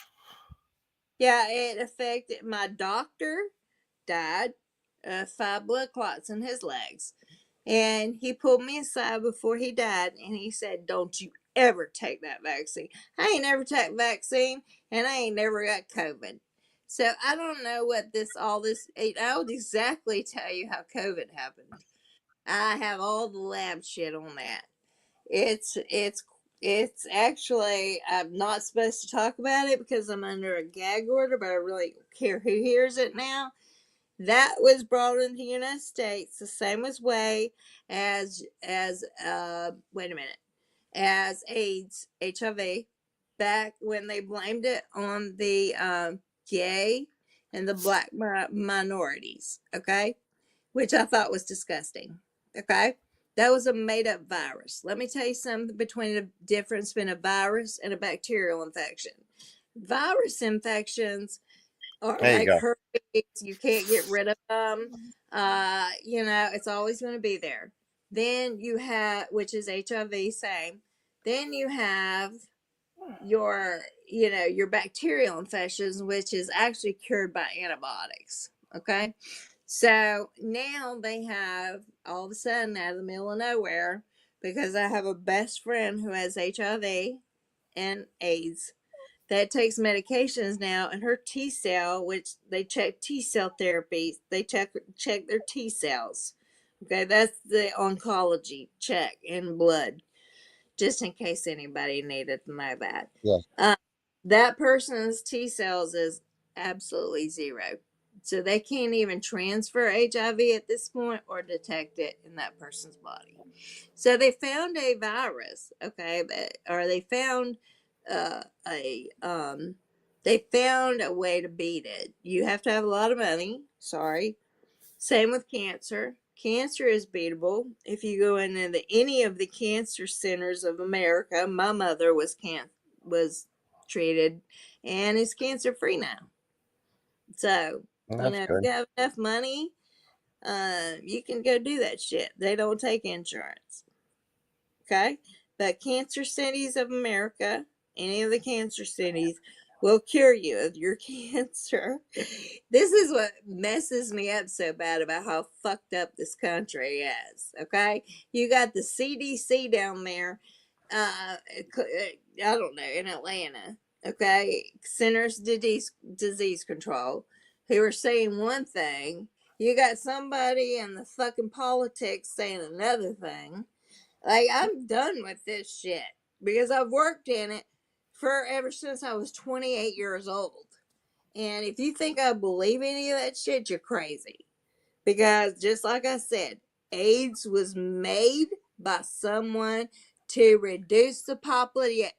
Yeah, it affected my doctor. Died of 5 blood clots in his legs. And he pulled me aside before he died and he said, "Don't you ever take that vaccine. I ain't never take vaccine and I ain't never got COVID." So I don't know what all this, I would exactly tell you how COVID happened. I have all the lab shit on that. It's actually, I'm not supposed to talk about it because I'm under a gag order, but I really don't care who hears it now. That was brought into the United States the same as way as wait a minute, as AIDS, HIV, back when they blamed it on the gay and the black minorities. Okay, which I thought was disgusting. Okay, that was a made up virus. Let me tell you something between the difference between a virus and a bacterial infection. Virus infections or There you like go. herpes, you can't get rid of them. It's always going to be there. Then you have, which is HIV, same. Then you have your bacterial infections, which is actually cured by antibiotics. Okay, so now they have all of a sudden out of the middle of nowhere, because I have a best friend who has HIV and AIDS that takes medications now, and her T cell, which they check T cell therapy, they check their T cells. Okay, that's the oncology check in blood, just in case anybody needed to know that. Yeah. Uh, that person's T cells is absolutely zero. So they can't even transfer HIV at this point or detect it in that person's body. So they found a virus, okay, or uh, a they found a way to beat it. You have to have a lot of money. Sorry. Same with cancer. cancer is beatable. If you go into any of the cancer centers of America, my mother was treated and is cancer free now. So, That's if good. you have enough money, you can go do that shit. They don't take insurance. Okay? But Cancer Cities of America, any of the cancer cities, will cure you of your cancer. This is what messes me up so bad about how fucked up this country is. Okay? You got the CDC down there, I don't know, in Atlanta. Okay? Centers Disease Control, who are saying one thing. You got somebody in the fucking politics saying another thing. Like, I'm done with this shit because I've worked in it for ever since I was 28 years old. And if you think I believe any of that shit, you're crazy. Because just like I said, AIDS was made by someone to reduce the population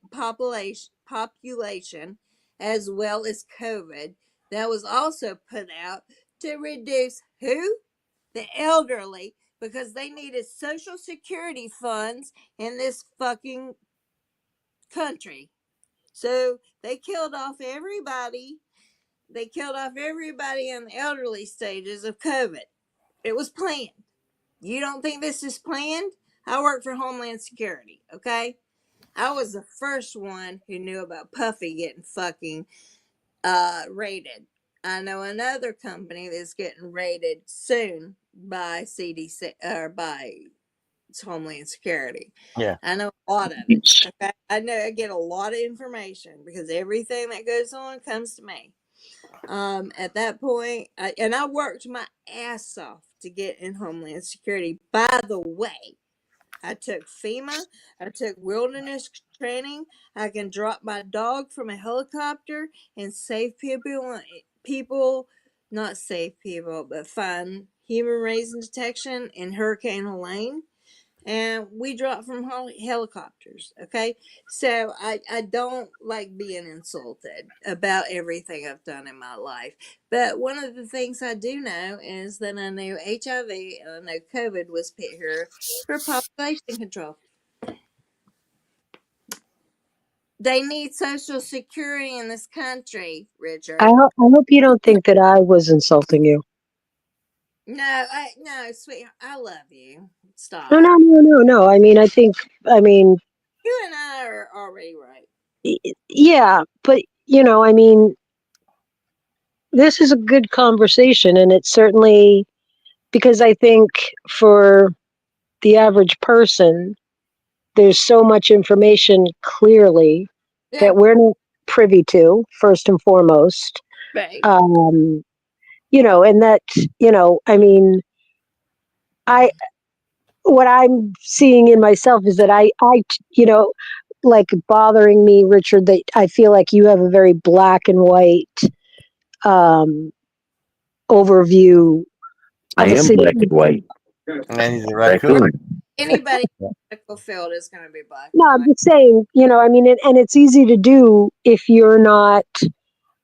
as well as COVID. That was also put out to reduce who? The elderly, because they needed social security funds in this fucking country. So they killed off everybody. They killed off everybody in the elderly stages of COVID. It was planned. You don't think this is planned? I work for Homeland Security, okay? I was the first one who knew about Puffy getting fucking raided. I know another company that's getting raided soon by CDC or by Homeland Security. Yeah. I know a lot of it. Okay? I know I get a lot of information because everything that goes on comes to me. At that point, I worked my ass off to get in Homeland Security. By the way, I took FEMA. I took wilderness training. I can drop my dog from a helicopter and save people, not save people, but find human raising detection in Hurricane Helene. And we drop from helicopters. Okay. So I don't like being insulted about everything I've done in my life. But one of the things I do know is that I know HIV and I know COVID was put here for population control. They need Social Security in this country, Richard. I hope you don't think that I was insulting you. No, sweetheart, I love you. Stop. No. I mean, You and I are already right. yeah, but this is a good conversation, and it's certainly because I think for the average person, there's so much information clearly Yeah, that we're not privy to, first and foremost. right. And that, I mean, I what I'm seeing in myself is that like bothering me, Richard, that I feel like you have a very black and white um, overview I of a am black and situation. white. And he's a raccoon. Anybody in the medical field is going to be black No, and I'm white. just saying, I mean, and it's easy to do if you're not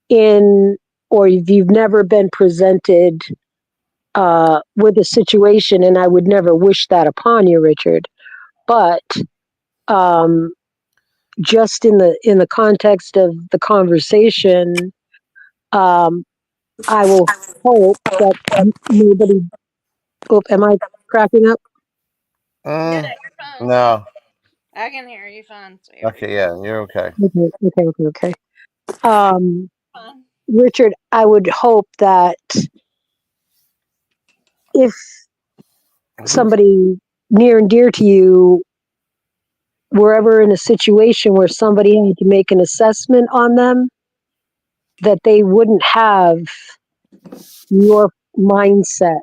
in, or if you've never been presented with a situation, and I would never wish that upon you, Richard. But just in the context of the conversation, I will hope that nobody. Oh, am I cracking up? Yeah, you're fine. No. I can hear you fine, sweetheart. Okay, yeah, you're okay. Okay. Fine. Richard, I would hope that if somebody near and dear to you were ever in a situation where somebody had to make an assessment on them, that they wouldn't have your mindset,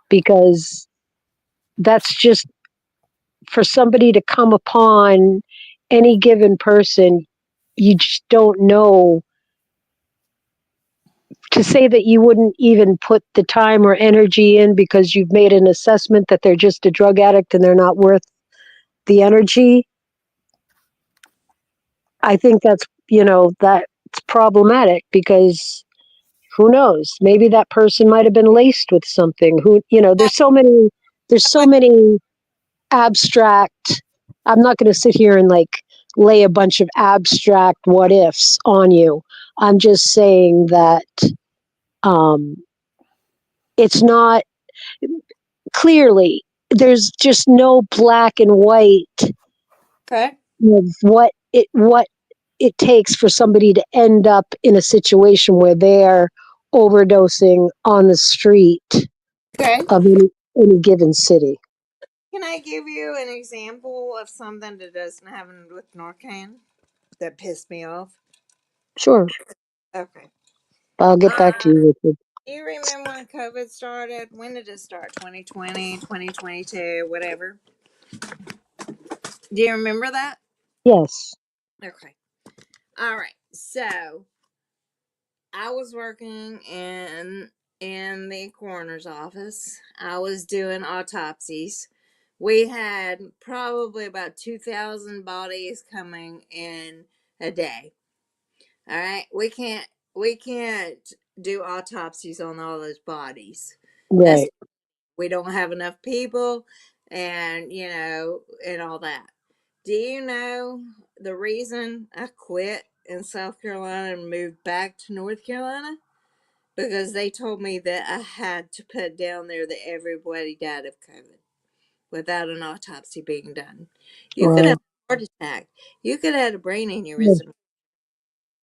because that's just for somebody to come upon any given person, you just don't know. To say that you wouldn't even put the time or energy in because you've made an assessment that they're just a drug addict and they're not worth the energy, I think that's problematic, because Who knows? Maybe that person might have been laced with something. There's so many abstract. I'm not going to sit here and lay a bunch of abstract what ifs on you. I'm just saying that um, it's not clearly. There's just no black and white Okay. of what it takes for somebody to end up in a situation where they're overdosing on the street Okay. of any given city. Can I give you an example of something that doesn't happen with Narcan that pissed me off? Sure, Okay. I'll get back to you, Richard. Do you remember when COVID started? When did it start? 2020, 2022, whatever. Do you remember that? Yes. Okay. All right. So I was working in the coroner's office. I was doing autopsies. We had probably about 2,000 bodies coming in a day. All right. We can't do autopsies on all those bodies. That's Right. we don't have enough people and and all that. Do you know the reason I quit in South Carolina and moved back to North Carolina? Because they told me that I had to put down there that everybody died of COVID without an autopsy being done. You could have a heart attack. You could have had a brain aneurysm.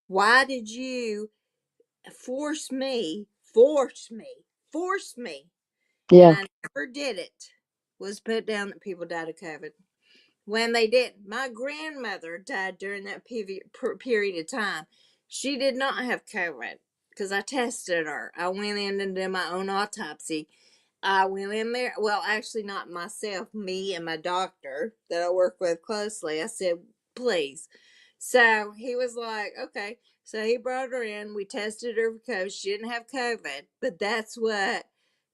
Why did you force me, and Yeah. I never did it, was put down that people died of COVID. When they did, my grandmother died during that period of time. She did not have COVID because I tested her. I went in and did my own autopsy. I went in there. Well, actually, not myself, me and my doctor that I work with closely. I said, please. So he was like, okay. So he brought her in. We tested her for COVID. She didn't have COVID, but that's what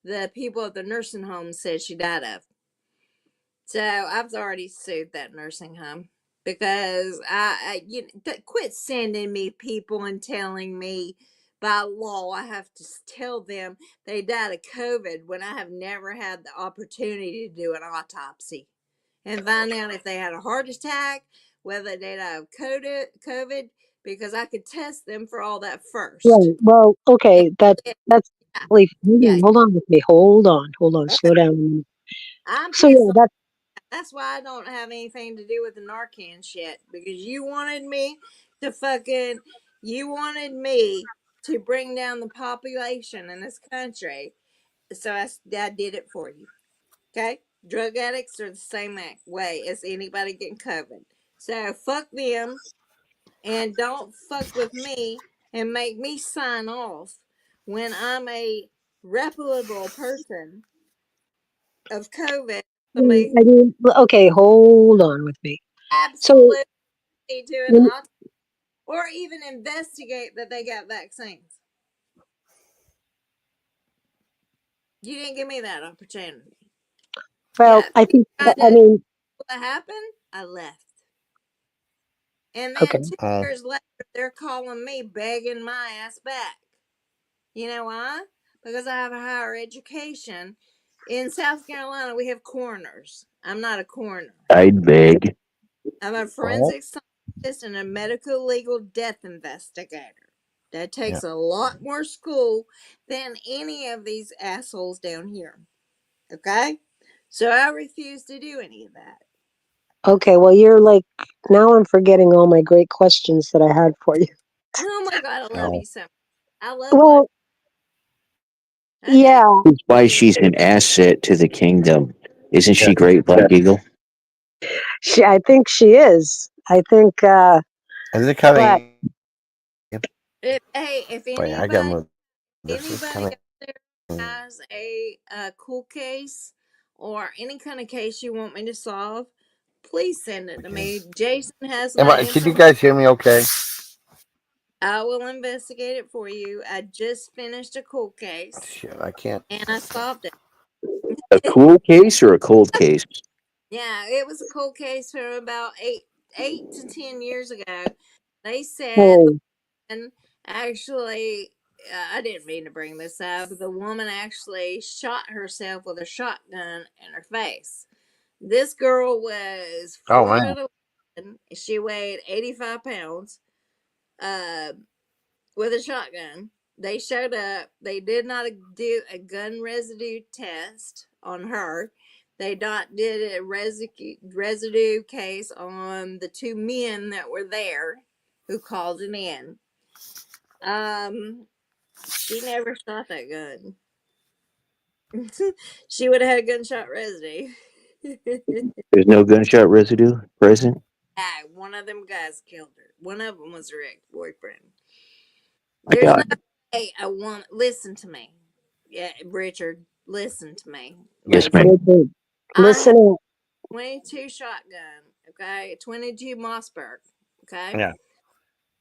the people at the nursing home said she died of. So I've already sued that nursing home because quit sending me people and telling me by law I have to tell them they died of COVID when I have never had the opportunity to do an autopsy and find out if they had a heart attack, whether they died of COVID, because I could test them for all that first. Right. Well, okay. That's Yeah. Yeah. hold on with me. Hold on. Slow down. I'm So pissed off. yeah, That's why I don't have anything to do with the Narcan shit. Because you wanted me to bring down the population in this country. So I did it for you. Okay? Drug addicts are the same way as anybody getting COVID. So fuck them and don't fuck with me and make me sign off when I'm a reputable person of COVID. Somebody okay. Hold on with me. So absolutely do an when, autopsy or even investigate that they got vaccines. You didn't give me that opportunity. well, Yeah, I think I I did. mean, What happened? I left. And okay. then 2 years later, they're calling me, begging my ass back. You know why? Because I have a higher education. In South Carolina, we have coroners. I'm not a coroner. I'd beg. I'm a forensic scientist and a medical legal death investigator. That takes a lot more school than any of these assholes down here. Okay? So I refuse to do any of that. Okay. Well, now I'm forgetting all my great questions that I had for you. Oh my God, I love you so much. I love Well, I do. yeah. That's why she's an asset to the kingdom. Isn't she great, Black Eagle? I think she is. I think. Is it coming? If Wait, I got moved. anybody out there has a cool case or any kind of case you want me to solve, please send it to me. Jason has my Can you info. guys hear me okay? I will investigate it for you. I just finished a cold case Shit, I can't. and I solved it. A cool case or a cold case? Yeah, it was a cold case from about 8 to 10 years ago. They said Oh, and actually I didn't mean to bring this up. The woman actually shot herself with a shotgun in her face. This girl was Oh 4 man. foot 11. She weighed 85 pounds. Uh, with a shotgun. They showed up. They did not do a gun residue test on her. They not did a residue case on the two men that were there who called it in. She never shot that gun. She would have had a gunshot residue. There's no gunshot residue present. Ah, one of them guys killed her. One of them was her ex-boyfriend. My There's no God. way a woman. Listen to me. Yeah, Richard, listen to me. Yes, Like, ma'am. Richard, I listen have up. 22 shotgun, okay? 22 Mossberg, okay? Yeah.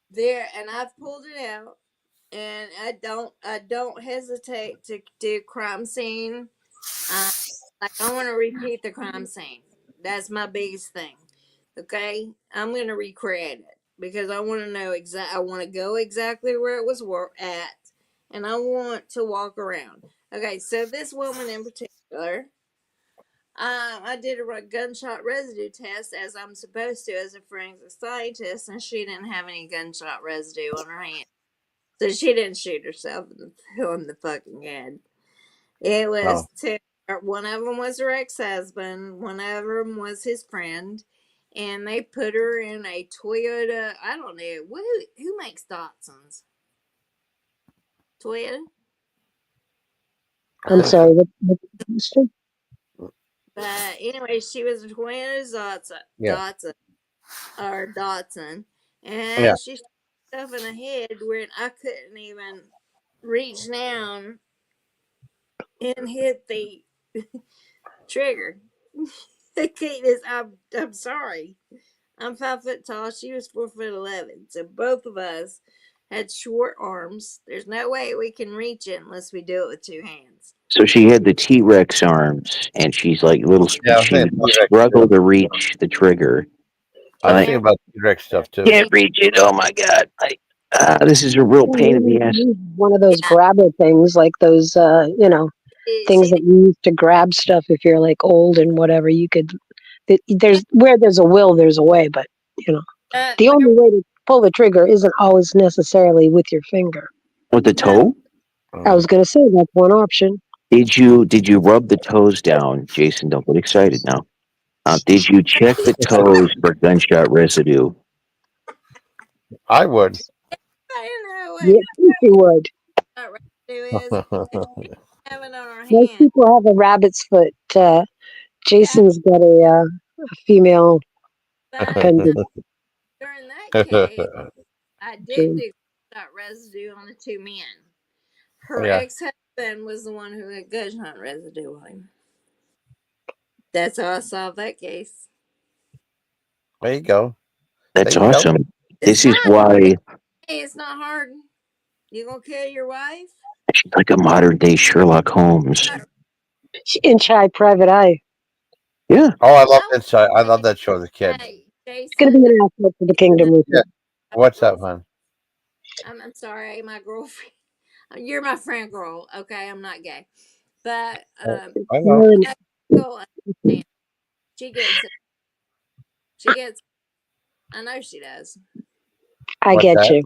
There, and I've pulled it out, and I don't hesitate to do crime scene. Like, I want to repeat the crime scene. That's my biggest thing. Okay, I'm gonna recreate it because I want to know I want to go exactly where it was at, and I want to walk around. Okay, so this woman in particular, I did a gunshot residue test as I'm supposed to as a forensic scientist, and she didn't have any gunshot residue on her hand, so she didn't shoot herself on the fucking head. It Oh. was two. One of them was her ex-husband. One of them was his friend, and they put her in a Toyota. I don't know who makes Datsuns. Toyota. I'm sorry. What question? But anyway, she was a Toyota Yeah. Datsun, and Yeah. she shot herself in the head where I couldn't even reach down and hit the trigger. I'm sorry. I'm 5 foot tall. She was 4 foot 11. So both of us had short arms. There's no way we can reach it unless we do it with two hands. So she had the T-Rex arms, and she's like little. Yeah, I was She thinking would T-Rex struggle too. to reach the trigger. I was Like, thinking about the T-Rex stuff too. can't reach it. Oh my God! Like, this is a real pain in the ass. One of those Yeah. grabber things, like those, things She that you use to grab stuff if you're like old and whatever. You could. There's where there's a will, there's a way, but the like only way to pull the trigger isn't always necessarily with your finger. With the toe? I was going to say that's one option. Did you rub the toes down, Jason? Don't get excited now. Did you check the toes for gunshot residue? I would. I don't know what Yeah, you would. residue is. We have it on our Most hand. people have a rabbit's foot. Jason's got a female But appendage. during that case, I did do gunshot residue on the two men. Her Yeah. ex-husband was the one who had gunshot residue on him. That's how I solved that case. There you go. That's There you go. awesome. It's This is not. why Hey, it's not hard. You gonna kill your wife? she's like a modern day Sherlock Holmes. Inch High Private Eye. Yeah. Oh, I love Inside. I love that show as a kid. Hey, It's going to be Jason. an asset for the kingdom. Yeah. What's up, hon? I'm sorry, my girlfriend. You're my friend, girl. Okay, I'm not gay, but I know. you'll understand. She gets it. She gets. I know she does. I What's get that? you.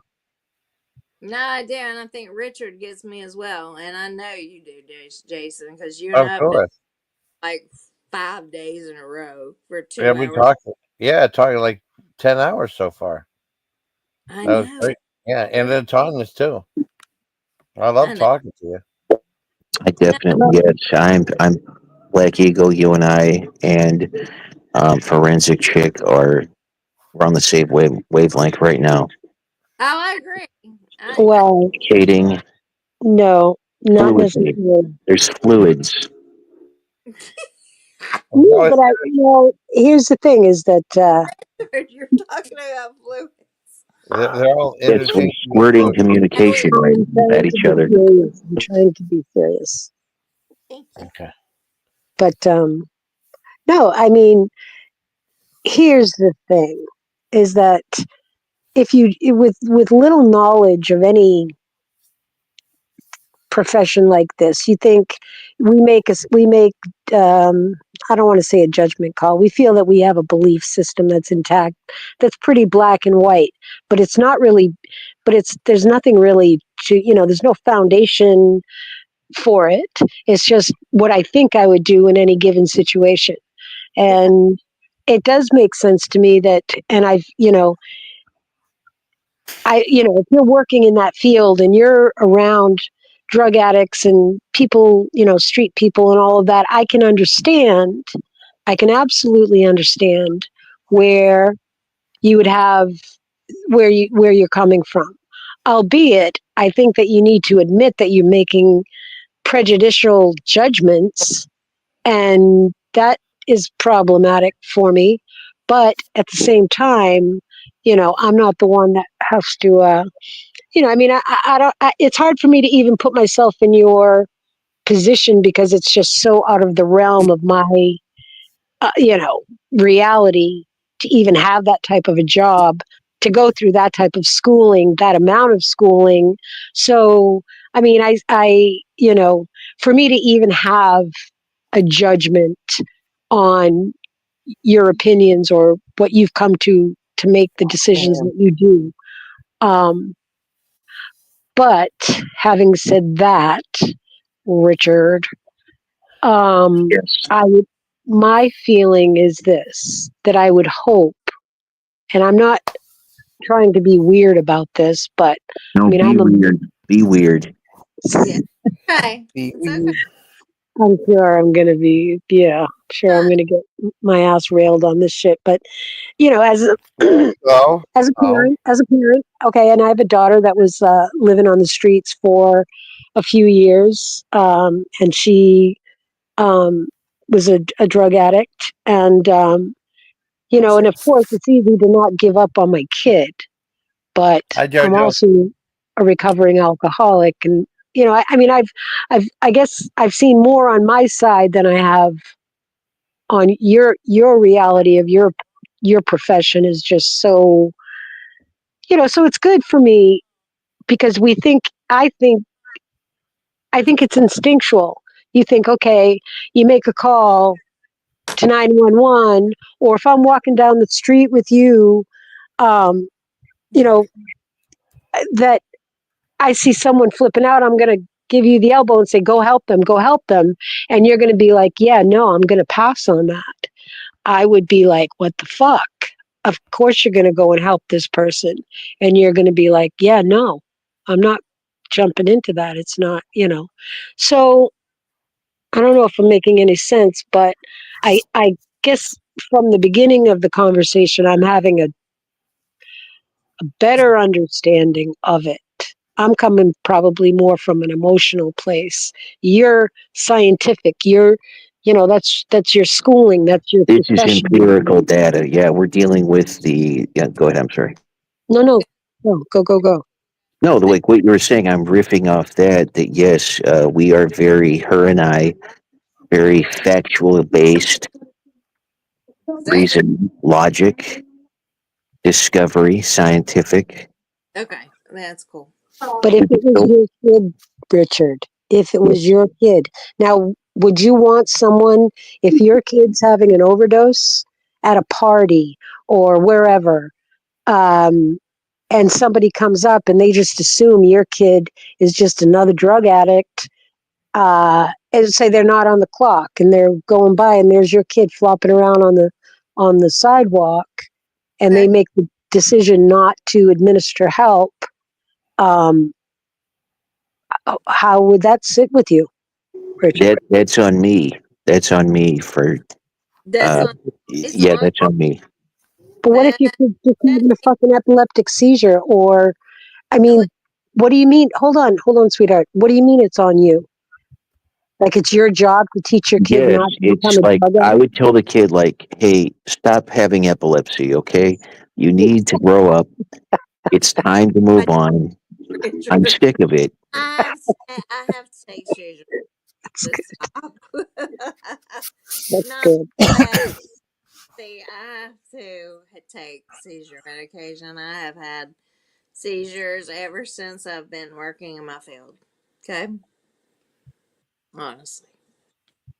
No, I do, and I think Richard gets me as well, and I know you do, Jason, because you and Of I have been course. like 5 days in a row for 2 Yeah, hours. we talked. Yeah, talking like 10 hours so far. I That was know. great. Yeah, and then Tanya's too. I love I know. talking to you. I definitely yes. I'm Black Eagle, you and I and Forensic Chick are we're on the same wavelength right now. Oh, I agree. Well, Communicating no, not fluidly. necessarily. There's fluids. No, but here's the thing: is that You're talking about fluids. They're all It's interchangeable. squirting communication right I'm trying at to each be other. serious. I'm trying to be serious. Thank you. Okay. But no, I mean, here's the thing: is that if you with little knowledge of any profession like this? You think I don't want to say a judgment call. We feel that we have a belief system that's intact, that's pretty black and white, but it's not really, there's nothing really to, there's no foundation for it. It's just what I think I would do in any given situation. And it does make sense to me that, and if you're working in that field and you're around drug addicts and people, street people and all of that, I can absolutely understand where you would have, where you're coming from. Albeit, I think that you need to admit that you're making prejudicial judgments, and that is problematic for me. But at the same time, I'm not the one that has to, I don't, it's hard for me to even put myself in your position because it's just so out of the realm of my, reality to even have that type of a job, to go through that type of schooling, that amount of schooling. So, I mean, for me to even have a judgment on your opinions or what you've come to make the decisions that you do. But having said that, Richard, Yes. my feeling is this, that I would hope, and I'm not trying to be weird about this, but No, I mean, be weird. Be weird. Yeah. Okay. It's okay. I'm sure I'm going to be, I'm going to get my ass railed on this shit. But, as a, Oh, as a parent, okay, and I have a daughter that was living on the streets for a few years, and she was a drug addict, and and of course it's easy to not give up on my kid, but hi I'm Jojo. also a recovering alcoholic, and I guess I've seen more on my side than I have on your reality of your profession is just so, so it's good for me because I think it's instinctual. You think, okay, you make a call to 911, or if I'm walking down the street with you, um, that I see someone flipping out, I'm going to give you the elbow and say, go help them, go help them. And you're going to be like, yeah, no, I'm going to pass on that. I would be like, what the fuck? Of course you're going to go and help this person. And you're going to be like, yeah, no, I'm not jumping into that. It's not, So I don't know if I'm making any sense, but I guess from the beginning of the conversation, I'm having a better understanding of it. I'm coming probably more from an emotional place. You're scientific. That's your schooling. That's your This is profession. empirical data. Yeah, we're dealing with the. Yeah, go ahead. I'm sorry. No. Go. No, the way what you were saying, I'm riffing off that. That yes, we are her and I, very factual based, reason, logic, discovery, scientific. Okay. That's cool. But if it was your kid, Richard, if it was your kid, now would you want someone, if your kid's having an overdose at a party or wherever, and somebody comes up and they just assume your kid is just another drug addict, and say they're not on the clock and they're going by and there's your kid flopping around on the sidewalk, and they Okay. make the decision not to administer help, um, how would that sit with you, Richard? That's on me. That's on me for. That's Uh, on. It's yeah, on that's on me. But what if that. your kid's just that having a fucking epileptic seizure? Or, I mean, ele- what do you mean? Hold on, sweetheart. What do you mean it's on you? Like it's your job to teach your kid Yes, not to become it's a like drug I addict? would tell the kid, like, "Hey, stop having epilepsy. Okay, you need to grow up. It's time to I move on. I'm sick of it." I have to take seizure That's to good. stop. That's Not good. that. See, I have to take seizure medication. I have had seizures ever since I've been working in my field. Okay. honestly.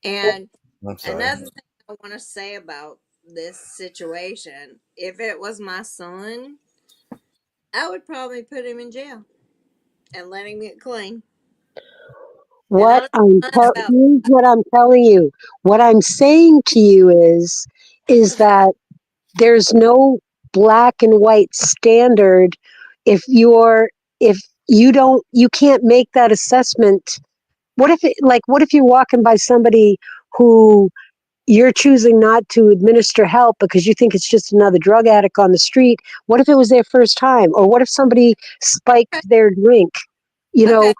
And I'm sorry. another thing I want to say about this situation, if it was my son, I would probably put him in jail and let him get clean. And What I'm I'm not tell about here's what I'm telling you. What I'm saying to you is that there's no black and white standard. If you're if you don't you can't make that assessment. What if you're walking by somebody who you're choosing not to administer help because you think it's just another drug addict on the street? What if it was their first time? Or what if somebody spiked their drink? You okay. know,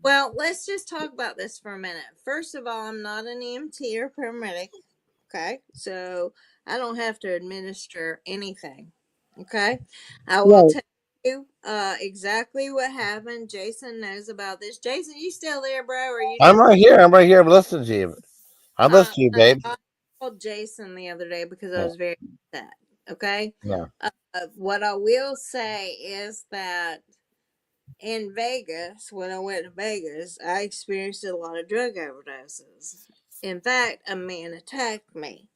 Well, let's just talk about this for a minute. First of all, I'm not an EMT or paramedic. Okay. So I don't have to administer anything. Okay. I will right. tell you exactly what happened. Jason knows about this. Jason, you still there, bro? Or you I'm just right here. I'm right here. I'm listening to you. I'm listening to you, babe. I called Jason the other day because I Yeah. was very upset. Okay. Yeah. What I will say is that in Vegas, when I went to Vegas, I experienced a lot of drug overdoses. In fact, a man attacked me.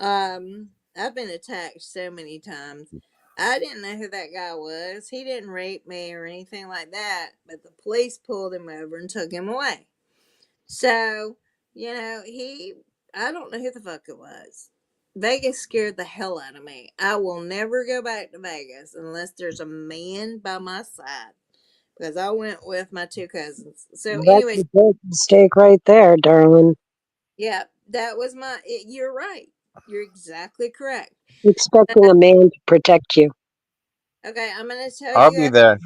I've been attacked so many times. I didn't know who that guy was. He didn't rape me or anything like that, but the police pulled him over and took him away. So, I don't know who the fuck it was. Vegas scared the hell out of me. I will never go back to Vegas unless there's a man by my side because I went with my two cousins. So, That's anyway, a big mistake right there, darling. yeah, that was you're right. You're exactly correct. Expecting a man to protect you. Okay, I'm gonna tell I'll you be guys.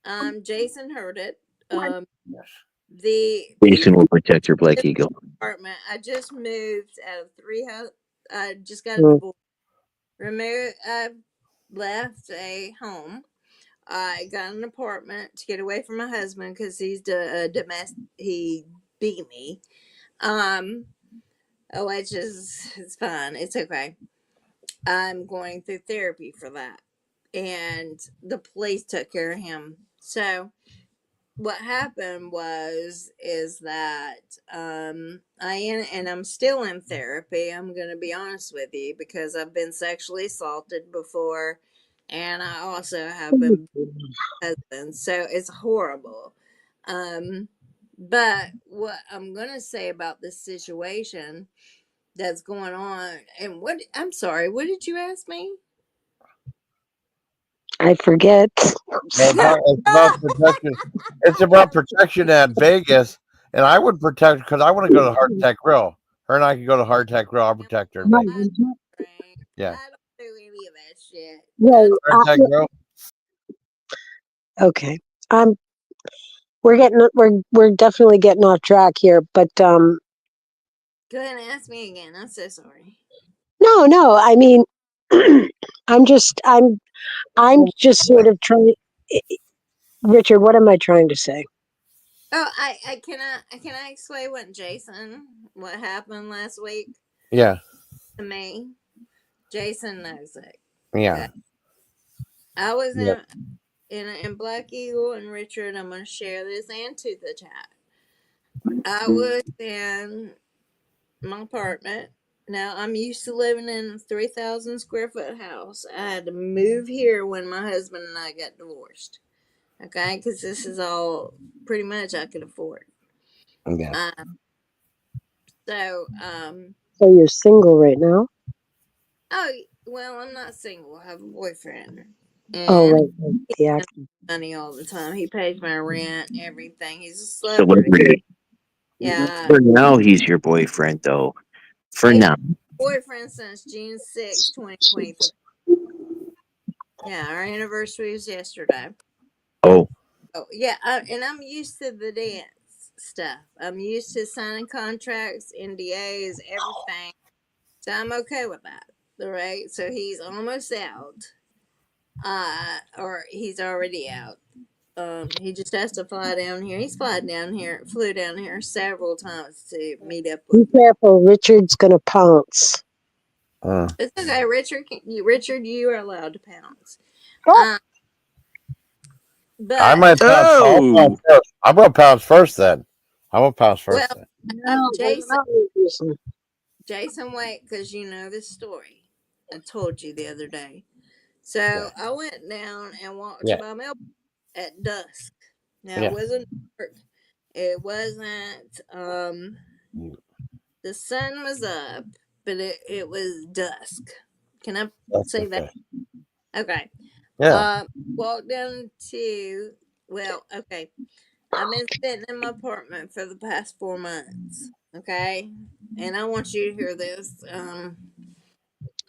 there. Jason heard it. Yes. The Jason will protect your Black Eagle. apartment. I just moved out of three house. I just got a Mm. divorce. I left a home. I got an apartment to get away from my husband because he's a domestic. He beat me. Which is it's fine. It's okay. I'm going through therapy for that, and the police took care of him. So what happened is that I'm still in therapy. I'm gonna be honest with you because I've been sexually assaulted before, and I also have been husband. So it's horrible. But what I'm gonna say about this situation that's going on, and what I'm sorry, what did you ask me? I forget. It's about protection. It's about protection at Vegas, and I would protect because I want to go to Hardtack Grill. Her and I can go to Hardtack Grill. I'll protect her in Right. Vegas. Yeah, I don't do any of that shit. Well, Hardtack Grill. okay. We're definitely getting off track here, but Go ahead and ask me again. I'm so sorry. no. I mean, I'm just sort of trying. Richard, what am I trying to say? Oh, can I explain what happened last week Yeah, to me? Jason knows it. yeah. Okay. I was Yeah. in Black Eagle and Richard. I'm gonna share this into the chat. I was in my apartment. Now I'm used to living in a 3,000 square foot house. I had to move here when my husband and I got divorced. Okay, because this is all pretty much I could afford. Yeah. So, So you're single right now? oh well, I'm not single. I have a boyfriend, Oh, and right. he The sends actor. money all the time. He pays my rent, everything. He's a celebrity. Celebrity. Yeah, For now, he's your boyfriend, though. For he's now. boyfriend since June 6, 2023. Yeah, our anniversary was yesterday. Oh, Oh, yeah, and I'm used to the dance stuff. I'm used to signing contracts, NDAs, everything. So I'm okay with that. All right. So he's almost out. Or he's already out. He just has to fly down here. Flew down here several times to meet up Be with me. careful. Richard's gonna pounce. It's okay, Richard. Richard, you are allowed to pounce. Oh. I But might pounce. I'll pounce first. I'm gonna pounce first then. I will pass first. Well, No, Jason, not Jason. Jason, wait, because you know this story. I told you the other day. So I went down and walked to Yeah. my mailbox at dusk. Now Yeah. it wasn't dark. It wasn't. The sun was up, but it was dusk. Can I That's say that? okay. Okay. Yeah. Walked down to. Well, okay. I've been sitting in my apartment for the past 4 months. Okay, and I want you to hear this.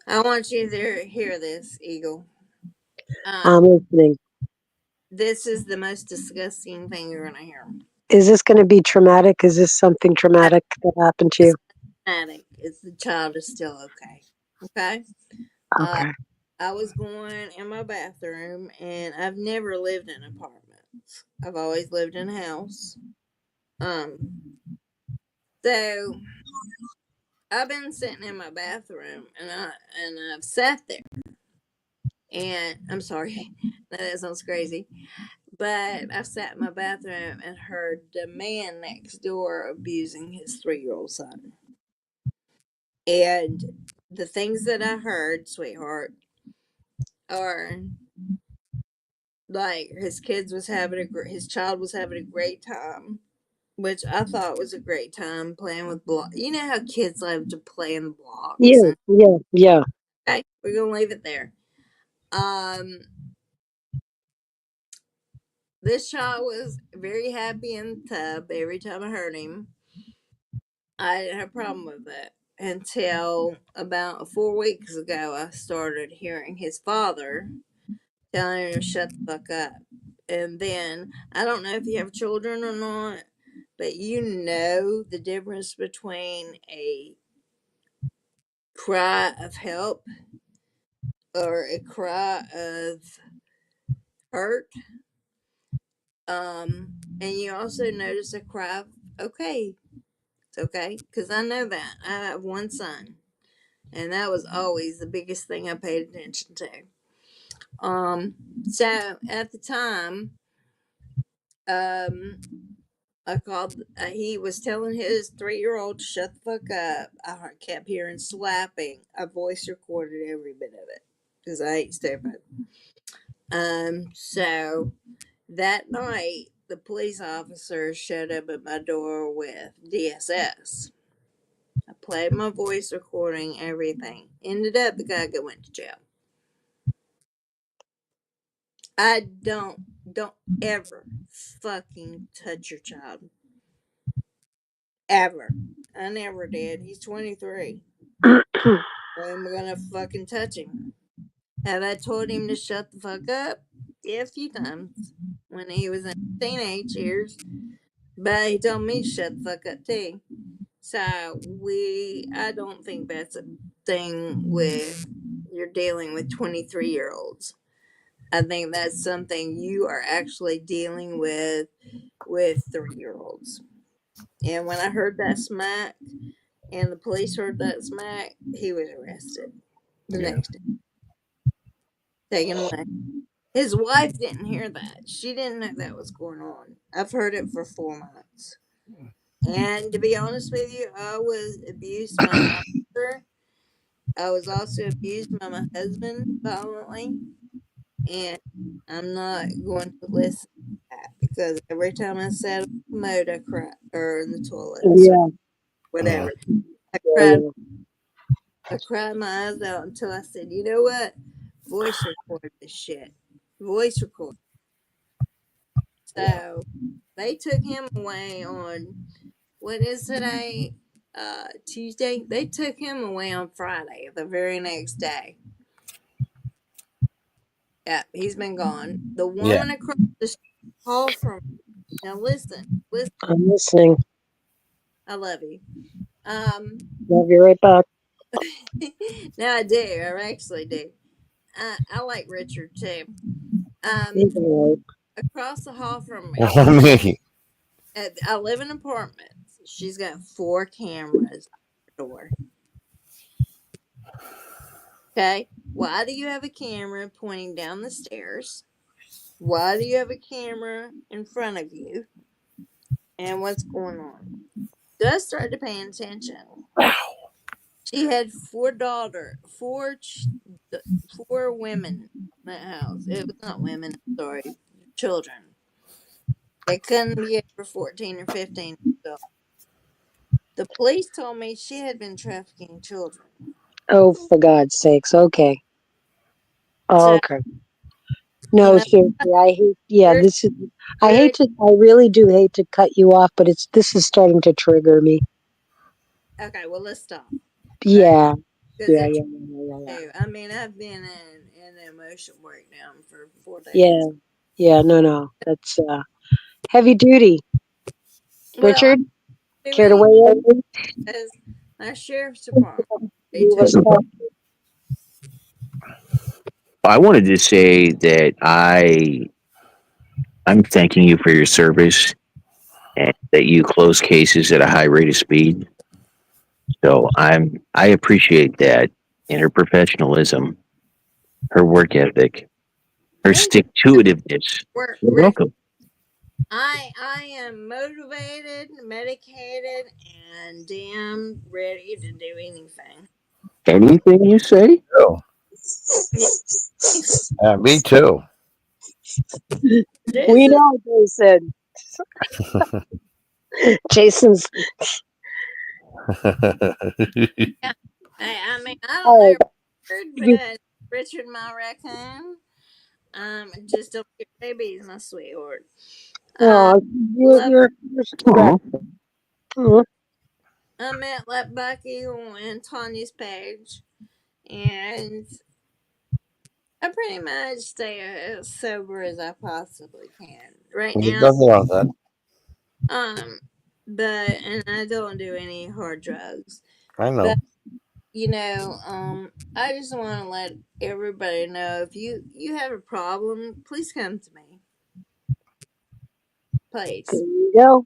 I want you to hear this, Eagle. I'm listening. This is the most disgusting thing you're gonna hear. Is this going to be traumatic? Is this something traumatic that happened to you? Attic. It's the child is still okay. Okay. Okay. I was going in my bathroom, and I've never lived in apartments. I've always lived in a house. So I've been sitting in my bathroom, and I've sat there, and I'm sorry, that sounds crazy, but I've sat in my bathroom and heard the man next door abusing his 3-year-old son. And the things that I heard, sweetheart, are like his his child was having a great time, which I thought was a great time playing with blocks. You know how kids love to play in blocks. Yeah, yeah. Okay, we're gonna leave it there. This child was very happy in the tub every time I heard him. I didn't have a problem with it until about 4 weeks ago. I started hearing his father telling him to shut the fuck up. And then I don't know if you have children or not, but you know the difference between a cry of help or a cry of hurt. And you also notice a cry of okay, it's okay, because I know that I have one son, and that was always the biggest thing I paid attention to. So at the time, I called. He was telling his 3-year-old to shut the fuck up. I kept hearing slapping. I voice recorded every bit of it because I ain't stupid. So that night, the police officer showed up at my door with DSS. I played my voice recording, everything. Ended up the guy went to jail. I don't ever fucking touch your child. Ever. I never did. He's 23. I'm gonna fucking touch him. Have I told him to shut the fuck up? Yeah, a few times when he was in teenage years. But he told me to shut the fuck up too. So I don't think that's a thing with you're dealing with 23-year-olds. I think that's something you are actually dealing with 3-year-olds. And when I heard that smack and the police heard that smack, he was arrested the next day, taken away. His wife didn't hear that. She didn't know that was going on. I've heard it for 4 months. And to be honest with you, I was abused by my mother. I was also abused by my husband violently. And I'm not going to listen to that because every time I sat on the commode, I cried, or in the toilets, or Yeah. whatever. I Yeah. cried my eyes out until I said, you know what? Voice record this shit. Voice record. So they took him away on what is today? Tuesday. They took him away on Friday, the very next day. Yeah, he's been gone. The woman across the hall from now listen. I'm listening. I love you. Love you right back. No, I do. I actually do. I like Richard too. He's all Across the hall from me, Me. I live in an apartment. She's got 4 cameras at the door. Okay. Why do you have a camera pointing down the stairs? Why do you have a camera in front of you? and what's going on. So I started paying attention. She had four women in that house. It was not women, sorry, children. They couldn't be over 14 or 15. So the police told me she had been trafficking children. Oh, for God's sakes. Okay. So, Okay. No, you know, seriously, I hate, yeah, you're, this is, you're I really do hate to cut you off, but this is starting to trigger me. okay. Well, let's stop. Okay, Yeah, because yeah, it yeah, yeah, yeah, too. I mean, I've been in an emotional breakdown for 4 days. yeah, yeah, no, that's, heavy duty. Well, Richard, I'm care to doing weigh in? as my sheriff's department. They You told respond. I wanted to say that I'm thanking you for your service and that you close cases at a high rate of speed. So I appreciate that and her professionalism, her work ethic, her thank you. stick to itiveness. We're, You're welcome. I am motivated, medicated, and damn ready to do anything. Anything you say? Oh, Yeah, me too. We Jesus. know, Jason. Jason's, I mean, I don't oh, know Richard, but Richard, my raccoon, just don't get babies, my sweetheart. oh, Love. you're Oh, oh, I met like Bucky on Tanya's page, and I pretty much stay as sober as I possibly can right There's now. nothing wrong with that. Um, and I don't do any hard drugs. I know. But I just want to let everybody know if you have a problem, please come to me, there please. you go.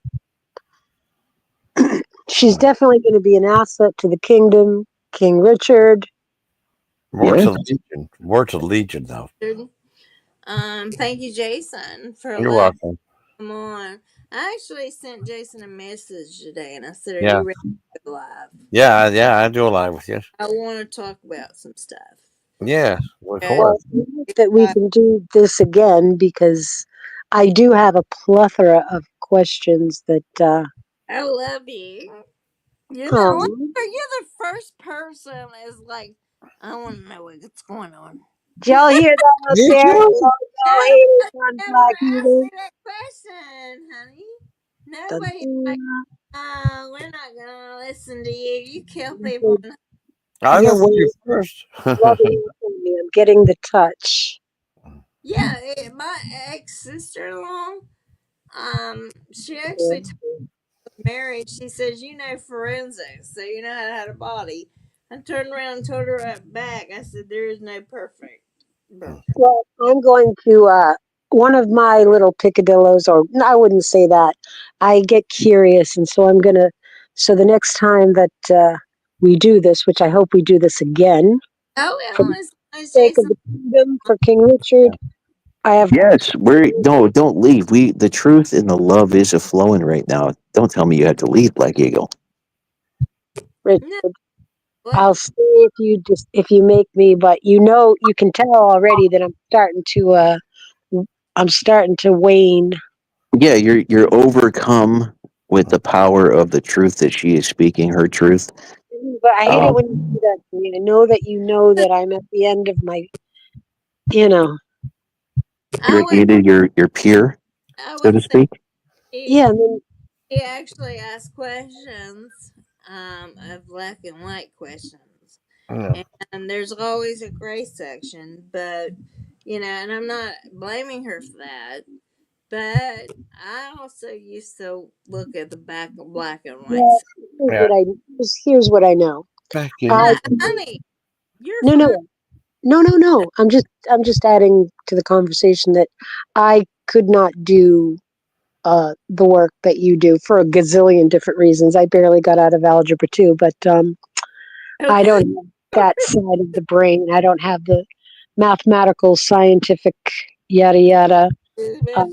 She's definitely going to be an asset to the kingdom, King Richard. More yeah. to Legion. More to Legion, though. Thank you, Jason, for You're letting me welcome. come on. I actually sent Jason a message today, and I said, "Are Yeah. you ready to go live? Yeah, I do a live with you. I want to talk about some stuff." Yeah, of Okay. Well, course. I hope that we can do this again because I do have a plethora of questions that, I love you. You're um, the first person is like, I want to know what's going on. did y'all hear that out Me there? too. Y'all haters on Never Black asked Eagle? me that question, honey. Dun, Nobody like, dun. oh, we're not gonna listen to you. You kill people. I You're listened to you way first. loving it from me. I'm getting the touch. Yeah, my ex sister in law, she actually married. She says, you know forensics, so you know how to have a body. I turned around and told her right back. I said, there is no perfect burger. Well, I'm going to, one of my little picadillos, or no, I wouldn't say that. I get curious, and so so the next time that we do this, which I hope we do this again, Oh, for well, the as sake of Jason. the kingdom, for King Richard, I have Yes, don't leave. The truth and the love is a flowing right now. Don't tell me you have to leave, Black Eagle. Richard. No, I'll stay if you make me, but you can tell already that I'm starting to wane. Yeah, you're overcome with the power of the truth that she is speaking, her truth. But I hate it Um, when you do that to me. I know that I'm at the end of my, you know, you're I at the would, end of your peer, I so would to say speak. yeah. And then, he actually asked questions, of black and white questions. Yeah. And there's always a gray section, but, and I'm not blaming her for that. But I also used to look at the back of black and white. well, Yeah. here's what I know. Back in I Honey, you're no fine. no. I'm just adding to the conversation that I could not do the work that you do for a gazillion different reasons. I barely got out of algebra 2, but I Okay. don't have that side of the brain. I don't have the mathematical, scientific, yada yada. I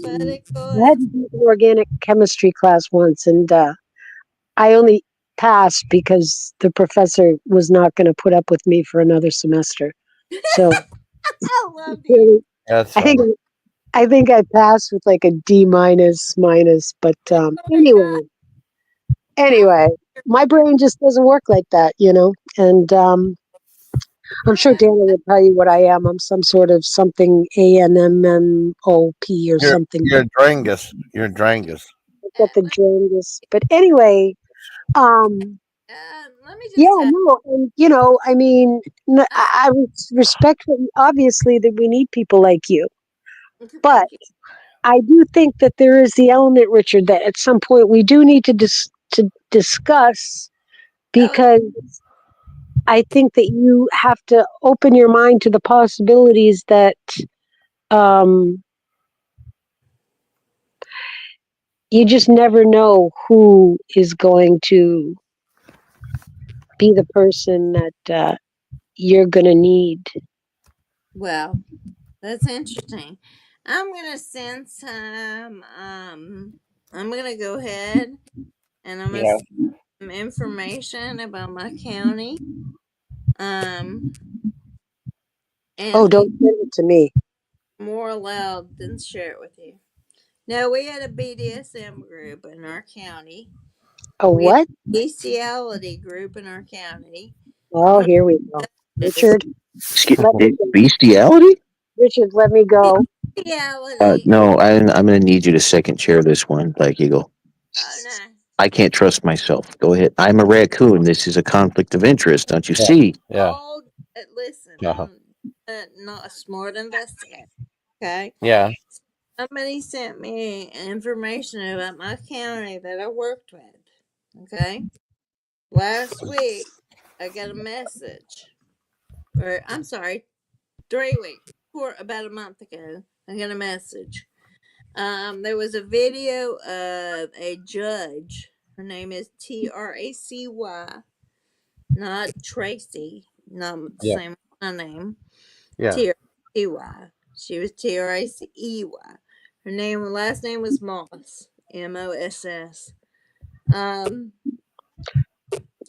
had to do an organic chemistry class once, and I only passed because the professor was not going to put up with me for another semester. So I love you. That's I think funny. I think I passed with like a D minus. But Oh my God. anyway, my brain just doesn't work like that, And I'm sure Dana would tell you what I am. I'm some sort of something ANMNOP or something. You're Drangus. You're Drangus. Got the Jangus. But anyway, um, Let me yeah, just tell no, and I mean, I respect obviously that we need people like you, you. but Thank you. I do think that there is the element, Richard, that at some point we do need to discuss, because I think that you have to open your mind to the possibilities that you just never know who is going to be the person that you're going to need. Well, that's interesting. I'm gonna send some. I'm gonna go ahead and I'm gonna Yeah. send some information about my county. Um, Oh, and you don't send it to me. more allowed than share it with you. No, we had a BDSM group in our county. Oh, We had what? a bestiality group in our county. Oh, One here we go. of those Richard, let me go. Bestiality? Richard, let me go. bestiality. No, I'm going to need you to second chair this one, Black Eagle. Oh no. I can't trust myself. Go ahead. I'm a raccoon. This is a conflict of interest, don't you see? Yeah. Oh, listen, Uh-huh. I'm not a smart investigator. Okay. Yeah. Somebody sent me information about my county that I worked with. Okay. Last week, I got a message. Or, I'm sorry, 3 weeks. About a month ago, I got a message. There was a video of a judge. Her name is Tracy, not Tracy, not the Yeah. same as my name. Yeah. Tracy. She was Tracy. Her last name was Moss, Moss.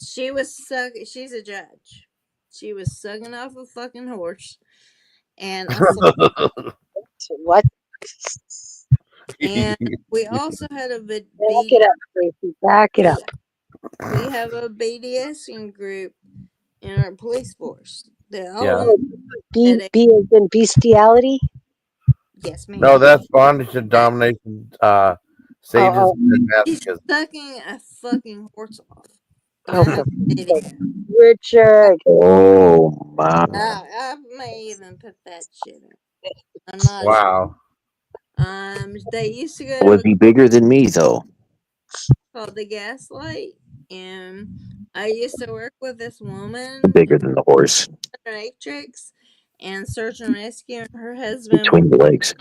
She was She's a judge. She was sucking off a fucking horse, and I saw. What? And we also had a Back it up, Tracy. Back it up. we have a BDSM group in our police force. They all Yeah. want B at a as in bestiality. yes, ma'am. No, that's bondage and domination, sadism Oh, and She's masochism. sucking a fucking horse off oh, in for the Pete's video. sake. Richard. Oh, my. I may even put that shit in. I'm not sure. Wow. They used to go to Was he bigger than me, though? called the Gaslight, and I used to work with this woman, Bigger than the horse Matrix, and search and rescue. And her husband, between the legs.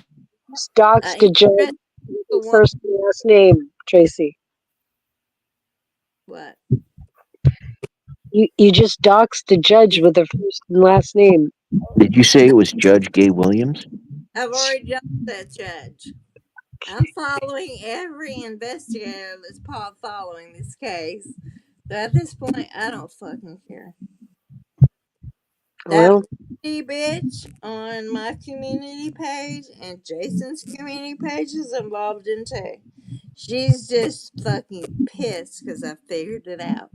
Doxed he a judge rescued with the the woman. first and last name, Tracy. What? You just doxed a judge with a first and last name. Did you say it was Judge Gay Williams? I've already done that, Judge. I'm following every investigator that's following this case. So at this point, I don't fucking care. That Well, bitch on my community page and Jason's community page is involved in too. She's just fucking pissed because I figured it out.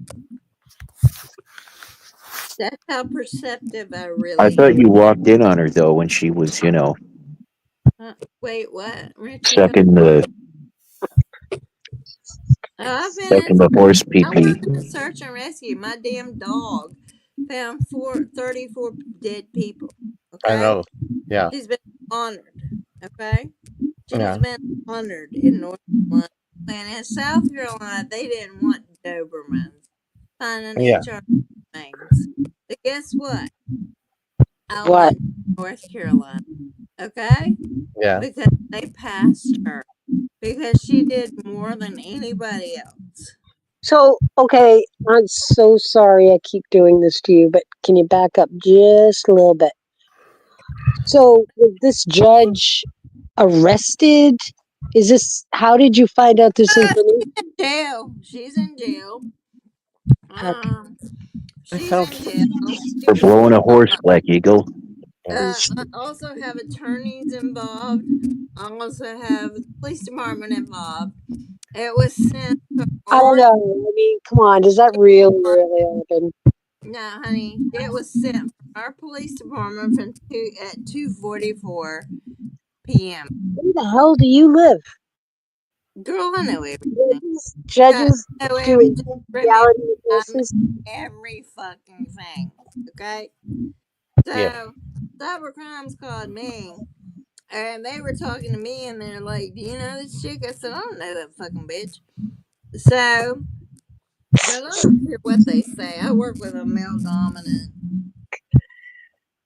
That's how perceptive I I really thought am. you walked in on her, though, when she was, Wait, what? Rich, you sucking the I've been sucking the horse pee I pee. worked in search and rescue. My damn dog found 34 dead people. I Okay? know. Yeah. She's been honored. Okay? She's Yeah. been honored in North Carolina. And in South Carolina, they didn't want Dobermans finding Yeah. HR names. But guess what? I what? went to North Carolina. Okay? Yeah. Because they passed her. Because she did more than anybody else. So, okay, I'm so sorry I keep doing this to you, but can you back up just a little bit? So, was this judge arrested? Is this, how did you find out this information? Jail. She's in jail. Okay. She's sounds- in jail. For blowing a horse, Black Eagle. I also have attorneys involved. I also have the police department involved. It was sent to I don't our know. I mean, come on. Does that really happen? no, honey. It was sent from our police department from at 2:44 p.m. Where the hell do you live? Girl, I know everything. Judges I know do every reality I know analysis. every fucking thing. Okay. So Yeah. cybercrimes called me. And they were talking to me, and they're like, "Do you know this chick?" I said, "I don't know that fucking bitch." So, but I don't care what they say. I work with a male dominant.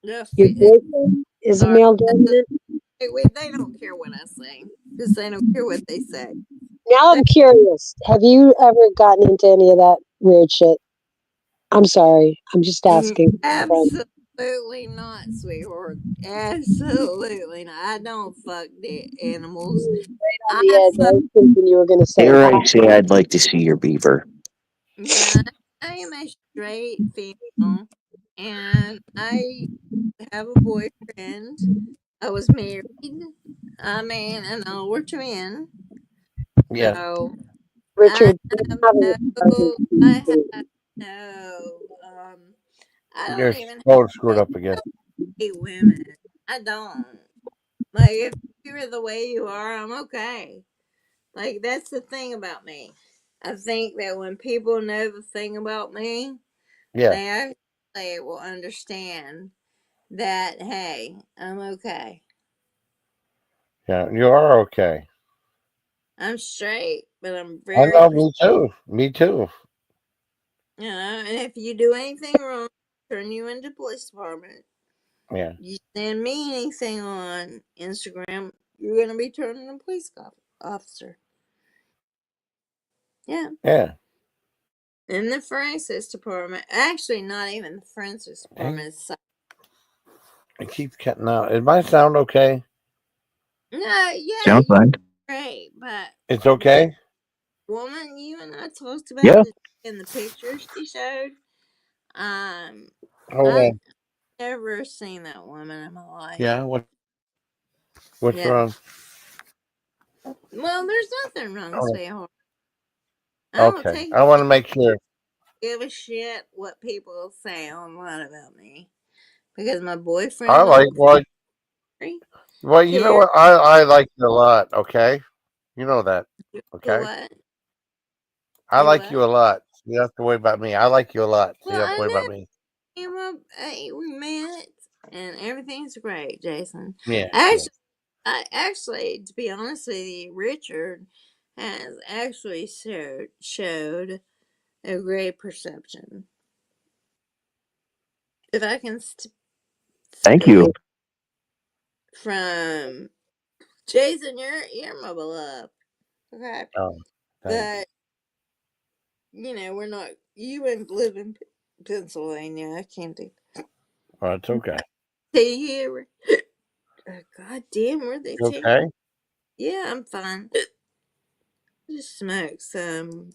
Your boyfriend is a Sorry, male dominant. they don't care what I say because they don't care what they say. Now I'm curious. Have you ever gotten into any of that weird shit? I'm sorry. I'm just asking. Absolutely not, sweetheart. Absolutely not. I don't fuck the animals. On the I edge. I fuck. was thinking you were going to say. Dare I say I'd like to see your beaver? Yeah, I am a straight female, and I have a boyfriend. I was married. I mean, and all we're twin. Yeah. So Richard, I have no. I Your don't even phone screwed up again. hate women. I don't. Like, if you're the way you are, I'm okay. Like, that's the thing about me. I think that when people know the thing about me, Yeah. they actually will understand that, hey, I'm okay. Yeah. You are okay. I'm straight, but I'm I very, know. Me too. Me too. you know, and if you do anything wrong, turn you into police department. Yeah. You send me anything on Instagram, you're going to be turned into a police officer. Yeah. Yeah. In the forensics department. Actually, not even the forensics department. It's It keeps cutting out. Is my sound okay? no, yeah, Sounds you're fine. great, but It's okay. woman you and I talked about Yeah. it in the pictures she showed. Hold I've on. never seen that woman in my life. Yeah. What's Yeah. wrong? Well, there's nothing wrong, Oh, sweetheart. I don't okay. take I want to make sure. give a shit what people say online about me because my I boyfriend like. don't Well, you know care. what? I like you a lot. Okay. You know that. You Okay. what? I You like what? you a lot. You don't have to worry about me. I like you a lot. So you Well, don't have to I worry know. about me. We met and everything's great, Jason. Yeah. Actually, to be honest with you, Richard has actually showed a great perception. If I can Thank you. speak from Jason, you're my beloved, okay? Oh, thanks. But you know, we're not. You live in Pennsylvania. I can't do. Oh, it's okay. See here. God damn, were they You changing? okay? Yeah, I'm fine. Just smoke some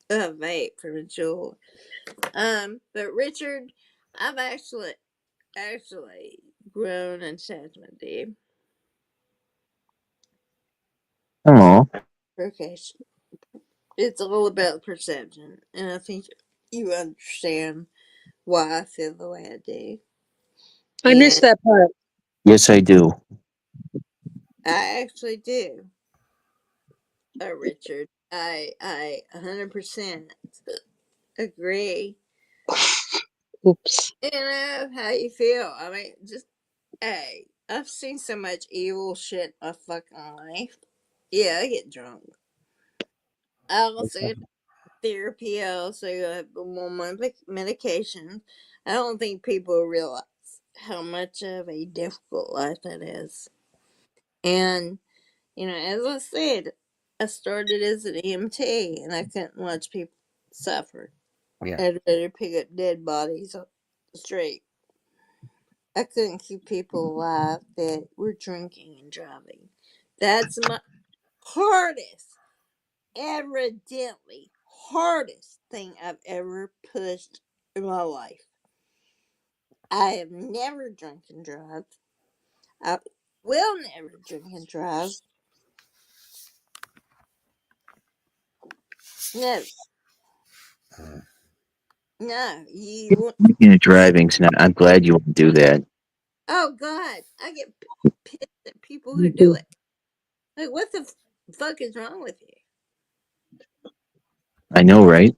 vape from Jewel. But Richard, I've actually grown attachment to you. Oh, Okay, it's all about perception, and I think you understand why I feel the way I do. I missed And that part. yes, I do. I actually do, Richard. I 100% agree. Oops. You know how you feel. I mean, just hey, I've seen so much evil shit in my fucking life. Yeah, I get drunk. I also get therapy. I also have more medication. I don't think people realize how much of a difficult life that is. And you know, as I said, I started as an EMT, and I couldn't watch people suffer. Yeah. I'd rather pick up dead bodies on the street. I couldn't keep people alive that were drinking and driving. That's my hardest, evidently hardest thing I've ever pushed in my life. I have never drunk and drive. I will never drink and drive. No, no, you won't. Speaking of driving's not, I'm glad you won't do that. Oh God, I get pissed at people who Me do too. it. Like, what the fuck is wrong with you? I know, right?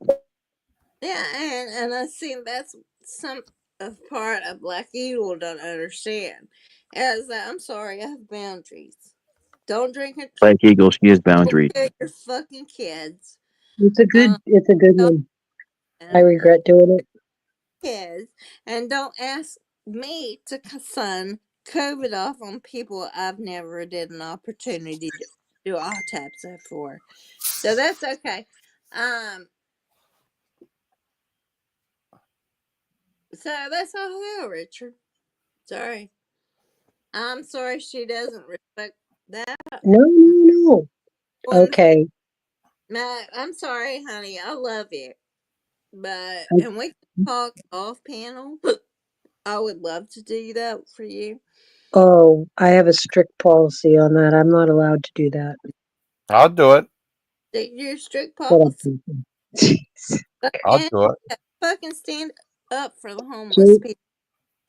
Yeah, and I think that's some of part of Black Eagle don't understand. Is that I'm sorry, I have boundaries. Don't drink it. Black Eagle, she has boundaries. Kill your fucking kids. It's a good Um, don't one. I regret doing it. kids, and don't ask me to sign COVID off on people I've never did an opportunity to do autopsy for. So that's okay. Um, so that's all I know, Richard. Sorry. I'm sorry she doesn't respect that No, no. one. Okay. I'm sorry, honey. I love you. But, I- and we can talk off panel. I would love to do that for you. Oh, I have a strict policy on that. I'm not allowed to do that. I'll do it. Your strict Shut up, policy. Jason. I'll And do it. fucking stand up for the homeless Jay- people.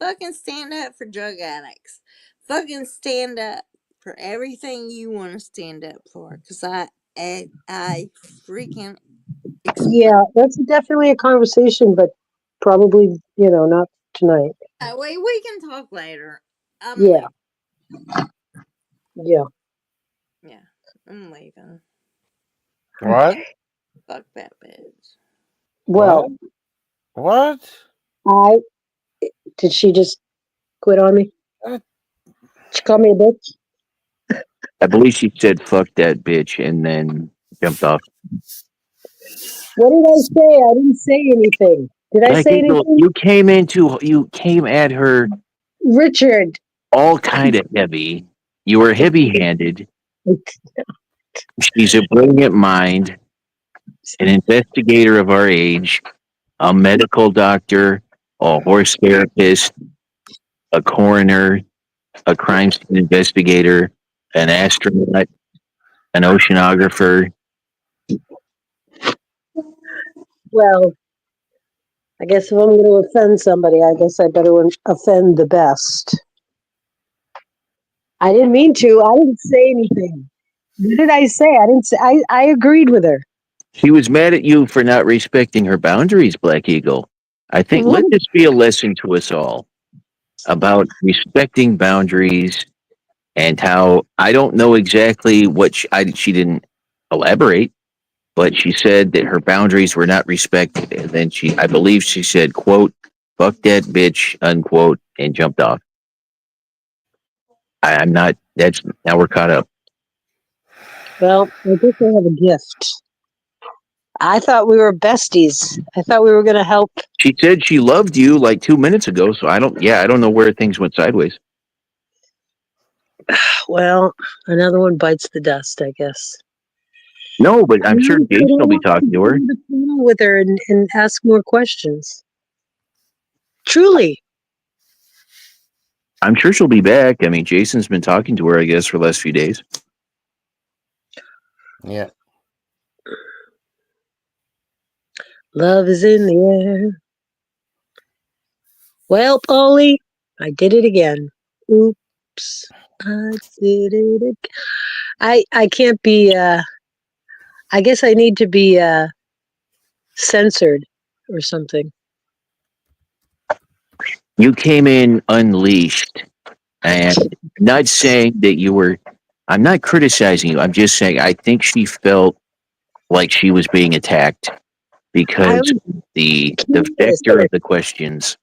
Fucking stand up for drug addicts. Fucking stand up for everything you want to stand up for. Because I freaking Yeah, that's definitely a conversation, but probably, not tonight. we can talk later. I'm Yeah. leaving. Yeah. Yeah, I'm leaving. What? Fuck that bitch. Well, What? did she just quit on me? What? She called me a bitch? I believe she said "fuck that bitch" and then jumped off. What did I say? I didn't say anything. Did I Black say Eagle, anything? you came at her Richard. all kind of heavy. You were heavy-handed. She's a brilliant mind, an investigator of our age, a medical doctor, a horse therapist, a coroner, a crime scene investigator, an astronaut, an oceanographer. Well, I guess if I'm going to offend somebody, I guess I better offend the best. I didn't mean to. I didn't say anything. What did I say? I didn't say. I agreed with her. She was mad at you for not respecting her boundaries, Black Eagle. I think let this be a lesson to us all about respecting boundaries and how I don't know exactly what she didn't elaborate, but she said that her boundaries were not respected, and then I believe she said, "quote fuck that bitch," unquote, and jumped off. I'm not. That's now we're caught up. Well, I guess I have a gift. I thought we were besties. I thought we were going to help. She said she loved you like 2 minutes ago, so I don't. Yeah, I don't know where things went sideways. Well, another one bites the dust, I guess. No, but I'm sure Jason will be talking to her. With her and ask more questions. Truly. I'm sure she'll be back. I mean, Jason's been talking to her, I guess, for the last few days. Yeah. Love is in the air. Well, Polly, I did it again. Oops. I did it again. I can't be, I guess I need to be censored or something. You came in unleashed, and not saying that you were. I'm not criticizing you. I'm just saying I think she felt like she was being attacked because the vector of the questions.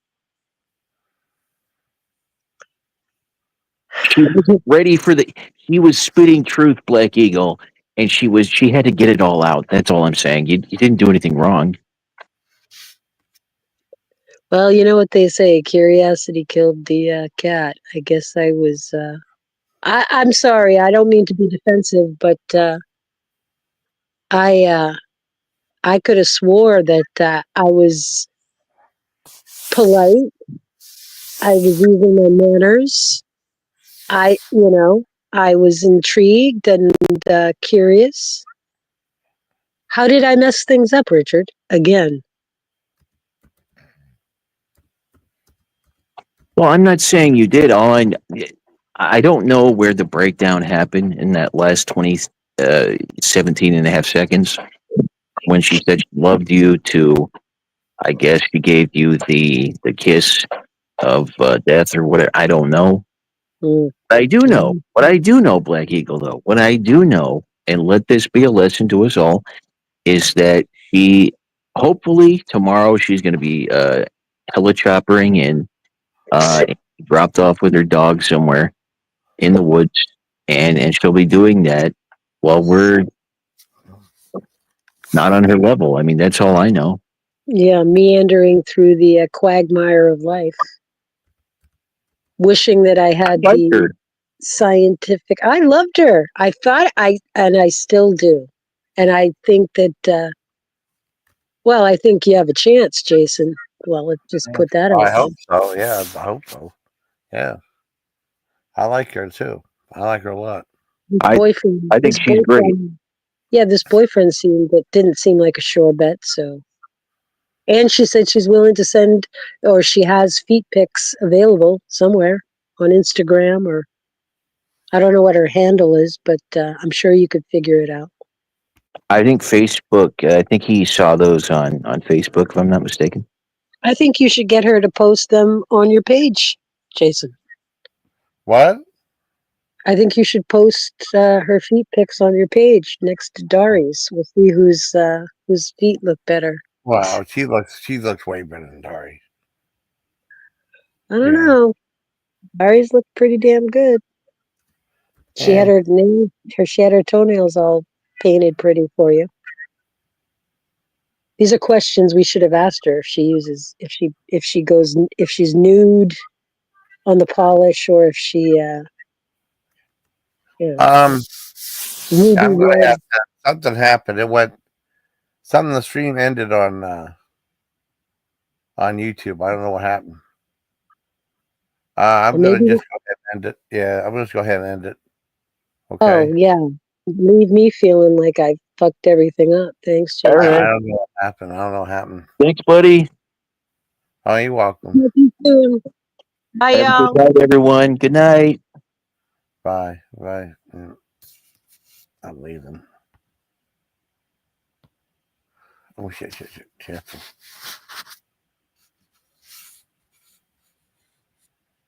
She wasn't ready for the. She was spitting truth, Black Eagle, and she had to get it all out. That's all I'm saying. You didn't do anything wrong. Well, you know what they say, curiosity killed the cat. I guess I was I'm sorry, I don't mean to be defensive, but I I could have swore that I was polite. I was using my manners. I was intrigued and curious. How did I mess things up, Richard? Again. Well, I'm not saying you did. I don't know where the breakdown happened in that last 17 and a half seconds when she said she loved you to, I guess she gave you the kiss of death or whatever. I don't know. Mm, But I do know. mm, What I do know, Black Eagle, though, what I do know, and let this be a lesson to us all, is that she, hopefully tomorrow, she's going to be helichoppering and dropped off with her dog somewhere in the woods, and she'll be doing that while we're not on her level. I mean, that's all I know. yeah, meandering through the quagmire of life, wishing that I had Like the her. scientific. I loved her. And I still do. And I think that, well, I think you have a chance, Jason. Well, let's just put that out I there. hope so. Yeah, I hope so. Yeah, I like her too. I like her a lot. This I boyfriend, I think this she's great. boyfriend, yeah, this boyfriend didn't seem like a sure bet. So, and she said she's willing to send, or she has feet pics available somewhere on Instagram, or I don't know what her handle is, but I'm sure you could figure it out. I think Facebook. I think he saw those on Facebook, if I'm not mistaken. I think you should get her to post them on your page, Jason. What? I think you should post her feet pics on your page next to Dari's. We'll see whose feet look better. Wow, she looks way better than Dari. I don't Yeah. know. Dari's look pretty damn good. She had Yeah. she had her toenails all painted pretty for you. These are questions we should have asked her if she's nude on the polish, or if she Um, ruby I'm gonna red. have to. Something happened. It went. Something. The stream ended on YouTube. I don't know what happened. I'm Or gonna maybe just go ahead and end it. Yeah, I'm gonna just go ahead and end it. oh Okay. yeah. Leave me feeling like I fucked everything up. Thanks, All Jason. I right. don't know what happened. I don't know what happened. Thanks, buddy. Oh, you're welcome. Talk to you soon. Bye, Have a y'all. good night, everyone. Good night. Bye. Bye. I'm leaving. Oh shit. Careful.